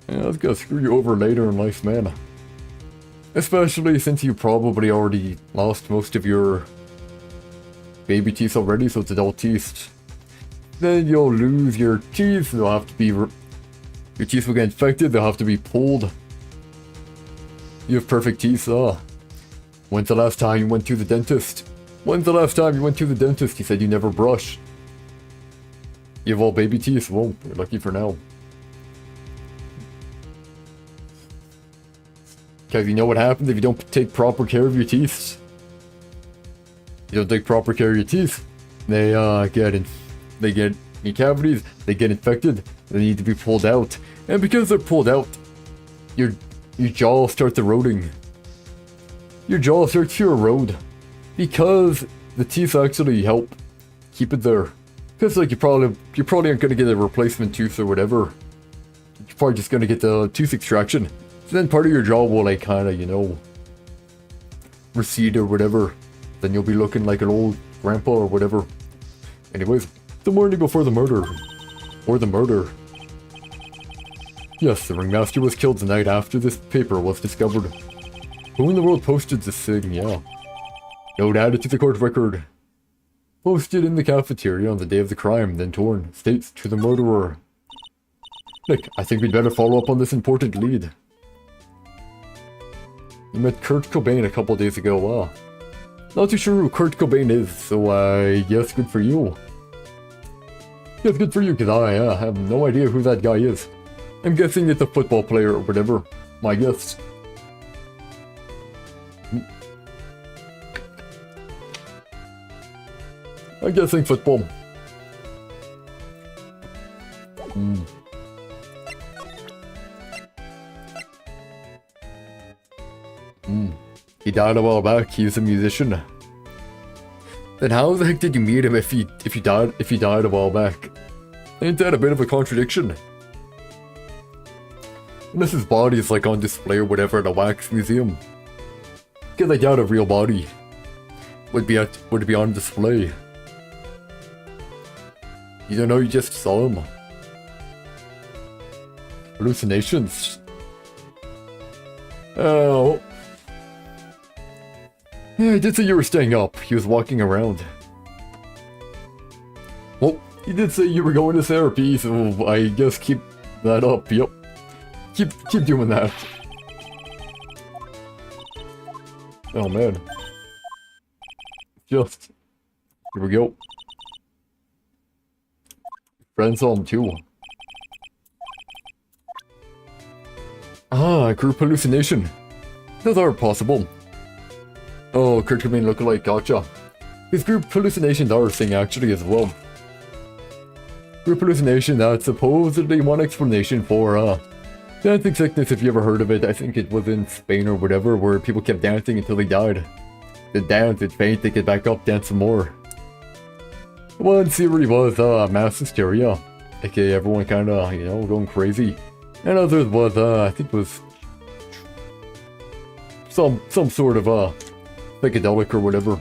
Speaker 1: Yeah, it's gonna screw you over later in life, man. Especially since you probably already lost most of your baby teeth already, so it's adult teeth. Then you'll lose your teeth, they'll have to be... Your teeth will get infected, they'll have to be pulled. You have perfect teeth, When's the last time you went to the dentist? When's the last time you went to the dentist? You said you never brush. You have all baby teeth? Well, you're lucky for now. Because you know what happens if you don't take proper care of your teeth? You don't take proper care of your teeth. They get cavities, they get infected, they need to be pulled out. And because they're pulled out, your jaw starts eroding. Your jaw starts to erode. Because the teeth actually help keep it there. Because like you probably aren't gonna get a replacement tooth or whatever. You're probably just gonna get the tooth extraction. So then part of your jaw will like kinda, you know, recede or whatever. Then you'll be looking like an old grandpa or whatever. Anyways, the morning before the murder. Or the murder. Yes, the ringmaster was killed the night after this paper was discovered. Who in the world posted this thing? Yeah. Note added to the court record. Posted in the cafeteria on the day of the crime, then torn. States to the murderer. Nick, I think we'd better follow up on this important lead. You met Kurt Cobain a couple days ago, wow. Not too sure who Kurt Cobain is, so yes, good for you. Yes, good for you, because I have no idea who that guy is. I'm guessing it's a football player or whatever. My guess. I'm guessing football. He died a while back. He was a musician. Then how the heck did you meet him if he died a while back? Ain't that a bit of a contradiction? Unless his body is like on display or whatever at a wax museum. Because I doubt a real body would be on display. You don't know, you just saw him. Hallucinations. Oh. Yeah, I did say you were staying up. He was walking around. Well, you did say you were going to therapy, so I guess keep that up. Yep. Keep doing that. Oh man. Just. Here we go. Friends saw him too. Ah, group hallucination. Those are possible. Oh, Kurt Cobain lookalike, gotcha. His group hallucinations are a thing actually as well. Group hallucination, that's supposedly one explanation for dancing sickness, if you ever heard of it. I think it was in Spain or whatever, where people kept dancing until they died. They dance, it's faint, they get back up, dance some more. One theory was mass hysteria, aka everyone kinda, you know, going crazy. And others was, I think was some sort of psychedelic or whatever.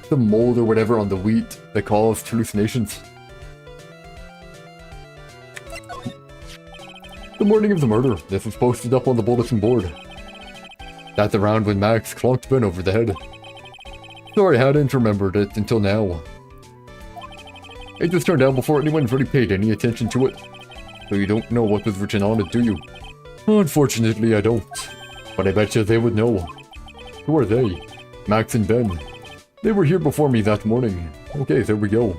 Speaker 1: Some mold or whatever on the wheat that caused hallucinations. The morning of the murder, this was posted up on the bulletin board. That's around when Max clonked Ben over the head. Sorry, I hadn't remembered it until now. It just turned out before anyone really paid any attention to it. So you don't know what was written on it, do you? Unfortunately, I don't. But I bet you they would know. Who are they? Max and Ben. They were here before me that morning. Okay, there we go.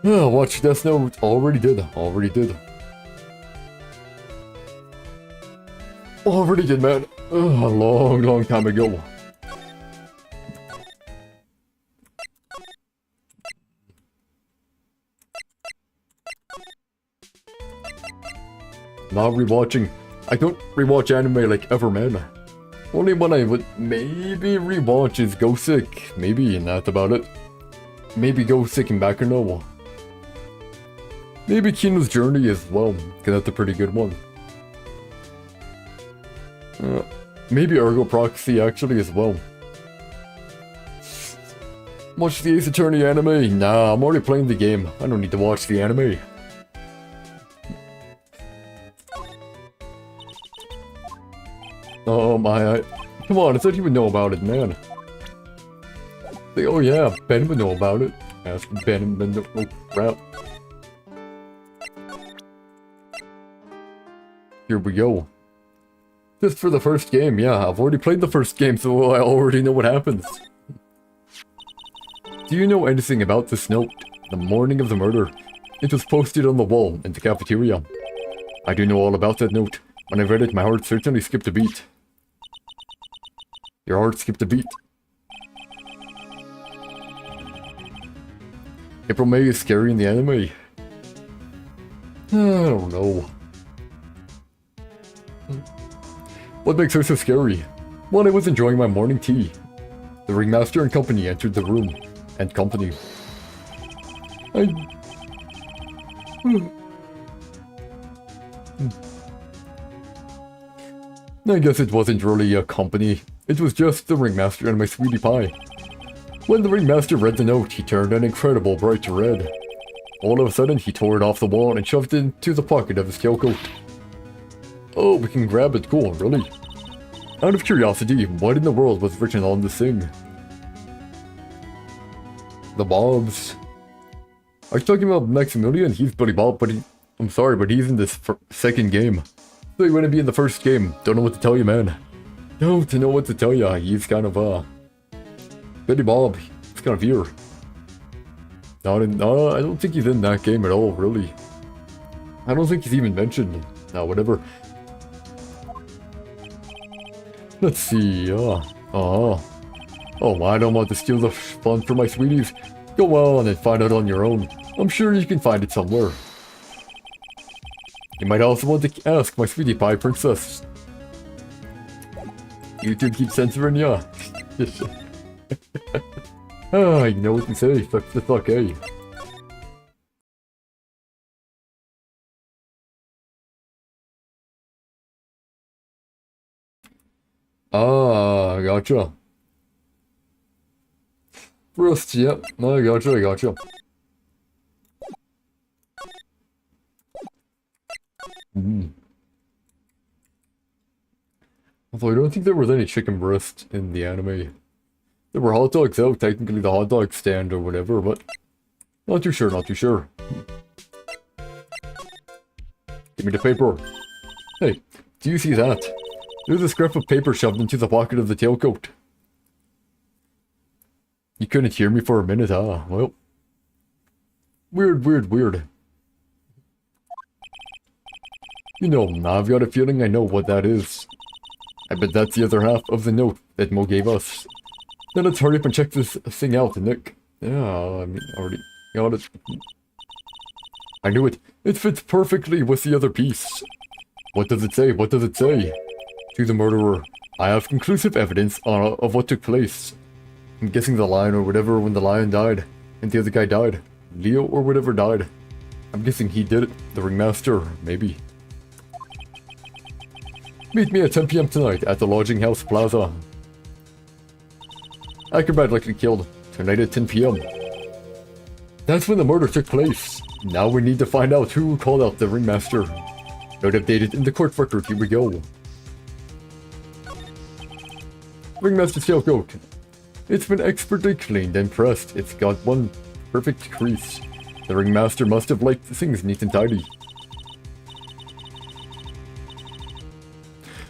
Speaker 1: Watch Death Note. Already did, man. A long time ago. Not rewatching. I don't rewatch anime like ever, man. Only one I would maybe rewatch is Go Sick. Maybe, and that's about it. Maybe Go Sick and Baccano. Maybe Kino's Journey as well, because that's a pretty good one. Maybe Ergo Proxy actually as well. Watch the Ace Attorney anime. Nah, I'm already playing the game. I don't need to watch the anime. Oh my, come on, I thought you would know about it, man. Like, oh yeah, Ben would know about it. Ask Ben and Ben don't know crap. Here we go. Just for the first game, yeah, I've already played the first game, so I already know what happens. Do you know anything about this note? The morning of the murder. It was posted on the wall in the cafeteria. I do know all about that note. When I read it, my heart certainly skipped a beat. Your heart skipped a beat. April May is scary in the anime. I don't know. What makes her so scary? Well, I was enjoying my morning tea. The ringmaster and company entered the room. And company. I guess it wasn't really a company. It was just the ringmaster and my sweetie pie. When the ringmaster read the note, he turned an incredible bright red. All of a sudden, he tore it off the wall and shoved it into the pocket of his tailcoat. Oh, we can grab it. Cool, really? Out of curiosity, what in the world was written on this thing? The Bobs. Are you talking about Maximilian? He's Buddy Bob, but I'm sorry, but he's in this second game. So he wouldn't be in the first game. Don't know what to tell you, man. Don't know what to tell you. He's kind of, Buddy Bob. He's kind of here. No, I don't think he's in that game at all, really. I don't think he's even mentioned. No, whatever. Let's see, oh, I don't want to steal the fun from my sweeties. Go on and find out on your own. I'm sure you can find it somewhere. You might also want to ask my sweetie pie princess. YouTube keeps censoring ya. You know what to say. Fuck the fuck, eh? Gotcha. First, yep. I gotcha. Although I don't think there was any chicken breast in the anime. There were hot dogs out, technically the hot dog stand or whatever, but not too sure. Give me the paper. Hey, do you see that? There's a scrap of paper shoved into the pocket of the tailcoat. You couldn't hear me for a minute, well. Weird. You know, I've got a feeling I know what that is. I bet that's the other half of the note that Mo gave us. Now let's hurry up and check this thing out, Nick. Yeah, I mean, already got it. I knew it. It fits perfectly with the other piece. What does it say? To the murderer, I have conclusive evidence of what took place. I'm guessing the lion or whatever when the lion died, and the other guy died. Leo or whatever died. I'm guessing he did it. The ringmaster, maybe. Meet me at 10 PM tonight at the Lodging House Plaza. Acrobat likely killed. Tonight at 10 PM. That's when the murder took place. Now we need to find out who called out the ringmaster. Note updated in the court record. Here we go. Ringmaster's tailcoat. It's been expertly cleaned and pressed. It's got one perfect crease. The ringmaster must have liked things neat and tidy.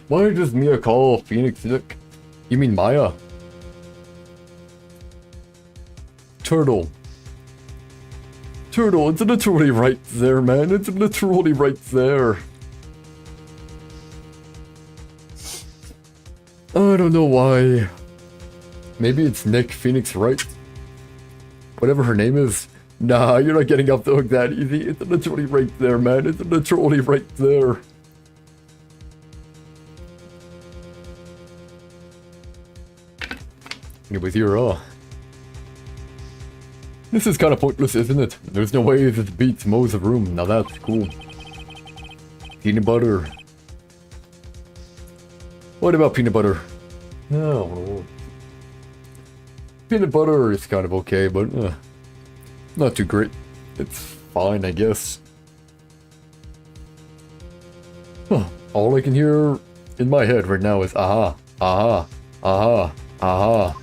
Speaker 1: Why does Mia call Phoenix Nick? You mean Maya? Turtle, it's literally right there, man. It's literally right there. I don't know why. Maybe it's Nick Phoenix Wright. Whatever her name is. Nah, you're not getting off the hook that easy. It's literally right there, man. It's literally right there. Anyways, here, this is kind of pointless, isn't it? There's no way this beats Mo's room. Now that's cool. Peanut butter. What about peanut butter? Oh. peanut butter is kind of okay, but not too great. It's fine, I guess. Huh. All I can hear in my head right now is aha, aha, aha, aha.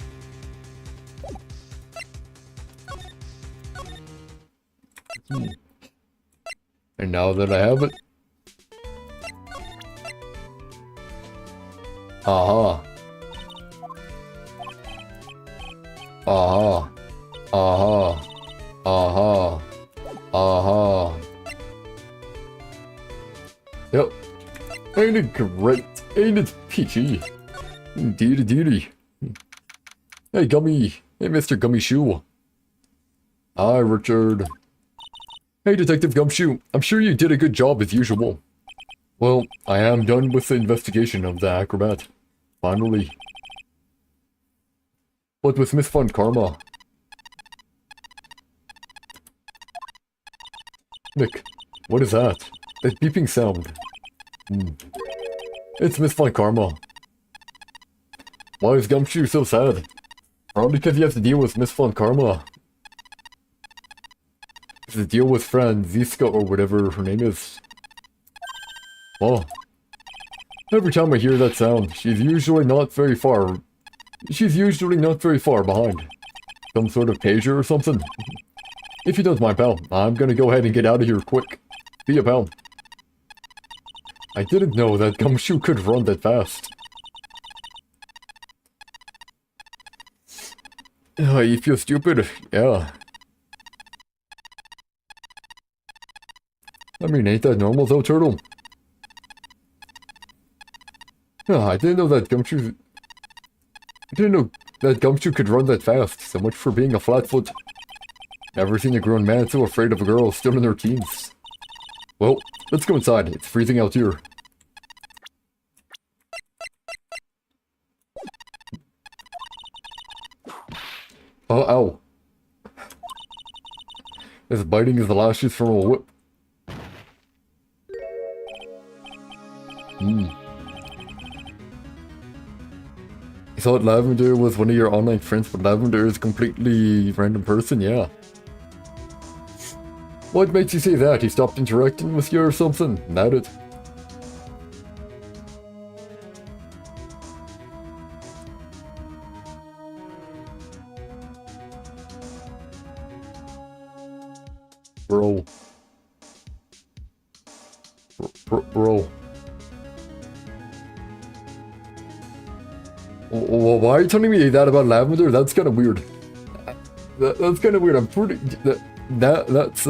Speaker 1: And now that I have it, aha, aha, aha, aha, aha. Yep. Ain't it great? Ain't it peachy? Indeedy deedy. Hey, Gummy. Hey, Mr. Gummy Shoe. Hi, Richard. Hey, Detective Gumshoe. I'm sure you did a good job as usual. Well, I am done with the investigation of the acrobat. Finally. What with Miss Fun Karma? Nick, what is that? That beeping sound. It's Miss Fun Karma. Why is Gumshoe so sad? Probably because he has to deal with Miss Fun Karma. He has to deal with Franziska or whatever her name is. Oh. Every time I hear that sound, she's usually not very far behind. Some sort of pager or something. If you don't mind, pal, I'm gonna go ahead and get out of here quick. See ya, pal. I didn't know that Gumshoe could run that fast. You feel stupid? Yeah. I mean, ain't that normal though, Turtle? I didn't know that Gumshoe could run that fast. So much for being a flatfoot. Never seen a grown man so afraid of a girl still in their teens. Well, let's go inside. It's freezing out here. Oh, ow. As biting as the lashes from a whip. You thought Lavender was one of your online friends, but Lavender is a completely random person, yeah. What makes you say that? He stopped interacting with you or something? Doubt it. Bro. Bro. Why are you telling me that about Lavender? That's kind of weird. That's kind of weird. I'm pretty... That's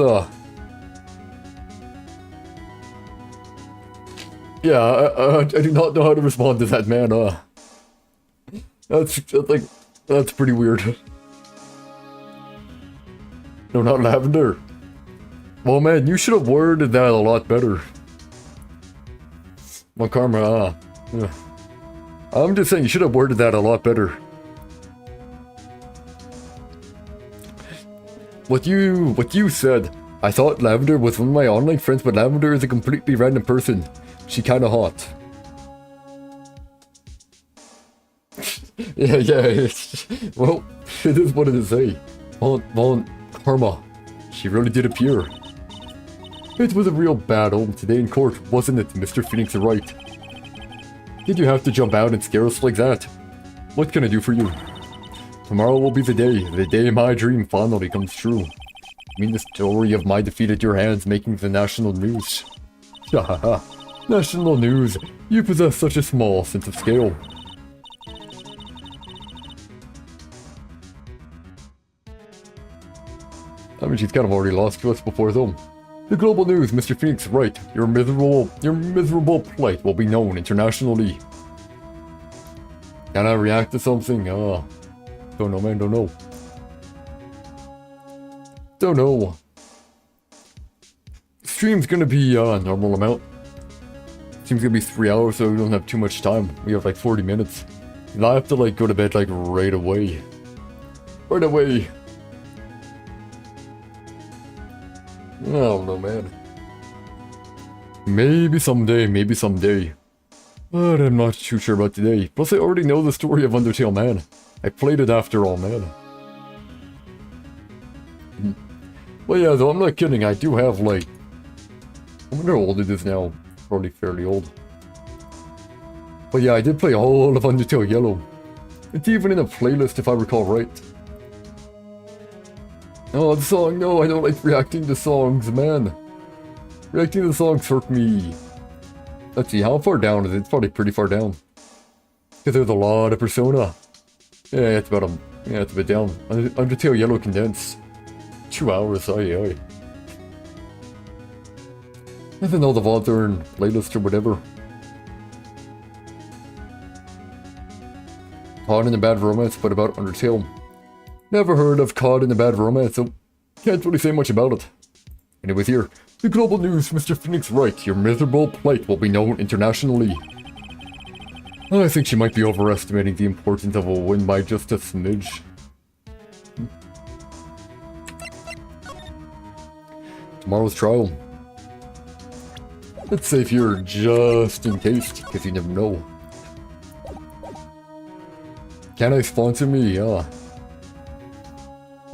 Speaker 1: yeah, I do not know how to respond to that, man. That's pretty weird. No, not Lavender. Well, man, you should have worded that a lot better. My karma, yeah. I'm just saying you should have worded that a lot better. What you said, I thought Lavender was one of my online friends, but Lavender is a completely random person. She kinda hot. yeah, well, it is what it is, eh? Von Karma. She really did appear. It was a real battle today in court, wasn't it, Mr. Phoenix Wright? Did you have to jump out and scare us like that? What can I do for you? Tomorrow will be the day my dream finally comes true. I mean the story of my defeat at your hands making the national news. Hahaha. National news, you possess such a small sense of scale. I mean, she's kind of already lost to us before though. The global news, Mr. Phoenix Wright, your miserable plight will be known internationally. Can I react to something? Don't know, man, don't know. Don't know. Stream's gonna be normal amount. Stream's gonna be 3 hours, so we don't have too much time. We have like 40 minutes. And I have to like go to bed like right away. Right away. I don't know, man. Maybe someday. But I'm not too sure about today. Plus, I already know the story of Undertale, man. I played it after all, man. Well, yeah, though, I'm not kidding. I do have, like... I wonder how old it is now. Probably fairly old. But yeah, I did play all of Undertale Yellow. It's even in a playlist if I recall right. Oh, the song, no, I don't like reacting to songs, man. Reacting to songs hurt me. Let's see, how far down is it? It's probably pretty far down. Because there's a lot of Persona. Yeah, it's about it's a bit down. Undertale Yellow Condensed. 2 hours, aye. Nothing all the VODs are in playlist or whatever. Caught in a Bad Romance, but about Undertale. Never heard of Caught in a Bad Romance, so can't really say much about it. Anyways here, the global news, Mr. Phoenix Wright, your miserable plight will be known internationally. I think she might be overestimating the importance of a win by just a smidge. Tomorrow's trial. Let's save here just in case, because you never know. Can I sponsor me? Yeah.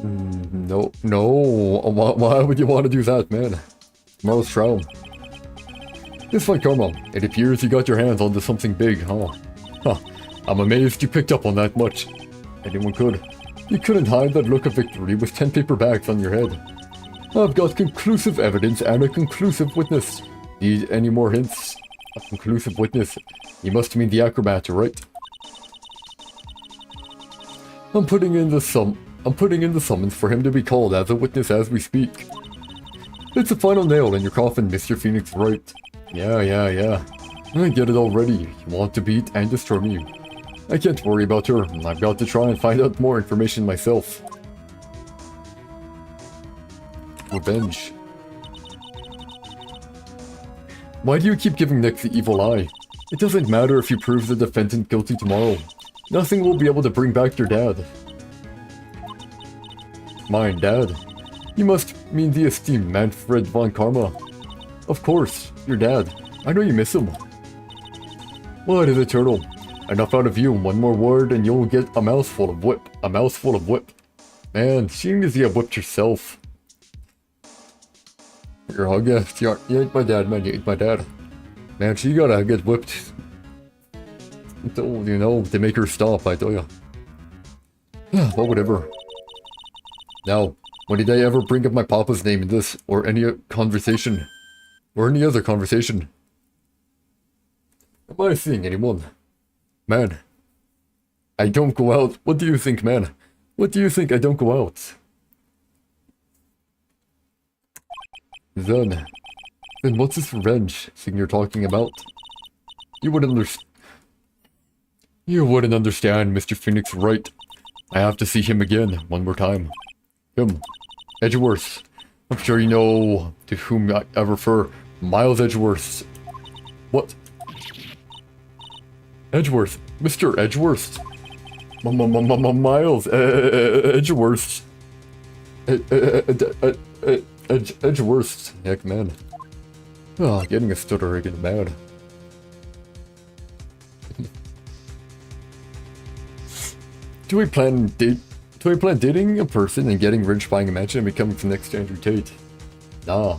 Speaker 1: No. Why would you want to do that, man? Tomorrow's trial. This fight, Karma. It appears you got your hands onto something big, huh? I'm amazed you picked up on that much. Anyone could. You couldn't hide that look of victory with 10 paper bags on your head. I've got conclusive evidence and a conclusive witness. Need any more hints? A conclusive witness. You must mean the acrobat, right? I'm putting in the summons for him to be called as a witness as we speak. It's the final nail in your coffin, Mr. Phoenix Wright. Yeah. I get it already. You want to beat and destroy me. I can't worry about her. I've got to try and find out more information myself. Revenge. Why do you keep giving Nick the evil eye? It doesn't matter if you prove the defendant guilty tomorrow. Nothing will be able to bring back your dad. Mine, Dad? You must mean the esteemed Manfred von Karma. Of course, your dad. I know you miss him. What is it, Turtle? Enough out of you. One more word and you'll get a mouthful of whip. A mouthful of whip. Man, seeing as you have whipped yourself. Your hug, yeah, you ain't my dad, man. You ain't my dad. Man, she gotta get whipped. You know, to make her stop, I tell ya. Well, whatever. Now, when did I ever bring up my papa's name in this, or any conversation? Or any other conversation? Am I seeing anyone? Man. I don't go out. What do you think, man? What do you think I don't go out? Then what's this revenge thing you're talking about? You wouldn't understand, Mr. Phoenix Wright. I have to see him again, one more time. Him. Edgeworth. I'm sure you know to whom I refer. Miles Edgeworth. What? Edgeworth. Mr. Edgeworth. Miles Edgeworth. Edgeworth. Heck, man. Oh, getting a stutter again, bad. Do we plan dating a person and getting rich buying a mansion and becoming the next Andrew Tate? Nah.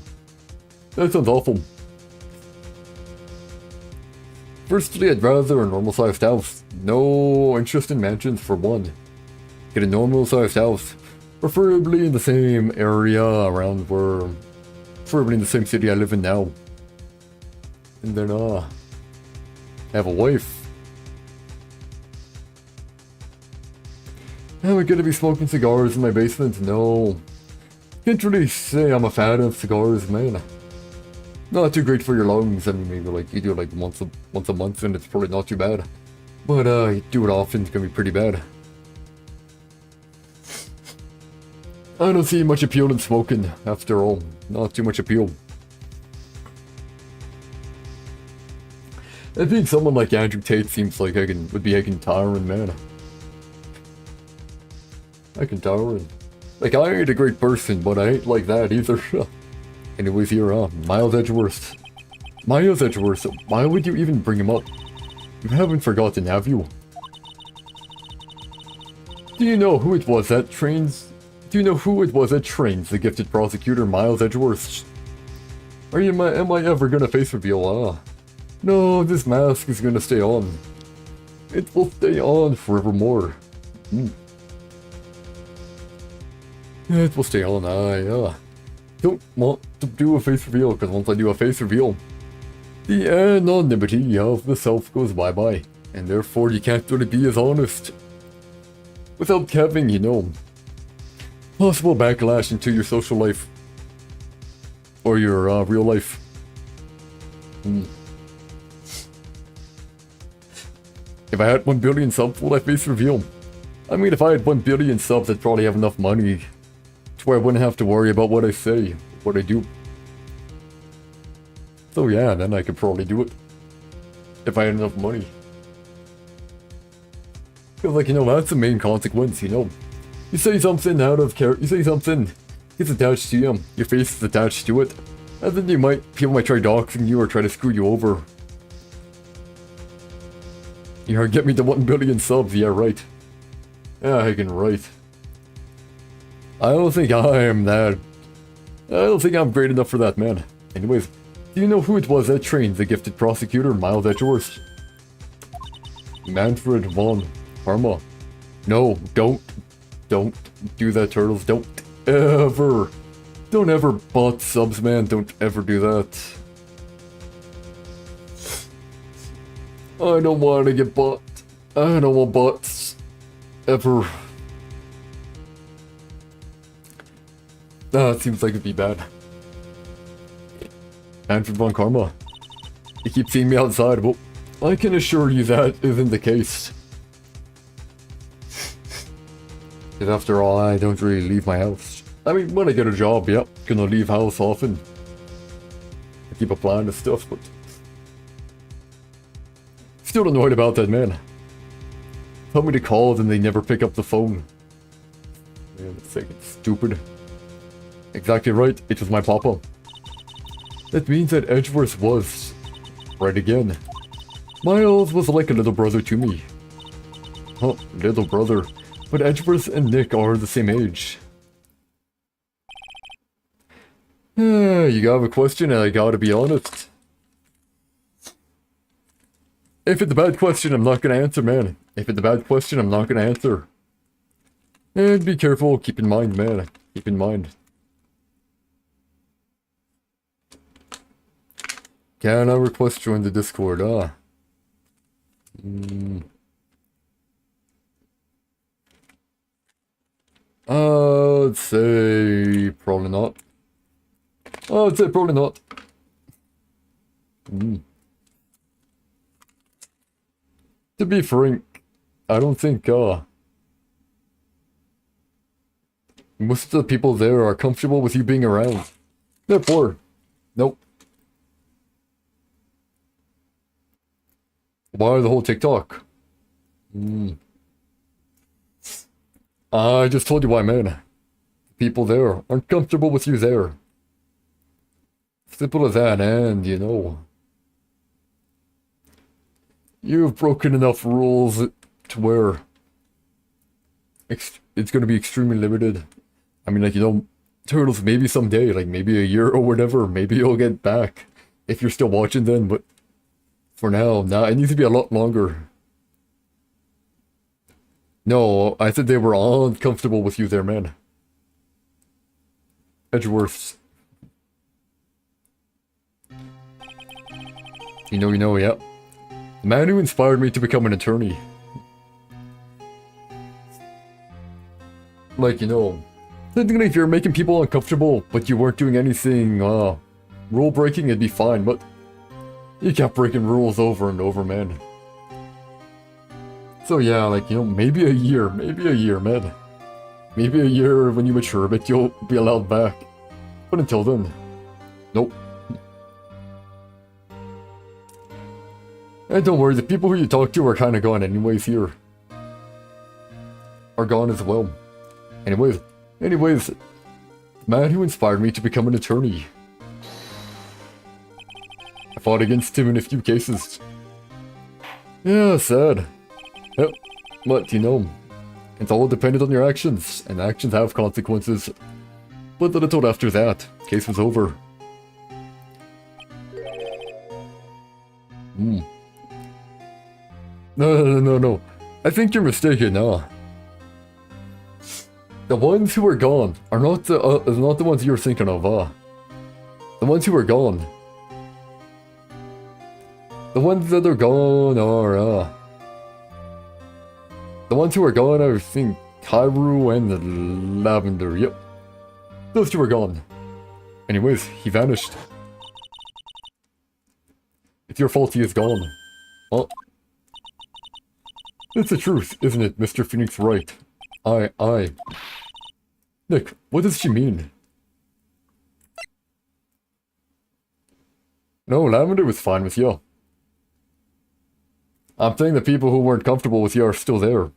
Speaker 1: That sounds awful. Firstly, I'd rather a normal-sized house. No interest in mansions for one. Get a normal-sized house. Preferably in the same area around where... Preferably in the same city I live in now. And then, have a wife. Am I gonna be smoking cigars in my basement? No. Can't really say I'm a fan of cigars, man. Not too great for your lungs. I mean, maybe like you do it like once a month and it's probably not too bad. But you do it often, it's gonna be pretty bad. I don't see much appeal in smoking, after all. Not too much appeal. And being someone like Andrew Tate seems like would be tiring, man. I can tower. Like, I ain't a great person, but I ain't like that either. Anyways, here, Miles Edgeworth. Miles Edgeworth, why would you even bring him up? You haven't forgotten, have you? Do you know who it was that Do you know who it was that trains the gifted prosecutor Miles Edgeworth? Am I ever gonna face reveal? Ah. No, this mask is gonna stay on. It will stay on forevermore. It will stay on, yeah. Don't want to do a face reveal, because once I do a face reveal, the anonymity of the self goes bye-bye, and therefore you can't really be as honest. Without having, you know, possible backlash into your social life. Or your real life. If I had 1 billion subs, would I face reveal? I mean, if I had 1 billion subs, I'd probably have enough money to where I wouldn't have to worry about what I say, what I do. So yeah, then I could probably do it. If I had enough money. Because, like, you know, that's the main consequence, you know. You say something out of character, you say something, it's attached to you, your face is attached to it, and then people might try doxing you or try to screw you over. You get me to 1 billion subs, yeah, right. Yeah, I can write. I don't think I am that. I don't think I'm great enough for that, man. Anyways, do you know who it was that trained the gifted prosecutor Miles Edgeworth? Manfred von Parma. No, don't do that, Turtles. Don't ever bot subs, man. Don't ever do that. I don't want to get bot. I don't want bots. Ever. It seems like it'd be bad. Manfred von Karma. You keep seeing me outside, but I can assure you that isn't the case. Because after all, I don't really leave my house. I mean, when I get a job, yep, gonna leave house often. I keep applying to stuff, but... Still annoyed about that, man. Tell me to call, then they never pick up the phone. Man, it's like, it's stupid. Exactly right, it was my papa. That means that Edgeworth was... right again. Miles was like a little brother to me. Huh, little brother. But Edgeworth and Nick are the same age. You got a question and I gotta be honest. If it's a bad question, I'm not gonna answer, man. If it's a bad question, I'm not gonna answer. And be careful, keep in mind, man. Keep in mind. Can I request join the Discord? I'd say probably not. I'd say probably not. To be frank, I don't think most of the people there are comfortable with you being around. Therefore, nope. Why the whole TikTok? I just told you why, man. People there aren't comfortable with you there. Simple as that, and you know. You've broken enough rules to where it's going to be extremely limited. I mean, like, you know, Turtles, maybe someday, like maybe a year or whatever, maybe you'll get back if you're still watching then, but for now, it needs to be a lot longer. No, I said they were uncomfortable with you there, man. Edgeworths. You know, yeah. The man who inspired me to become an attorney. Like, you know, technically if you're making people uncomfortable, but you weren't doing anything, rule breaking, it'd be fine, but you kept breaking rules over and over, man. So yeah, like, you know, maybe a year, man. Maybe a year when you mature a bit, you'll be allowed back. But until then, nope. And don't worry, the people who you talk to are kind of gone anyways here. Are gone as well. Anyways, the man who inspired me to become an attorney. I fought against him in a few cases. Yeah, sad. Yep, but you know, It's all dependent on your actions, and actions have consequences. But then I thought after that, case was over. No. I think you're mistaken, The ones who are gone are not the ones you're thinking of, The ones who are gone. The ones that are gone are, the ones who are gone are, I think, Kairu and Lavender, yep. Those two are gone. Anyways, he vanished. It's your fault he is gone. Oh. It's the truth, isn't it, Mr. Phoenix Wright? I. Nick, what does she mean? No, Lavender was fine with you. I'm saying the people who weren't comfortable with you are still there.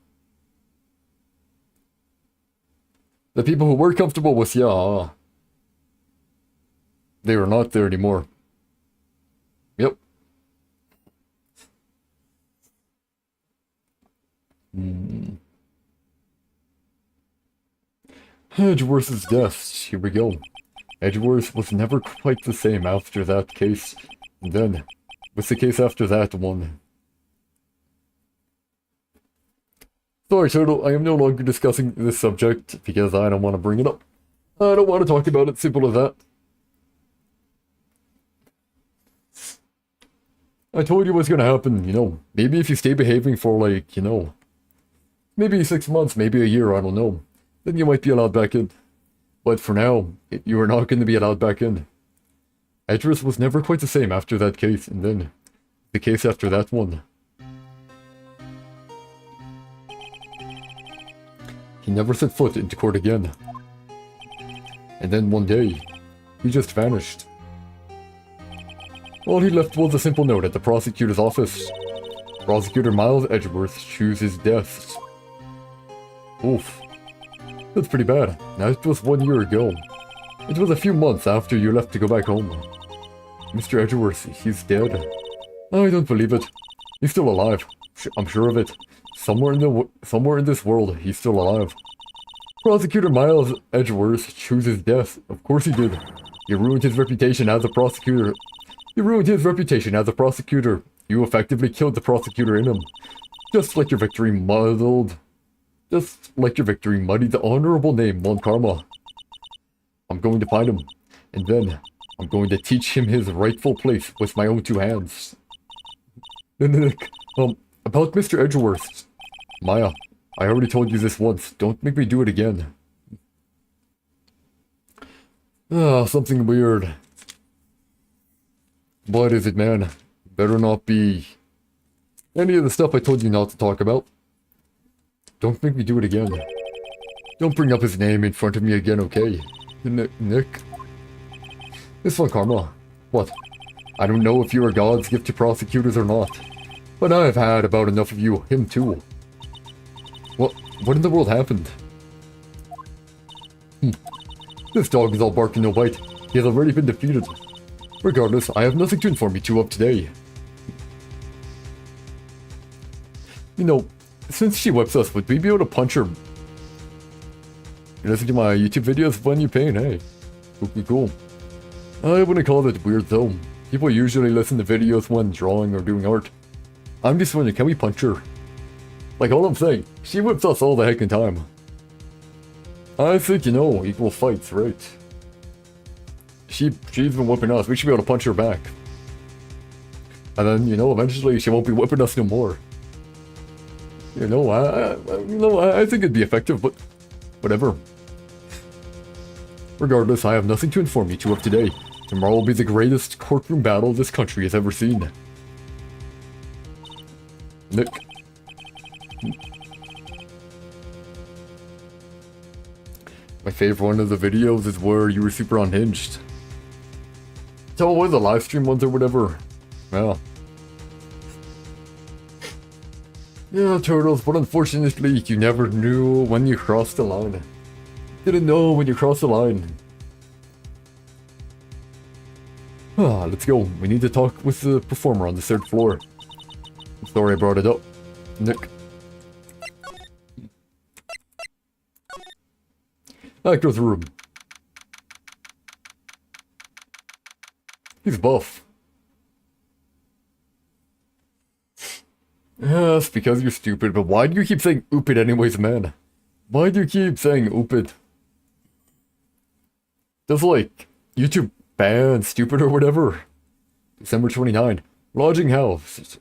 Speaker 1: The people who were comfortable with you, they are not there anymore. Yep. Edgeworth's death. Here we go. Edgeworth was never quite the same after that case. And then, what's the case after that one? Sorry, Turtle, I am no longer discussing this subject because I don't want to bring it up. I don't want to talk about it, simple as that. I told you what's gonna happen, you know. Maybe if you stay behaving for, like, you know, maybe 6 months, maybe a year, I don't know. Then you might be allowed back in. But for now, you are not going to be allowed back in. Edgeworth was never quite the same after that case, and then the case after that one. He never set foot into court again. And then one day, he just vanished. All he left was a simple note at the prosecutor's office. Prosecutor Miles Edgeworth chooses death. Oof. That's pretty bad. That was 1 year ago. It was a few months after you left to go back home. Mr. Edgeworth, he's dead. I don't believe it. He's still alive. I'm sure of it. Somewhere in this world, he's still alive. Prosecutor Miles Edgeworth chooses death. Of course he did. You ruined his reputation as a prosecutor. You effectively killed the prosecutor in him. Just like your victory muddied the honorable name, Mon Karma. I'm going to find him, and then I'm going to teach him his rightful place with my own 2 hands. About Mr. Edgeworth. Maya, I already told you this once. Don't make me do it again. Something weird. What is it, man? Better not be any of the stuff I told you not to talk about. Don't make me do it again. Don't bring up his name in front of me again, okay? Nick? This one, Karma. What? I don't know if you are God's gift to prosecutors or not, but I've had about enough of you. Him too. What in the world happened? This dog is all bark and no bite. He has already been defeated. Regardless, I have nothing to inform you two of today. You know, since she whips us, would we be able to punch her? You listen to my YouTube videos when you paint, hey. Cool. I wouldn't call it weird though. People usually listen to videos when drawing or doing art. I'm just wondering, can we punch her? Like, all I'm saying, she whips us all the heck in time. I think, you know, equal fights, right? She's been whipping us, we should be able to punch her back. And then, you know, eventually she won't be whipping us no more. You know, I think it'd be effective, but whatever. Regardless, I have nothing to inform you two of today. Tomorrow will be the greatest courtroom battle this country has ever seen. Nick. My favorite one of the videos is where you were super unhinged. So what, the live stream ones or whatever? Well. Yeah, Turtles, but unfortunately, you never knew when you crossed the line. Didn't know when you crossed the line. Let's go. We need to talk with the performer on the 3rd floor. I'm sorry I brought it up. Nick. Actor's room. He's buff. Yes, because you're stupid, but why do you keep saying oopid anyways, man? Why do you keep saying oopid? Does like YouTube ban stupid or whatever? December 29. Lodging house.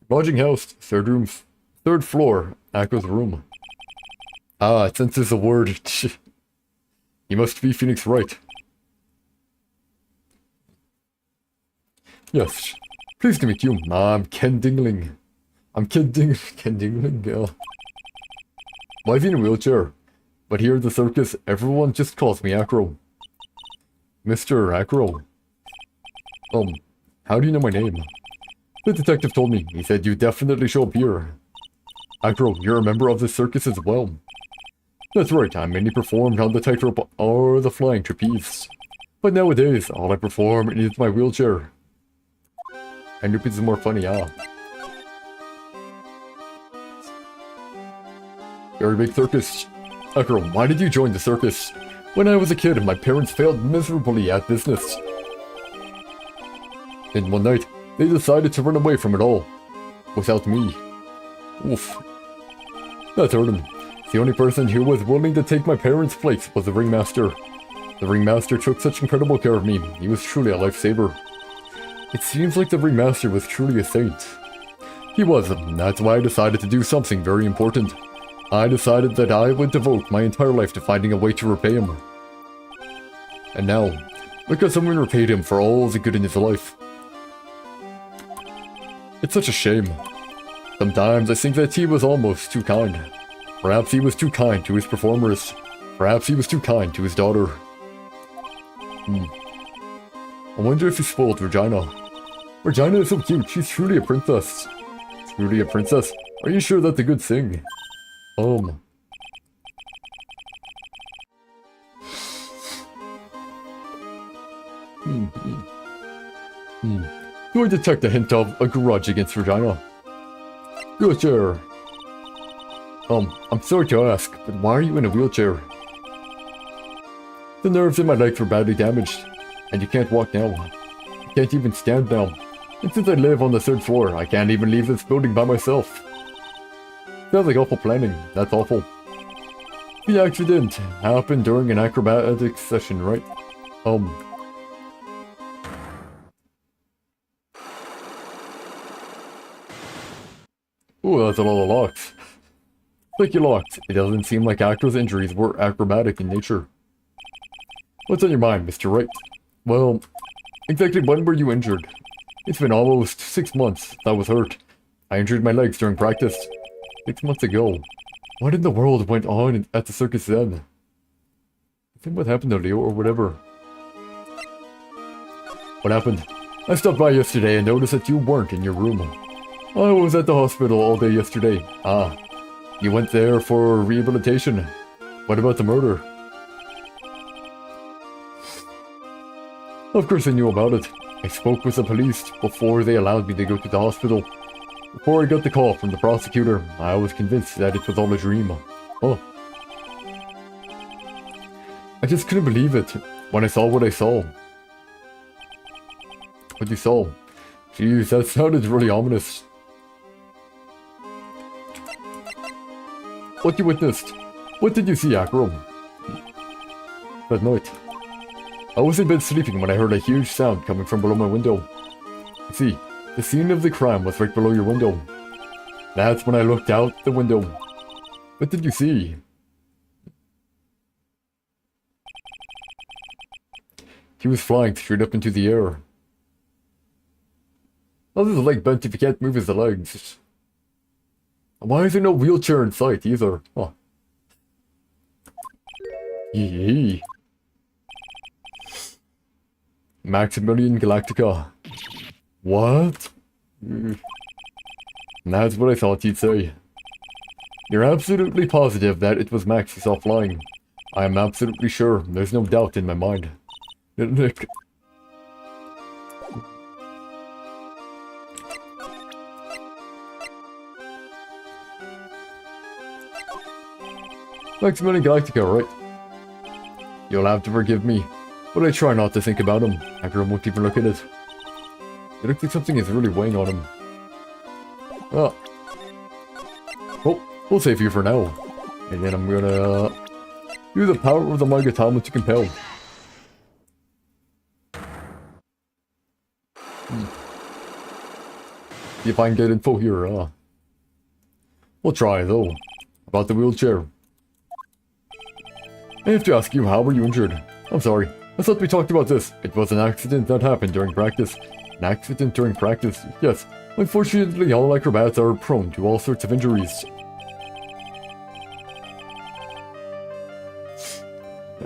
Speaker 1: Lodging house. Third room. Third floor. Actor's room. Ah, it senses a word. You must be Phoenix Wright. Yes. Pleased to meet you. I'm Ken Dingling. I'm Ken Dingling. Why is he in a wheelchair? But here at the circus, everyone just calls me Acro. Mr. Acro. How do you know my name? The detective told me. He said you definitely show up here. Acro, you're a member of the circus as well. That's right, I mainly performed on the tightrope or the flying trapeze. But nowadays, all I perform is my wheelchair. And trapeze is more funny, ah. Very big circus. Acro, why did you join the circus? When I was a kid, my parents failed miserably at business. And one night, they decided to run away from it all. Without me. Oof. That hurt him. The only person who was willing to take my parents' place was the ringmaster. The ringmaster took such incredible care of me. He was truly a lifesaver. It seems like the ringmaster was truly a saint. He was, and that's why I decided to do something very important. I decided that I would devote my entire life to finding a way to repay him. And now, look how someone repaid him for all the good in his life. It's such a shame. Sometimes I think that he was almost too kind. Perhaps he was too kind to his performers. Perhaps he was too kind to his daughter. I wonder if he spoiled Regina. Regina is so cute, she's truly a princess. Truly a princess? Are you sure that's a good thing? Do I detect a hint of a grudge against Regina? Wheelchair. I'm sorry to ask, but why are you in a wheelchair? The nerves in my legs were badly damaged, and you can't walk now. You can't even stand now. And since I live on the third floor, I can't even leave this building by myself. Sounds like awful planning. That's awful. The accident happened during an acrobatic session, right? Ooh, that's a lot of locks. Thank you, locks. It doesn't seem like Acro's injuries were acrobatic in nature. What's on your mind, Mr. Wright? Well, exactly when were you injured? It's been almost 6 months that I was hurt. I injured my legs during practice. 6 months ago. What in the world went on at the circus then? I think what happened to Leo or whatever. What happened? I stopped by yesterday and noticed that you weren't in your room. I was at the hospital all day yesterday. Ah, you went there for rehabilitation. What about the murder? Of course I knew about it. I spoke with the police before they allowed me to go to the hospital. Before I got the call from the prosecutor, I was convinced that it was all a dream. Oh. I just couldn't believe it when I saw what I saw. What you saw? Jeez, that sounded really ominous. What you witnessed? What did you see, Acro? That night. I was in bed sleeping when I heard a huge sound coming from below my window. You see, the scene of the crime was right below your window. That's when I looked out the window. What did you see? He was flying straight up into the air. How's his leg bent if he can't move his legs? Why is there no wheelchair in sight either? Oh. Yee. Maximilian Galactica. What? That's what I thought you'd say. You're absolutely positive that it was Max you saw flying. I am absolutely sure. There's no doubt in my mind. Nick. Maximilian Galactica, right? You'll have to forgive me, but I try not to think about him. Akira won't even look at it. It looks like something is really weighing on him. Oh. Well, we'll save you for now. And then I'm gonna use the power of the Magatama to compel. See if I can get info here, We'll try, though. About the wheelchair. I have to ask you, how were you injured? I'm sorry. I thought we talked about this. It was an accident that happened during practice. An accident during practice? Yes. Unfortunately, all acrobats are prone to all sorts of injuries.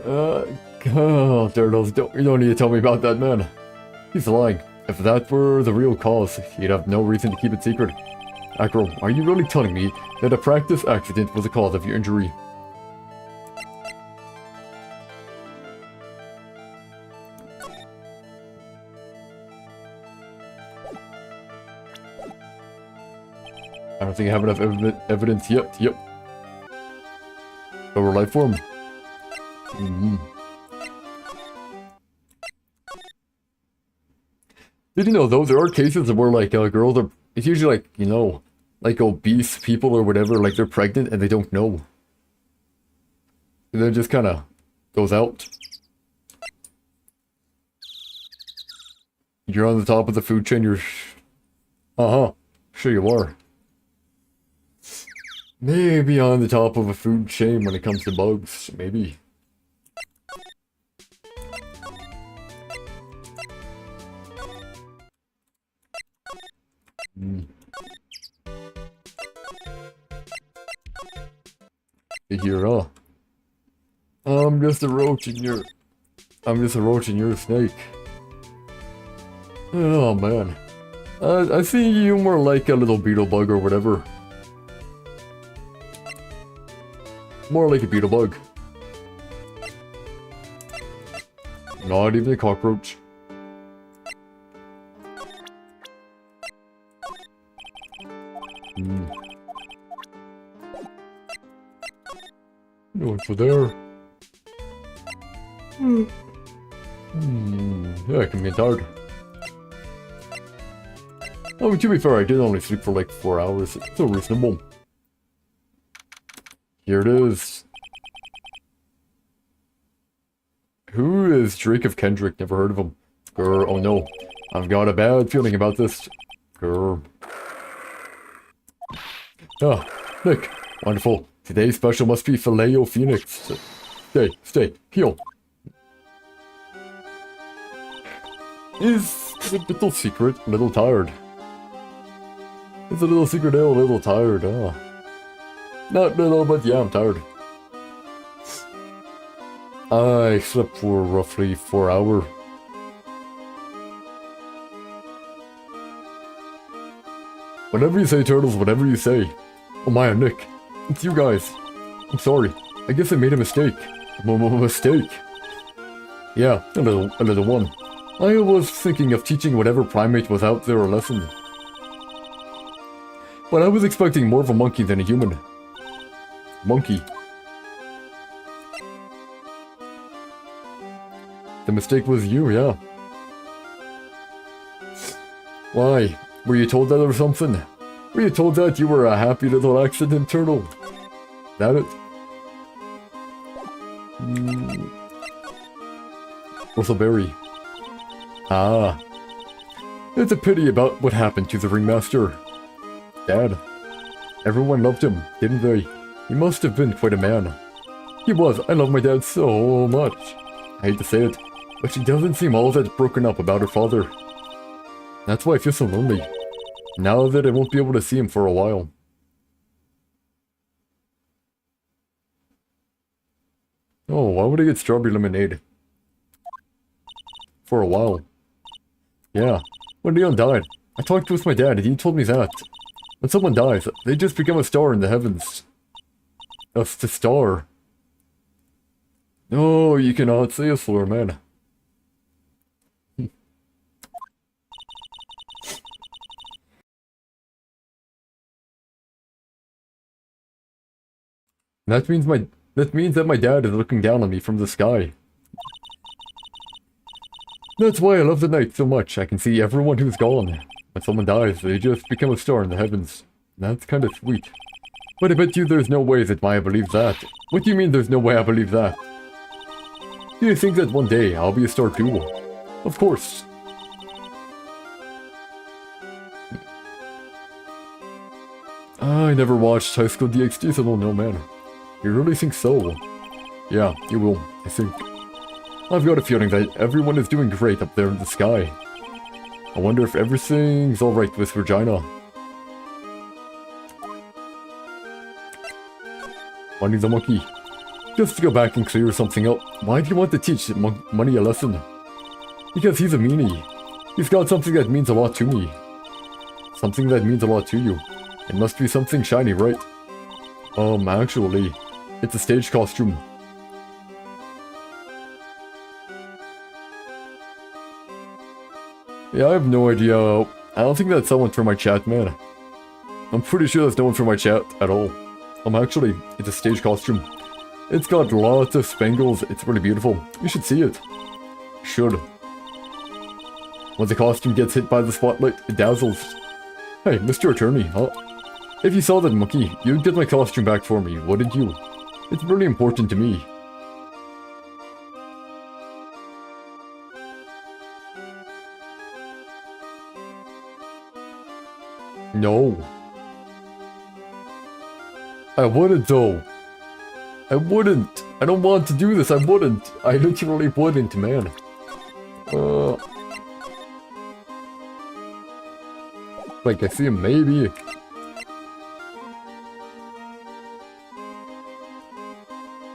Speaker 1: Oh, Turtles, you don't need to tell me about that man. He's lying. If that were the real cause, he'd have no reason to keep it secret. Acro, are you really telling me that a practice accident was the cause of your injury? I don't think I have enough evidence yet. Yep. Lower life form. Did you know, though, there are cases where, like, girls are... It's usually, like, you know, like obese people or whatever, like, they're pregnant and they don't know. And then it just kind of goes out. You're on the top of the food chain, you're... Uh-huh. Sure you are. Maybe on the top of a food chain when it comes to bugs. Maybe. Here, I'm just a roach in your... I'm just a roach in your snake. Oh, man. I see you more like a little beetle bug or whatever. More like a beetle bug. Not even a cockroach. Going for there. Yeah, I can get tired. Oh, to be fair, I did only sleep for like 4 hours. It's so reasonable. Here it is. Who is Drake of Kendrick? Never heard of him. Grr, oh no. I've got a bad feeling about this. Grr. Ah, Nick. Wonderful. Today's special must be Filet-O Phoenix. Stay, heal. Is a little secret, a little tired. It's a little secret, a little tired, Not little, but yeah, I'm tired. I slept for roughly 4 hours. Whatever you say, Turtles, whatever you say. Oh my, Nick. It's you guys. I'm sorry. I guess I made a mistake. Mistake? Yeah, a little one. I was thinking of teaching whatever primate was out there a lesson. But I was expecting more of a monkey than a human. Monkey. The mistake was you, yeah. Why? Were you told that or something? Were you told that you were a happy little accident turtle? That it? Whistleberry. Ah. It's a pity about what happened to the ringmaster. Dad. Everyone loved him, didn't they? He must have been quite a man. He was. I love my dad so much. I hate to say it, but she doesn't seem all that broken up about her father. That's why I feel so lonely. Now that I won't be able to see him for a while. Oh, why would I get strawberry lemonade? For a while. Yeah, when Leon died, I talked with my dad and he told me that. When someone dies, they just become a star in the heavens. That's the star. No, you cannot say a slur, man. That means that my dad is looking down on me from the sky. That's why I love the night so much. I can see everyone who's gone. When someone dies, they just become a star in the heavens. That's kind of sweet. But I bet you there's no way that Maya believes that. What do you mean there's no way I believe that? Do you think that one day I'll be a star too? Of course. I never watched High School DxD, so I don't know, man. You really think so? Yeah, you will, I think. I've got a feeling that everyone is doing great up there in the sky. I wonder if everything's alright with Regina. Money the monkey. Just to go back and clear something up, why do you want to teach Money a lesson? Because he's a meanie. He's got something that means a lot to me. Something that means a lot to you. It must be something shiny, right? Actually, it's a stage costume. Yeah, I have no idea. I don't think that's someone from my chat, man. I'm pretty sure that's no one from my chat at all. Actually, it's a stage costume. It's got lots of spangles. It's really beautiful. You should see it. You should. When the costume gets hit by the spotlight, it dazzles. Hey, Mr. Attorney, huh? If you saw that monkey, you'd get my costume back for me, wouldn't you? It's really important to me. No. I wouldn't though. I wouldn't. I don't want to do this. I wouldn't. I literally wouldn't, man. Like I see him maybe.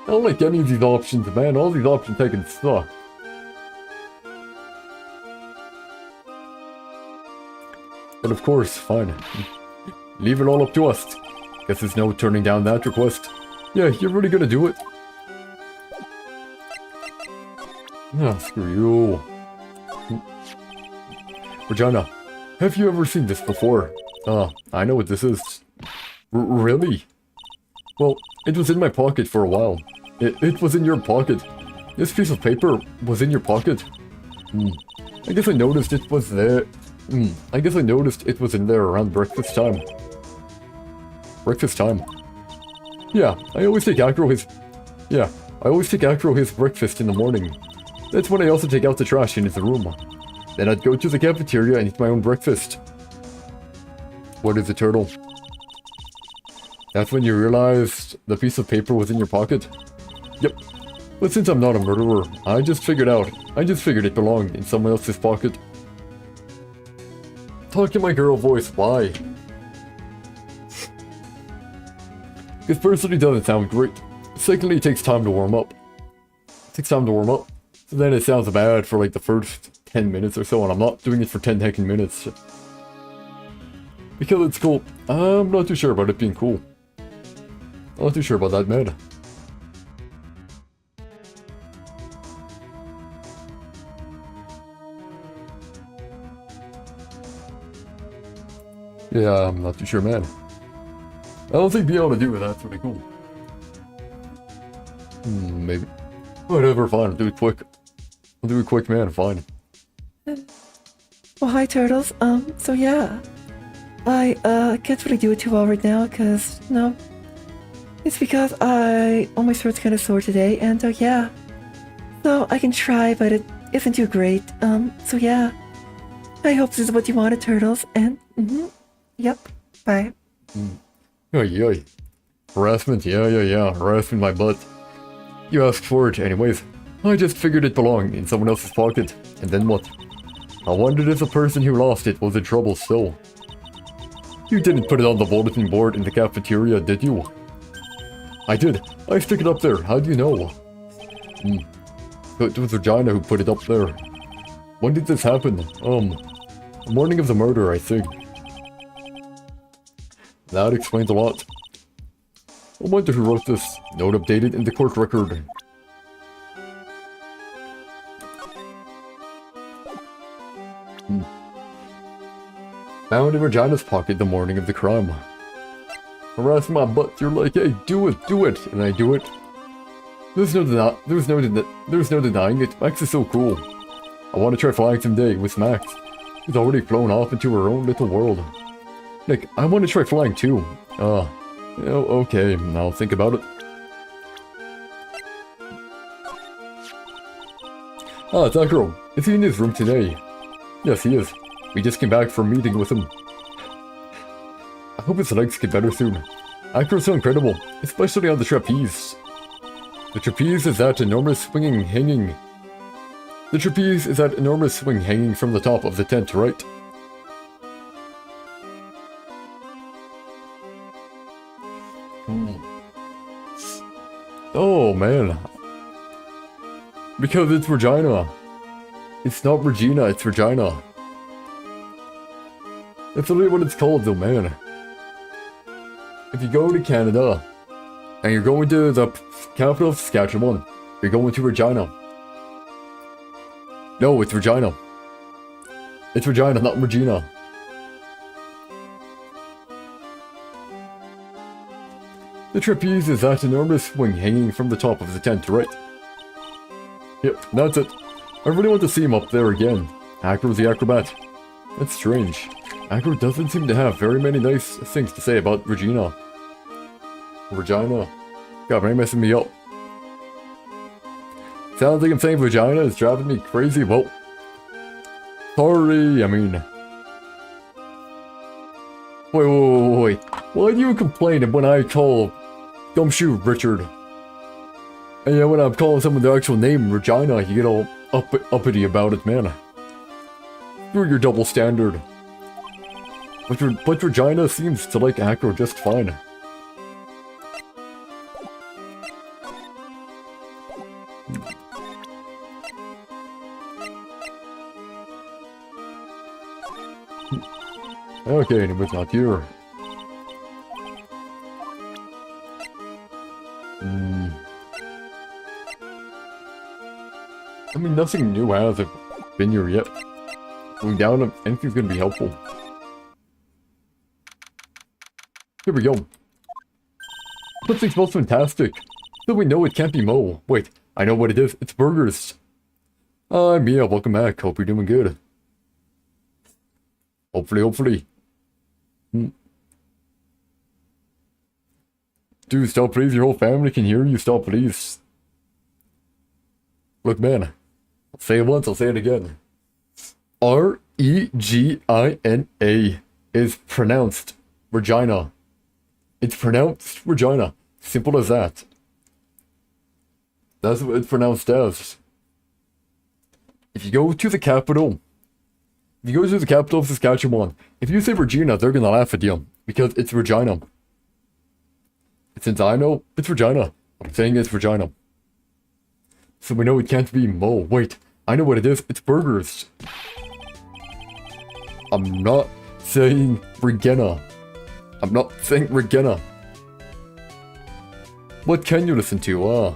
Speaker 1: I don't like any of these options, man. All these options taken suck. But of course, fine. Leave it all up to us. Guess there's no turning down that request. Yeah, you're really gonna do it? Ah, screw you. Regina, have you ever seen this before? I know what this is. Really? Well, it was in my pocket for a while. It was in your pocket. This piece of paper was in your pocket. I guess I noticed it was there. I guess I noticed it was in there around breakfast time. Breakfast time? Yeah, I always take Acro his breakfast in the morning. That's when I also take out the trash in his room. Then I'd go to the cafeteria and eat my own breakfast. What is a turtle? That's when you realized the piece of paper was in your pocket? Yep. But since I'm not a murderer, I just figured it belonged in someone else's pocket. Talk in my girl voice, why? Because personally doesn't sound great. Secondly, it takes time to warm up. So then it sounds bad for like the first 10 minutes or so, and I'm not doing it for 10 heckin' minutes. Because it's cool. I'm not too sure about it being cool. I'm not too sure about that, man. Yeah, I'm not too sure, man. I don't think being able to do it, that's really cool. Maybe. Whatever, fine, I'll do it quick. I'll do it quick, man, fine.
Speaker 2: Well, hi, Turtles. So yeah. I can't really do it too well right now, cause, no. It's because my throat's kinda sore today, and yeah. So I can try, but it isn't too great. So yeah. I hope this is what you wanted, Turtles, and, yep, bye.
Speaker 1: Yoy. Harassment, yeah, harassment my butt. You asked for it anyways. I just figured it belonged in someone else's pocket, and then what? I wondered if the person who lost it was in trouble still. You didn't put it on the bulletin board in the cafeteria, did you? I did. I stuck it up there, how do you know? It was Regina who put it up there. When did this happen? The morning of the murder, I think. That explains a lot. I wonder who wrote this. Note updated in the court record. Found in Regina's pocket the morning of the crime. Harass my butt, you're like, hey, do it, and I do it. There's no denying it, Max is so cool. I want to try flying someday with Max. She's already flown off into her own little world. Nick, I want to try flying too. Okay, I'll think about it. Ah, it's Akro. Is he in his room today? Yes, he is. We just came back from a meeting with him. I hope his legs get better soon. Akro's so incredible, especially on the trapeze. The trapeze is that enormous swing hanging from the top of the tent, right? Oh man. Because it's Regina. It's not Regina, it's Regina. That's literally what it's called though, man. If you go to Canada, and you're going to the capital of Saskatchewan, you're going to Regina. No, it's Regina. It's Regina, not Regina. The trapeze is that enormous swing hanging from the top of the tent, right? Yep, that's it. I really want to see him up there again. Akro's the acrobat. That's strange. Akro doesn't seem to have very many nice things to say about Regina. Regina. God, man, messing me up. Sounds like I'm saying vagina is driving me crazy. Well, sorry, I mean... Wait. Why do you complain when I call Gumshoe Richard? And yeah, when I'm calling someone their actual name, Regina, you get all uppity about it, man. Screw your double standard. But Regina seems to like Akro just fine. Okay, anyways, not here. I mean, nothing new has been here yet. Going down, anything's gonna be helpful. Here we go. Something smells fantastic. So we know it can't be Mo. Wait, I know what it is. It's burgers. Mia, welcome back. Hope you're doing good. Hopefully. Dude, stop please. Your whole family can hear you. Stop please. Look, man. I'll say it once, I'll say it again. R-E-G-I-N-A is pronounced Regina. It's pronounced Regina. Simple as that. That's what it's pronounced as. If you go to the capital of Saskatchewan, if you say Regina, they're gonna laugh at you. Because it's Regina. Since I know, it's Regina. I'm saying it's Regina. So we know it can't be Mo. Wait, I know what it is. It's burgers. I'm not saying Regina. I'm not saying Regina. What can you listen to?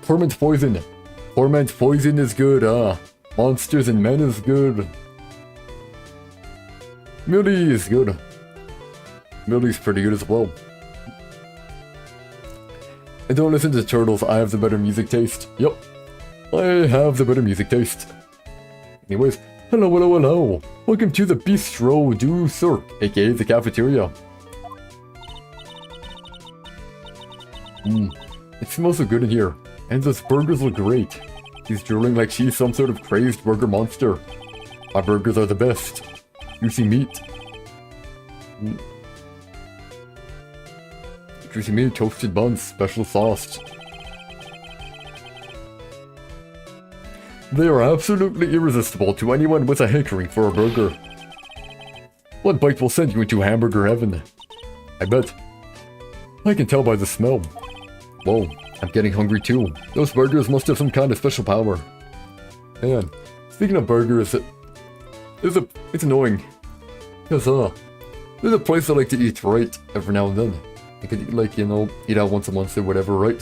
Speaker 1: Poor man's poison. Poor man's poison is good. Monsters and Men is good. Millie is good. Millie's pretty good as well. And don't listen to Turtles, I have the better music taste. Yep, I have the better music taste. Anyways, hello. Welcome to the Bistro du Cirque, aka the cafeteria. It smells so good in here, and those burgers look great. She's drooling like she's some sort of crazed burger monster. My burgers are the best. Juicy meat. Juicy meat, toasted buns, special sauce. They are absolutely irresistible to anyone with a hankering for a burger. One bite will send you into hamburger heaven. I bet. I can tell by the smell. Whoa, I'm getting hungry too. Those burgers must have some kind of special power. Man, speaking of burgers, it's annoying. Because, there's a place I like to eat right every now and then. I could eat, like, you know, eat out once a month or whatever, right?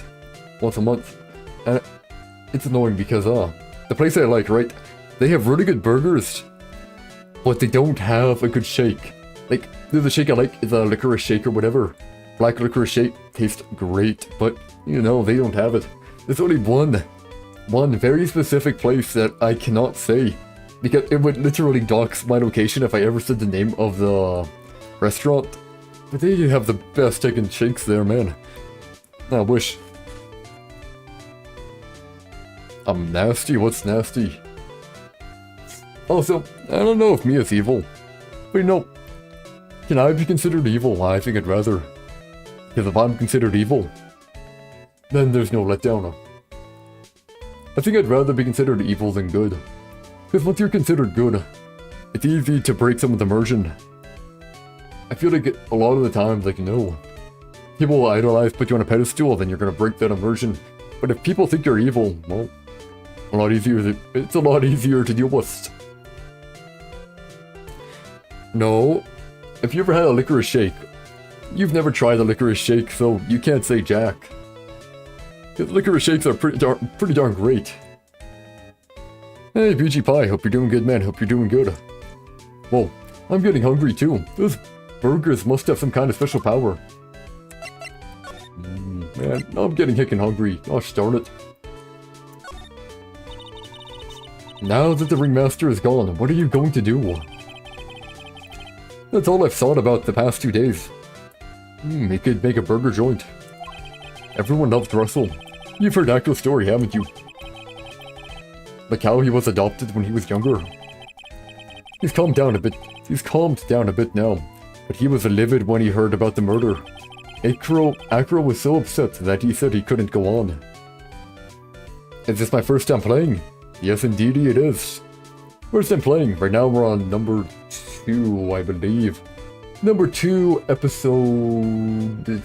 Speaker 1: Once a month. And it's annoying because, the place I like, right? They have really good burgers, but they don't have a good shake. Like, the shake I like is a licorice shake or whatever. Black licorice shake tastes great, but, you know, they don't have it. There's only one one very specific place that I cannot say, because it would literally dox my location if I ever said the name of the restaurant. But they have the best chicken shakes there, man. I wish. I'm nasty? What's nasty? Also, I don't know if Mia's evil. But you know, can I be considered evil? I think I'd rather. Because if I'm considered evil, then there's no letdown. I think I'd rather be considered evil than good. Because once you're considered good, it's easy to break someone's immersion. I feel like a lot of the time, like, you know, people will idolize, put you on a pedestal, then you're gonna break that immersion. But if people think you're evil, well, it's a lot easier to deal with. No, if you ever had a licorice shake, you've never tried a licorice shake, so you can't say jack. Because licorice shakes are pretty darn great. Hey, BG Pie, hope you're doing good, man. Hope you're doing good. Whoa, I'm getting hungry too. Those burgers must have some kind of special power. Man, I'm getting heckin' hungry. Gosh darn it. Now that the ringmaster is gone, what are you going to do? That's all I've thought about the past 2 days. He could make a burger joint. Everyone loves Russell. You've heard Akko's story, haven't you? Like how he was adopted when he was younger. He's calmed down a bit now, but he was livid when he heard about the murder. Akko was so upset that he said he couldn't go on. Is this my first time playing? Yes, indeed it is. First time playing. Right now we're on number 2, I believe. Number 2, episode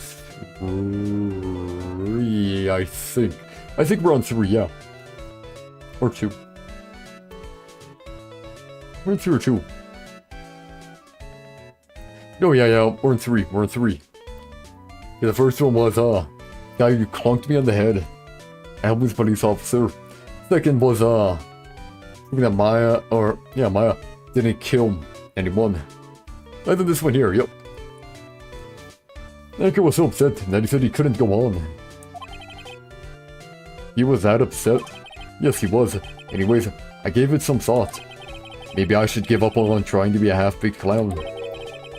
Speaker 1: 3, I think. I think we're on 3, yeah. Or 2. We're in 3 or 2. Oh, yeah, we're in 3. We're in 3. Yeah, the first one was, guy who clunked me on the head. I was police officer. Second was, that Maya didn't kill anyone. And then this one here, yep. Akko was so upset that he said he couldn't go on. He was that upset? Yes, he was. Anyways, I gave it some thought. Maybe I should give up on trying to be a half-baked clown.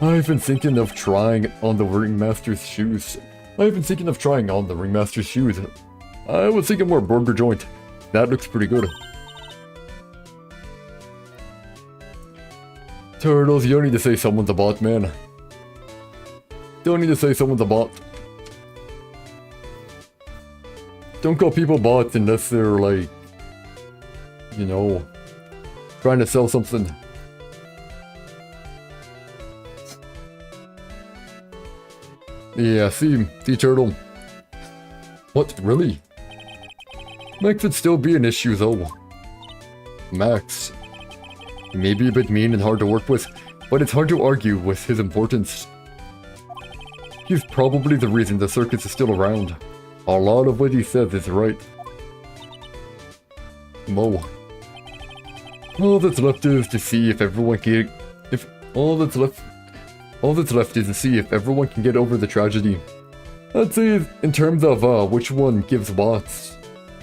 Speaker 1: I've been thinking of trying on the ringmaster's shoes. I was thinking more burger joint. That looks pretty good. Turtles, you don't need to say someone's a bot, man. Don't need to say someone's a bot. Don't call people bots unless they're like, you know, trying to sell something. Yeah, see Turtle. What, really? Max would still be an issue though. Max. He may be a bit mean and hard to work with, but it's hard to argue with his importance. He's probably the reason the circus is still around. A lot of what he says is right. Mo. All that's left is to see if everyone can... All that's left is to see if everyone can get over the tragedy. I'd say in terms of which one gives bots.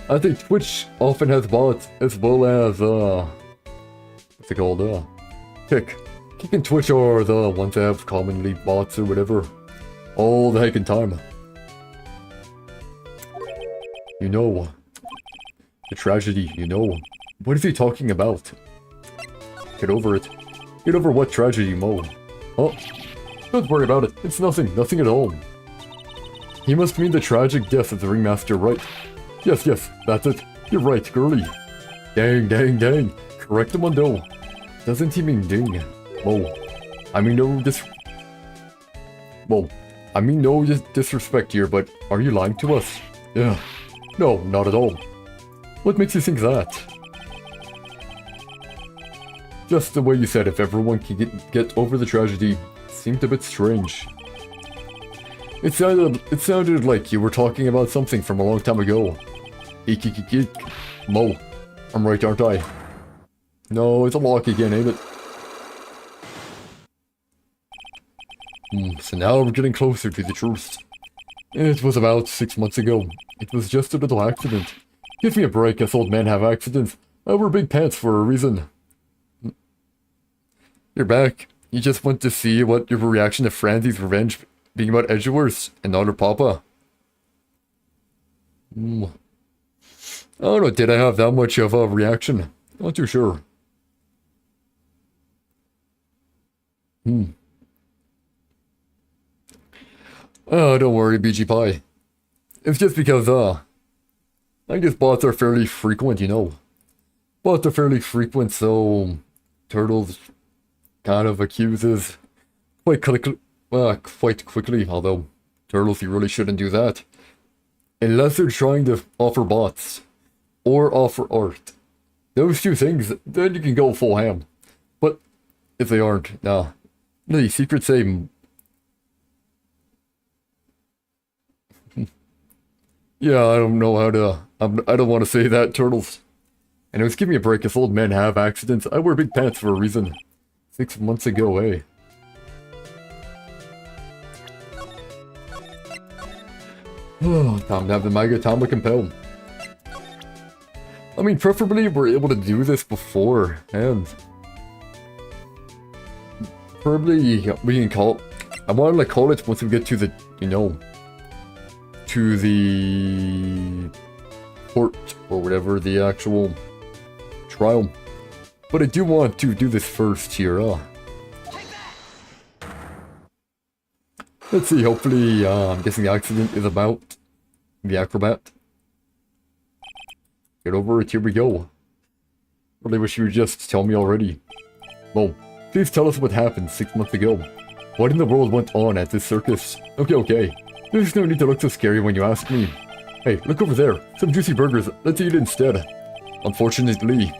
Speaker 1: I think Twitch often has bots as well as what's it called? Kick and Twitch are the ones that have commonly bots or whatever. All the heckin' time. You know. The tragedy, you know. What is he talking about? Get over it. Get over what tragedy, Mo? Oh, don't worry about it. It's nothing at all. He must mean the tragic death of the ringmaster, right? Yes, that's it. You're right, girly. Dang. Correct him on do. Doesn't he mean ding? Mo. I mean no disrespect here, but are you lying to us? Yeah. No, not at all. What makes you think that? Just the way you said if everyone can get over the tragedy seemed a bit strange. It sounded like you were talking about something from a long time ago. Eek. Mo. I'm right, aren't I? No, it's a lock again, ain't it? So now we're getting closer to the truth. It was about 6 months ago. It was just a little accident. Give me a break, us old men have accidents. I wear big pants for a reason. You're back. You just want to see what your reaction to Franzi's revenge being about Edgeworth and not her papa. I don't know, did I have that much of a reaction? Not too sure. Oh, don't worry, BG Pie. It's just because, I guess bots are fairly frequent, you know. Bots are fairly frequent, so Turtles kind of accuses quite quickly, although Turtles, you really shouldn't do that. Unless they're trying to offer bots, or offer art. Those two things, then you can go full ham. But if they aren't, nah. The secret say... Yeah, I don't know how to... I don't want to say that, Turtles. Anyways, give me a break. If old men have accidents, I wear big pants for a reason. 6 months ago, eh? Oh, time to have the Magatama compel. I mean, preferably we're able to do this before, and... Probably we can call... I want to like call it once we get to the, you know... To the... Port, or whatever, the actual... Trial. But I do want to do this first here, Let's see, hopefully, I'm guessing the accident is about the acrobat. Get over it, here we go. Really wish you would just tell me already. Well, please tell us what happened 6 months ago. What in the world went on at this circus? Okay. There's no need to look so scary when you ask me. Hey, look over there. Some juicy burgers. Let's eat it instead. Unfortunately,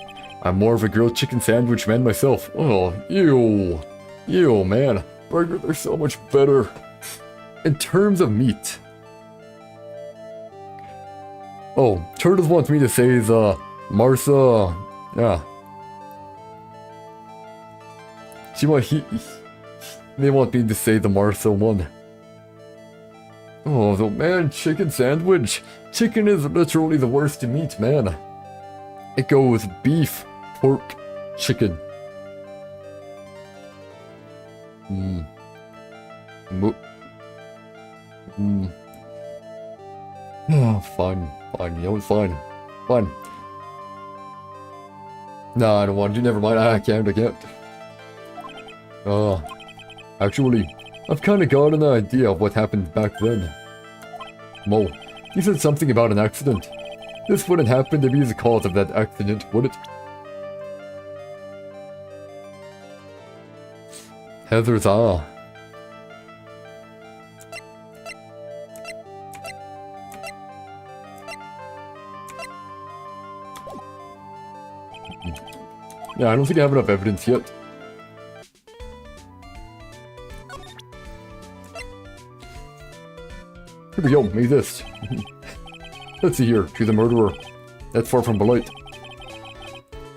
Speaker 1: I'm more of a grilled chicken sandwich man myself. Oh, ew. Ew, man. Burgers are so much better. In terms of meat. Oh, Turtles wants me to say is, Martha... Yeah. They want me to say the Martha one. Oh, man, chicken sandwich. Chicken is literally the worst meat, man. It goes beef, pork, chicken. Oh, fine, you know, it's fine. Nah, I don't want to, never mind, I can't. Actually, I've kinda got an idea of what happened back then. Mo, you said something about an accident. This wouldn't happen to be the cause of that accident, would it? Heather's Yeah, I don't think I have enough evidence yet. Here we go, maybe this. Let's see here, to the murderer. That's far from polite.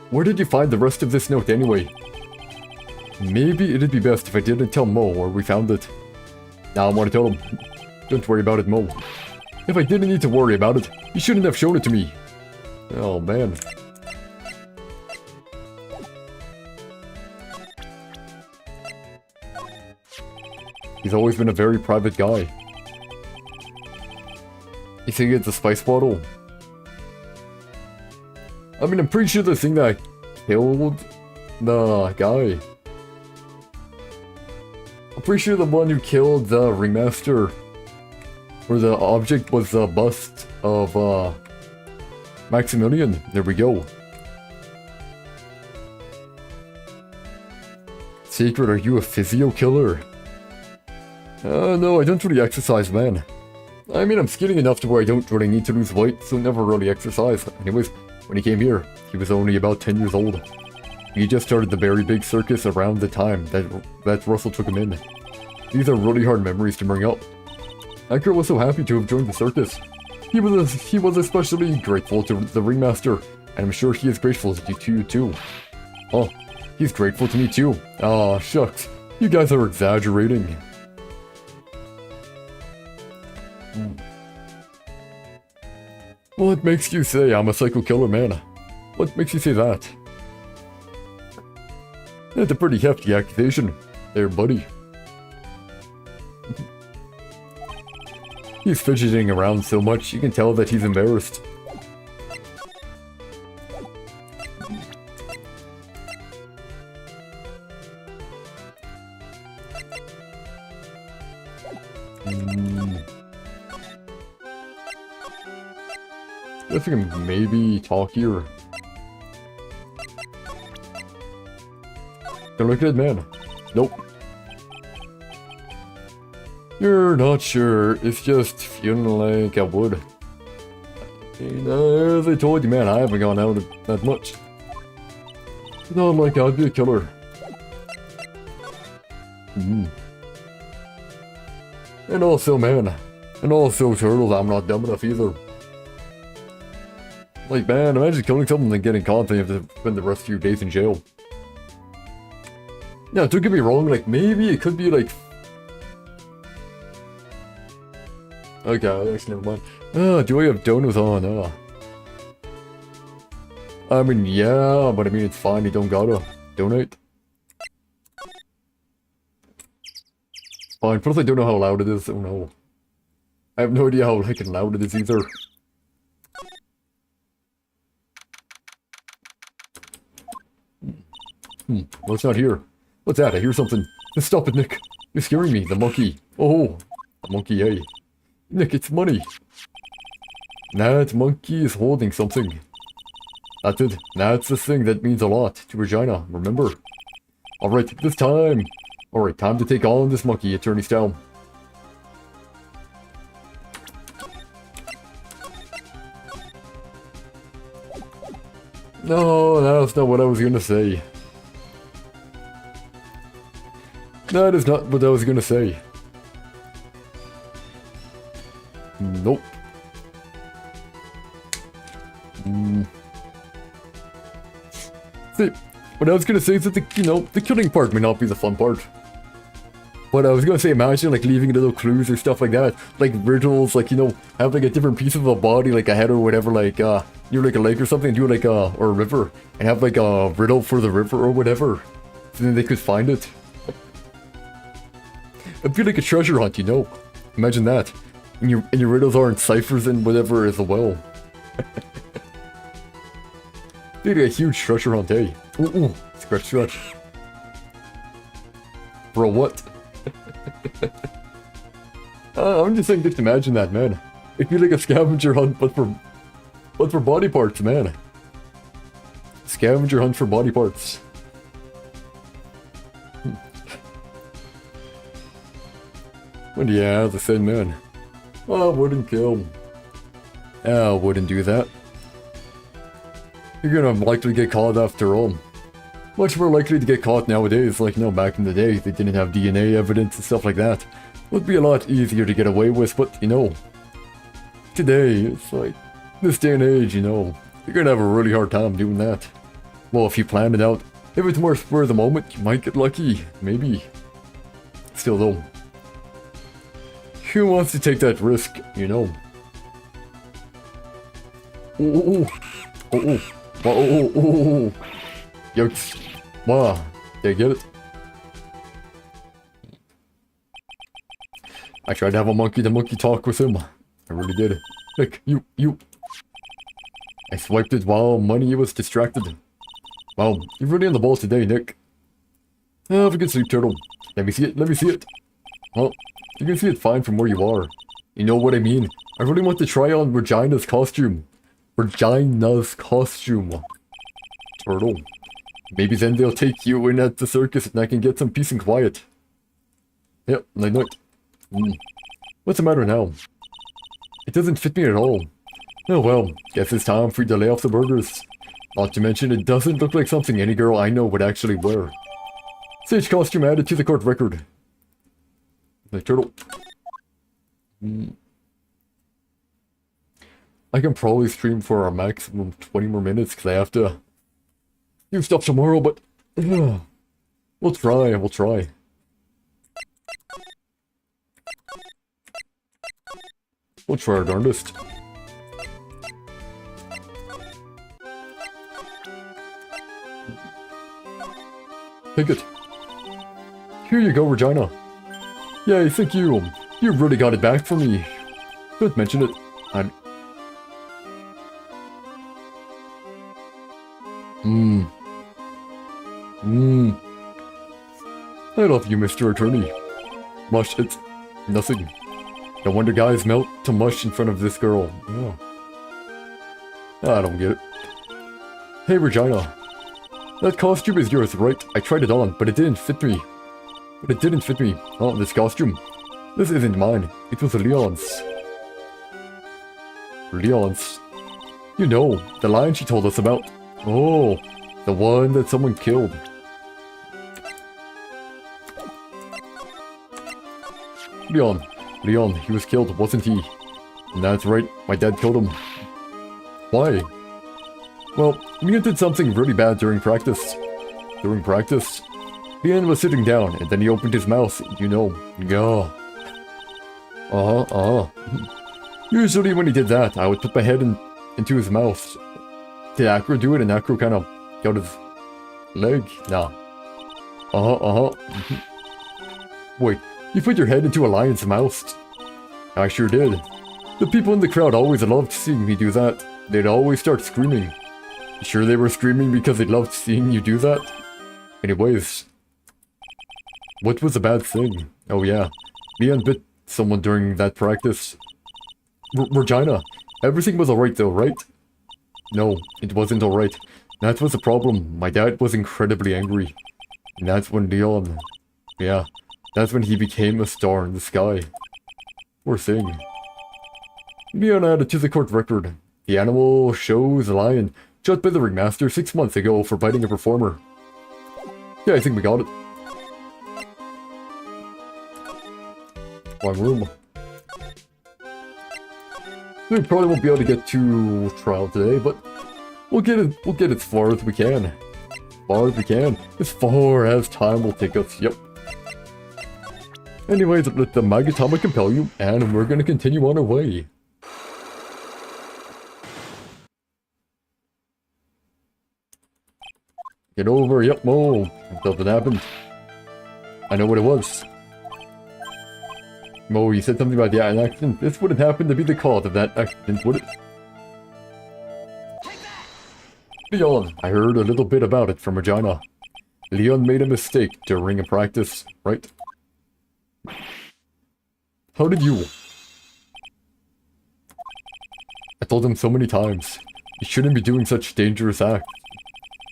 Speaker 1: Where did you find the rest of this note anyway? Maybe it'd be best if I didn't tell Mo where we found it. Now I want to tell him. Don't worry about it, Mo. If I didn't need to worry about it, you shouldn't have shown it to me. Oh, man. He's always been a very private guy. You think it's a spice bottle? I mean, I'm pretty sure the thing that killed the guy. I'm pretty sure the one who killed the ringmaster, or the object, was the bust of Maximilian. There we go. Secret, are you a physio killer? No, I don't really exercise, man. I mean, I'm skinny enough to where I don't really need to lose weight, so never really exercise. Anyways, when he came here, he was only about 10 years old. He just started the very big circus around the time that Russell took him in. These are really hard memories to bring up. Edgar was so happy to have joined the circus. He was especially grateful to the ringmaster, and I'm sure he is grateful to you too. Oh, he's grateful to me too. Aw, shucks. You guys are exaggerating. What makes you say I'm a psycho killer, man? What makes you say that? That's a pretty hefty accusation there, buddy. He's fidgeting around so much, you can tell that he's embarrassed. I think I can maybe talk here. Don't look at it, man. Nope. You're not sure. It's just feeling like I would. And, as I told you, man, I haven't gone out that much. Not like I'd be a killer. And also, man. And also, Turtles, I'm not dumb enough either. Like, man, imagine killing someone and getting caught and you have to spend the rest of your days in jail. Now, don't get me wrong, like, maybe it could be, like... Okay, actually, never mind. Do I have donuts on? I mean, yeah, but I mean, it's fine, you don't gotta donate. Fine, plus I don't know how loud it is, oh no. I have no idea how, like, loud it is either. Well, it's not here. What's that? I hear something. Stop it, Nick. You're scaring me. The monkey. Oh, the monkey, hey. Nick, it's money. That monkey is holding something. That's it. That's the thing that means a lot to Regina, remember? Alright, this time. Alright, time to take on this monkey, Attorney style. No, that's not what I was gonna say. That is not what I was gonna say. Nope. See, what I was gonna say is that the killing part may not be the fun part. But I was gonna say, imagine like leaving little clues or stuff like that, like riddles, like have like a different piece of a body, like a head or whatever, like you're like a lake or something, do like or a river, and have like a riddle for the river or whatever, so then they could find it. It'd be like a treasure hunt, Imagine that, and your riddles aren't ciphers and whatever as well. Dude, a huge treasure hunt, eh? Ooh, scratch, scratch. Bro, what? I'm just saying, just imagine that, man. It'd be like a scavenger hunt, but for body parts, man. Scavenger hunt for body parts. But yeah, as I said, man. I wouldn't kill. I wouldn't do that. You're gonna likely get caught after all. Much more likely to get caught nowadays, like, back in the day, they didn't have DNA evidence and stuff like that. Would be a lot easier to get away with, but, today, it's like, this day and age, you're gonna have a really hard time doing that. Well, if you plan it out, if it's more spur of the moment, you might get lucky, maybe. Still though, who wants to take that risk, Ooh. Yikes. Wow, did I get it? I tried to have a monkey-to-monkey talk with him. I really did. Nick, you. I swiped it while money was distracted. Wow, you're really on the ball today, Nick. Have a good sleep, Turtle. Let me see it. Well, you can see it fine from where you are. You know what I mean? I really want to try on Regina's costume. Turtle. Maybe then they'll take you in at the circus and I can get some peace and quiet. Yep, night. What's the matter now? It doesn't fit me at all. Oh well, guess it's time for you to lay off the burgers. Not to mention, it doesn't look like something any girl I know would actually wear. Sage costume added to the court record. The turtle. I can probably stream for a maximum 20 more minutes because I have to do stuff tomorrow, but we'll try. We'll try our darndest. Take it. Here you go, Regina. Yay, thank you. You really got it back for me. Don't mention it. I love you, Mr. Attorney. Mush, it's nothing. No wonder guys melt to mush in front of this girl. Yeah. I don't get it. Hey, Regina. That costume is yours, right? I tried it on, but it didn't fit me. Oh, this costume. This isn't mine. It was Leon's. Leon's. You know, the lion she told us about. Oh, the one that someone killed. Leon, he was killed, wasn't he? And that's right, my dad killed him. Why? Well, Leon did something really bad during practice. Leon was sitting down, and then he opened his mouth, you know. Yeah. Usually when he did that, I would put my head into his mouth. Did Acro do it, and Acro kind of got his leg? Nah. Wait, you put your head into a lion's mouth? I sure did. The people in the crowd always loved seeing me do that. They'd always start screaming. Sure they were screaming because they loved seeing you do that? Anyways. What was a bad thing? Oh yeah, Leon bit someone during that practice. Regina, everything was alright though, right? No, it wasn't alright. That was the problem. My dad was incredibly angry. And that's when Leon... Yeah, that's when he became a star in the sky. Poor thing. Leon added to the court record. The animal shows a lion shot by the ringmaster 6 months ago for biting a performer. Yeah, I think we got it. Wrong room. We probably won't be able to get to trial today, but we'll get as far as we can. As far as time will take us, yep. Anyways, let the Magatama compel you, and we're gonna continue on our way. Get over, yep, Mo. Something happened. I know what it was. Mo, you said something about an accident. This wouldn't happen to be the cause of that accident, would it? Leon, I heard a little bit about it from Regina. Leon made a mistake during a practice, right? How did you? I told him so many times. You shouldn't be doing such dangerous acts.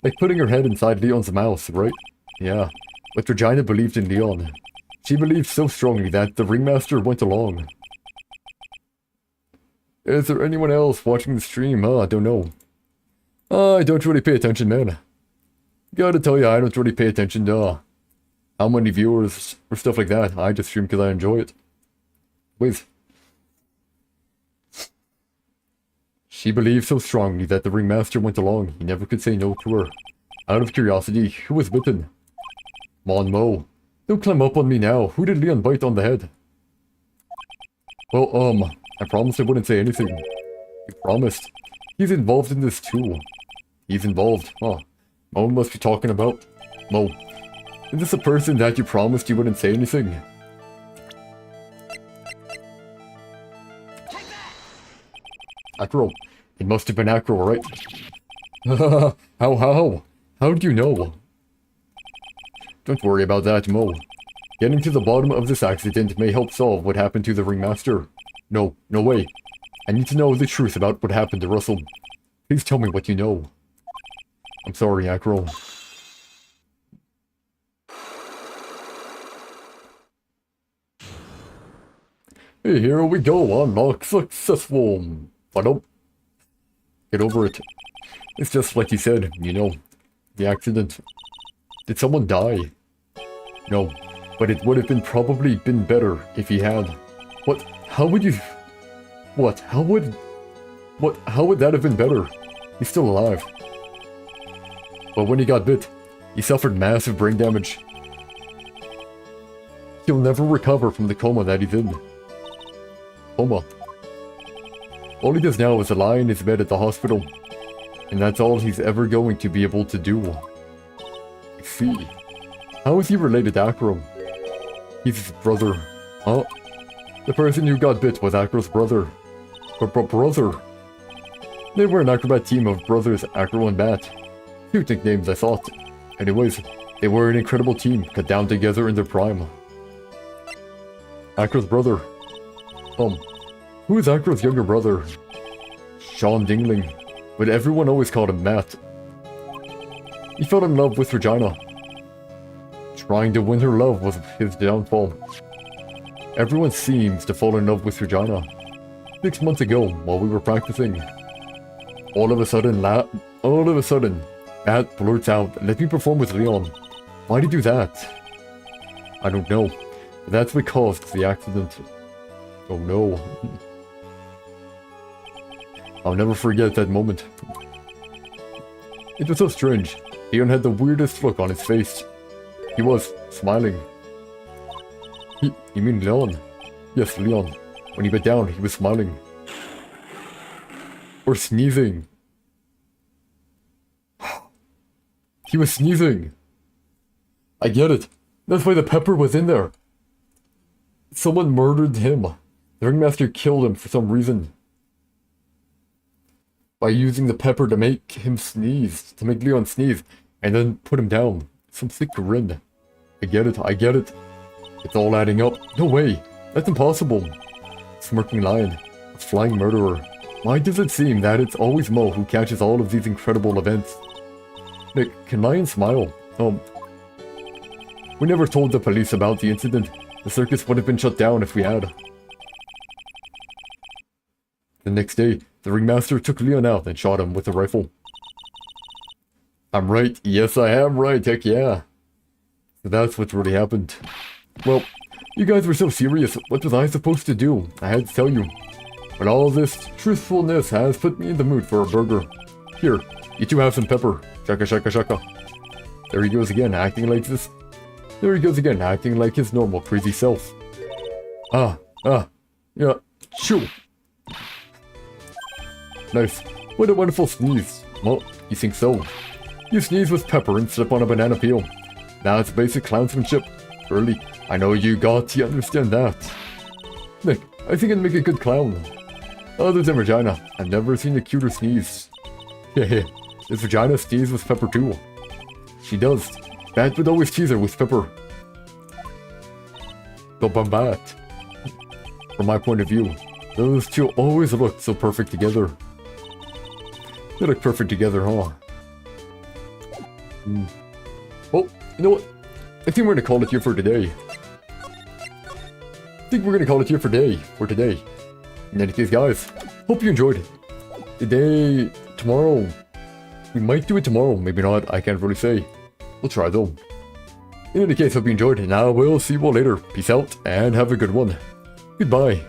Speaker 1: Like putting her head inside Leon's mouth, right? Yeah, but Regina believed in Leon. She believed so strongly that the ringmaster went along. Is there anyone else watching the stream? I don't know. I don't really pay attention, man. Gotta tell you, I don't really pay attention to how many viewers or stuff like that. I just stream because I enjoy it. Wait. She believed so strongly that the ringmaster went along, he never could say no to her. Out of curiosity, who was bitten? Mon Mo. Don't climb up on me now. Who did Leon bite on the head? Well, I promised I wouldn't say anything. You promised. He's involved in this too. He's involved. Huh. Mo must be talking about... Mo. Is this a person that you promised you wouldn't say anything? Acro. It must have been Acro, right? How? How do you know? Don't worry about that, Mo. Getting to the bottom of this accident may help solve what happened to the ringmaster. No way. I need to know the truth about what happened to Russell. Please tell me what you know. I'm sorry, Acro. Hey, here we go, unlock successful. Get over it. It's just like you said, you know, the accident. Did someone die? No, but it would have probably been better if he had. What? How would you... What? How would that have been better? He's still alive. But when he got bit, he suffered massive brain damage. He'll never recover from the coma that he's in. Coma. All he does now is lie in his bed at the hospital. And that's all he's ever going to be able to do. I see. How is he related to Acro? He's his brother. Huh? The person who got bit was Acro's brother. Brother? They were an acrobat team of brothers Acro and Bat. Cute nicknames, I thought. Anyways, they were an incredible team, cut down together in their prime. Acro's brother. Who is Acro's younger brother? Sean Dingling, but everyone always called him Matt. He fell in love with Regina. Trying to win her love was his downfall. Everyone seems to fall in love with Regina. 6 months ago, while we were practicing, all of a sudden, Matt blurts out, "Let me perform with Leon." Why'd he do that? I don't know. But that's what caused the accident. Oh no. I'll never forget that moment. It was so strange. Leon had the weirdest look on his face. He was smiling. You mean Leon? Yes, Leon. When he bent down, he was smiling. Or sneezing. He was sneezing. I get it. That's why the pepper was in there. Someone murdered him. The ringmaster killed him for some reason. By using the pepper to make him sneeze. To make Leon sneeze. And then put him down. Some sick grin. I get it. I get it. It's all adding up. No way. That's impossible. Smirking lion. A flying murderer. Why does it seem that it's always Mo who catches all of these incredible events? Nick, can Lion smile? We never told the police about the incident. The circus would have been shut down if we had. The next day, the ringmaster took Leon out and shot him with a rifle. I'm right. Yes, I am right. Heck yeah. So that's what really happened. Well, you guys were so serious. What was I supposed to do? I had to tell you. But all this truthfulness has put me in the mood for a burger. Here, you two have some pepper. Shaka shaka shaka. There he goes again, acting like this. There he goes again, acting like his normal crazy self. Yeah, shoo. Nice. What a wonderful sneeze. Well, you think so? You sneeze with pepper and slip on a banana peel. That's basic clownsmanship. Early. I know you got to understand that. Nick, I think I'd make a good clown. Other than Regina, I've never seen a cuter sneeze. Yeah, does Regina sneeze with pepper too? She does. Bat would always tease her with pepper. Bat. From my point of view, those two always look so perfect together. They look perfect together, huh? Well, you know what? I think we're gonna call it here for today. For today. In any case, guys, hope you enjoyed it. Tomorrow, we might do it tomorrow, maybe not, I can't really say. We'll try though. In any case, hope you enjoyed, and I will see you all later. Peace out, and have a good one. Goodbye.